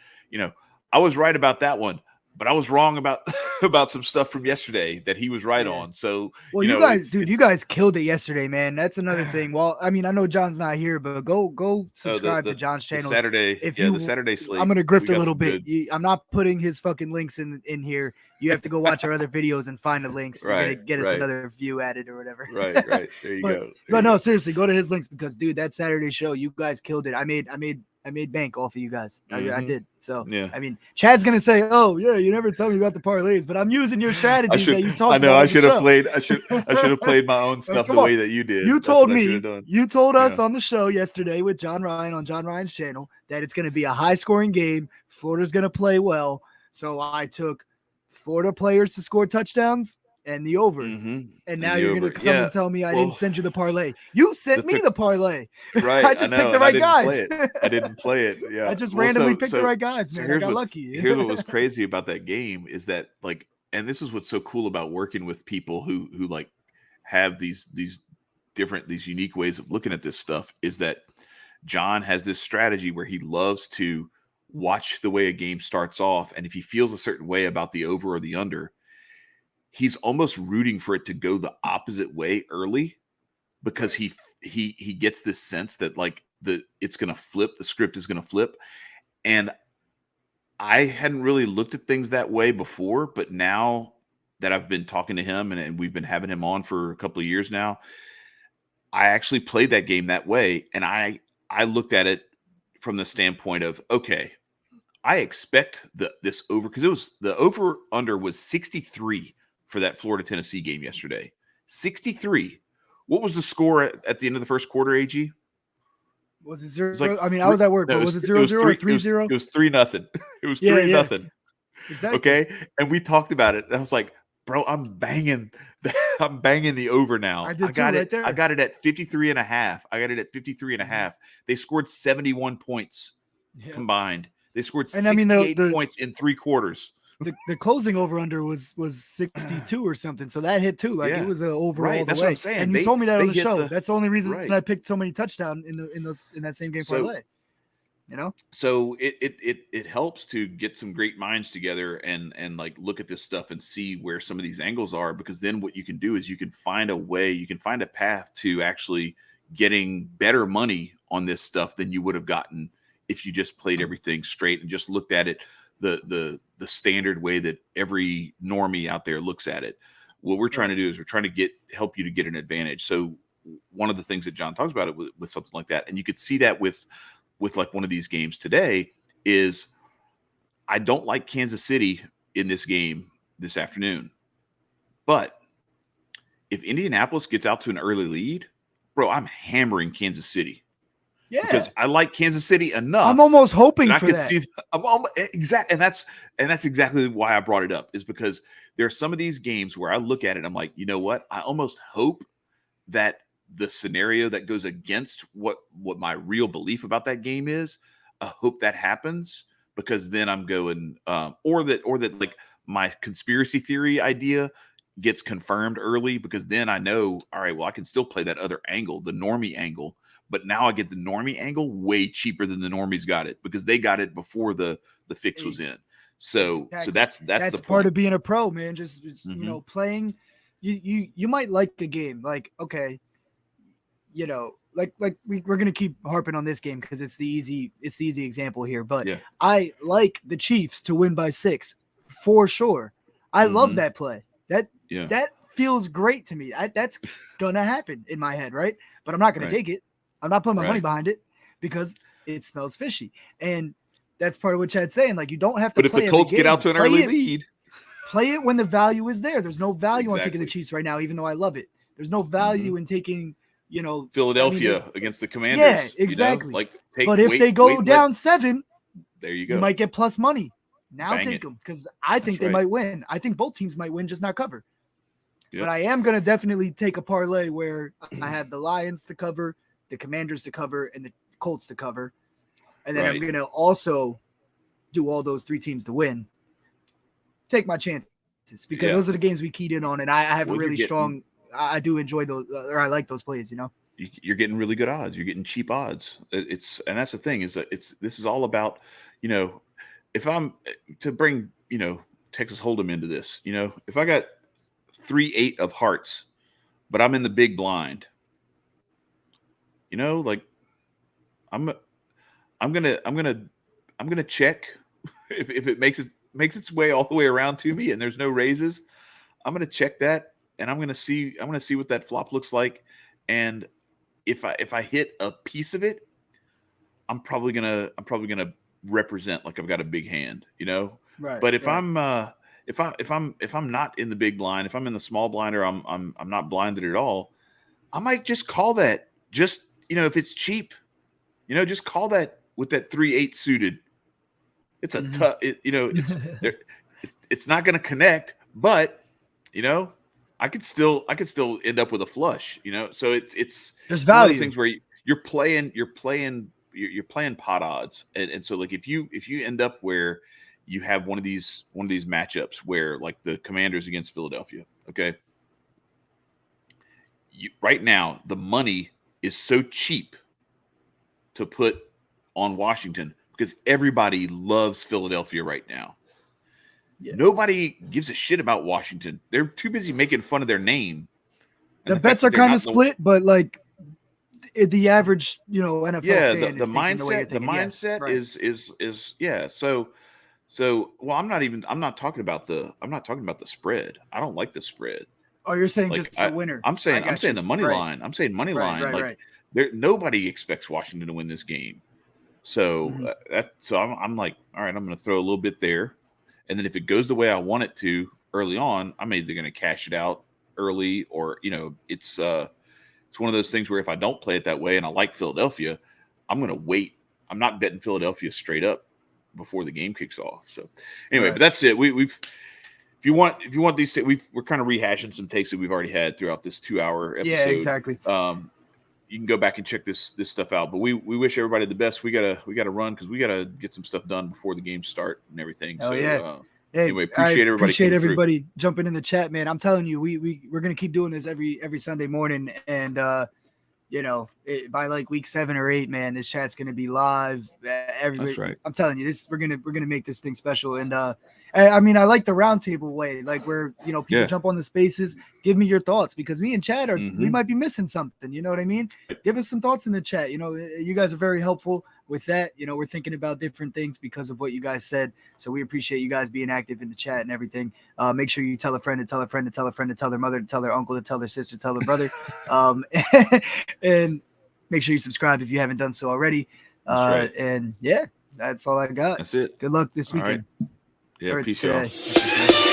I was right about that one, but I was wrong about some stuff from yesterday that he was right on. So, well, you guys killed it yesterday, man. That's another thing. Well, I mean, I know John's not here, but go subscribe to John's channel. The Saturday slate. I'm gonna grift a little bit. I'm not putting his fucking links in here. You have to go watch our other videos and find the links. You're gonna get us another view added or whatever. Right. There you go. But no, seriously, go to his links because, dude, that Saturday show, you guys killed it. I made bank off of you guys. I did. So, yeah. I mean, Chad's going to say, oh, yeah, you never tell me about the parlays, but I'm using your strategies that you talked about. I know. I should have played my own stuff the way that you did. You told us on the show yesterday with John Ryan on John Ryan's channel that it's going to be a high scoring game. Florida's going to play well. So I took Florida players to score touchdowns and the over. And now you're going to come and tell me I didn't send you the parlay. You sent me the parlay. Right. I just picked the right guys. I didn't play it. Yeah. I just randomly picked the right guys, man. I got lucky. Here's what was crazy about that game is that, like, and this is what's so cool about working with people who like have these unique ways of looking at this stuff, is that John has this strategy where he loves to watch the way a game starts off, and if he feels a certain way about the over or the under, he's almost rooting for it to go the opposite way early, because he gets this sense that like it's going to flip, the script is going to flip. And I hadn't really looked at things that way before, but now that I've been talking to him and we've been having him on for a couple of years now, I actually played that game that way. And I looked at it from the standpoint of, okay, I expect this over, because it was the over under was 63 for that Florida Tennessee game yesterday. 63. What was the score at the end of the first quarter, AG? Was it 0? It was like I mean, I was at work, but was it 0-0 or 3-0? It was 3-0. It was 3-0. Exactly. Okay. And we talked about it. And I was like, bro, I'm banging the over now. I did too, right there. I got it at 53 and a half. I got it at 53 and a half. They scored 71 points combined. They scored 68 points in 3 quarters. The closing over under was 62 or something. So that hit too. Like it was an overall. Right. That's way. what I'm saying. And you told me that on the show. the- That's the only reason Right. I picked so many touchdowns in that same game parlay. You know? So it helps to get some great minds together and like look at this stuff and see where some of these angles are, because then what you can do is you can find a way, you can find a path to actually getting better money on this stuff than you would have gotten if you just played everything straight and just looked at it the standard way that every normie out there looks at it. What we're trying to do is we're trying to help you to get an advantage. So one of the things that John talks about it with something like that, and you could see that with like one of these games today, is I don't like Kansas City in this game this afternoon. But if Indianapolis gets out to an early lead, bro, I'm hammering Kansas City. Yeah. Because I like Kansas City enough. I'm almost hoping I for could that. see exactly, and that's exactly why I brought it up, is because there are some of these games where I look at it and I'm like, you know what? I almost hope that the scenario that goes against what my real belief about that game is, I hope that happens, because then I'm going or that like my conspiracy theory idea gets confirmed early, because then I know, all right, well, I can still play that other angle, the normie angle, but now I get the normie angle way cheaper than the normies got it, because they got it before the fix was in. So that's the part point. of being a pro, man. Just you know, playing. You might like a game, like, okay, you know, like we're gonna keep harping on this game because it's the easy example here. But I like the Chiefs to win by 6 for sure. I love that play. That feels great to me. That's gonna happen in my head, right? But I'm not gonna take it. I'm not putting my money behind it because it smells fishy. And that's part of what Chad's saying. Like, you don't have to. But if the Colts get out to an early lead, play it when the value is there. There's no value on taking the Chiefs right now, even though I love it. There's no value in taking, you know, Philadelphia against the Commanders. Yeah, exactly. You know? But if they go down 7, there you go. You might get plus money. Now Bang take it. them, because I think they might win. I think both teams might win, just not cover. Yep. But I am going to definitely take a parlay where I have the Lions to cover, the Commanders to cover, and the Colts to cover. And then I'm going to also do all those 3 teams to win. Take my chances, because those are the games we keyed in on, and I have a really strong – I do enjoy those, or I like those plays, you know? You're getting really good odds. You're getting cheap odds. And that's the thing, is that this is all about, you know, if I'm to bring, you know, Texas Hold'em into this, you know, if I got 3-8 of hearts, but I'm in the big blind, you know, like I'm gonna check if it makes its way all the way around to me and there's no raises. I'm gonna check that, and I'm gonna see what that flop looks like. And if I hit a piece of it, I'm probably gonna represent like I've got a big hand, you know. Right. But if I'm not in the big blind, if I'm in the small blind, or I'm not blinded at all, I might just call that. Just, you know, if it's cheap, you know, just call that with that 3-8 suited. It's a tough, you know, it's not going to connect, but, you know, I could still end up with a flush, you know. So it's there's one of value. those things where you're playing pot odds, and so like if you end up where you have one of these matchups where, like, the Commanders against Philadelphia, okay, right now the money is so cheap to put on Washington because everybody loves Philadelphia right now. Yeah. Nobody gives a shit about Washington. They're too busy making fun of their name. The bets are kind of split, but like the average, you know, NFL fan the mindset is yeah. So well, I'm not talking about the spread. I don't like the spread. Oh, you're saying like, just the winner. I'm saying the money line. I'm saying money line. Right. Nobody expects Washington to win this game. So I'm like, all right, I'm going to throw a little bit there, and then if it goes the way I want it to early on, I'm either going to cash it out early, or, you know, it's one of those things where if I don't play it that way and I like Philadelphia, I'm going to wait. I'm not betting Philadelphia straight up before the game kicks off. So anyway, but that's it. We've if you want these, we're kind of rehashing some takes that we've already had throughout this 2-hour episode. Yeah, exactly. You can go back and check this stuff out. But we wish everybody the best. We gotta run because we gotta get some stuff done before the games start and everything. Oh, so yeah. Hey, anyway, appreciate everybody jumping in the chat, man. I'm telling you, we're gonna keep doing this every Sunday morning, and by like week 7 or 8, man, this chat's gonna be live. Everybody, that's right. I'm telling you, we're gonna make this thing special. And I mean, I like the roundtable way, like where people jump on the spaces, give me your thoughts, because me and Chad we might be missing something. You know what I mean? Give us some thoughts in the chat. You guys are very helpful with that. We're thinking about different things because of what you guys said. So we appreciate you guys being active in the chat and everything. Make sure you tell a friend to tell a friend to tell a friend to tell their mother to tell their uncle to tell their sister to tell their brother. And make sure you subscribe if you haven't done so already. That's right. And yeah, that's all I got. That's it. Good luck this weekend. All right. Yeah, peace today. out.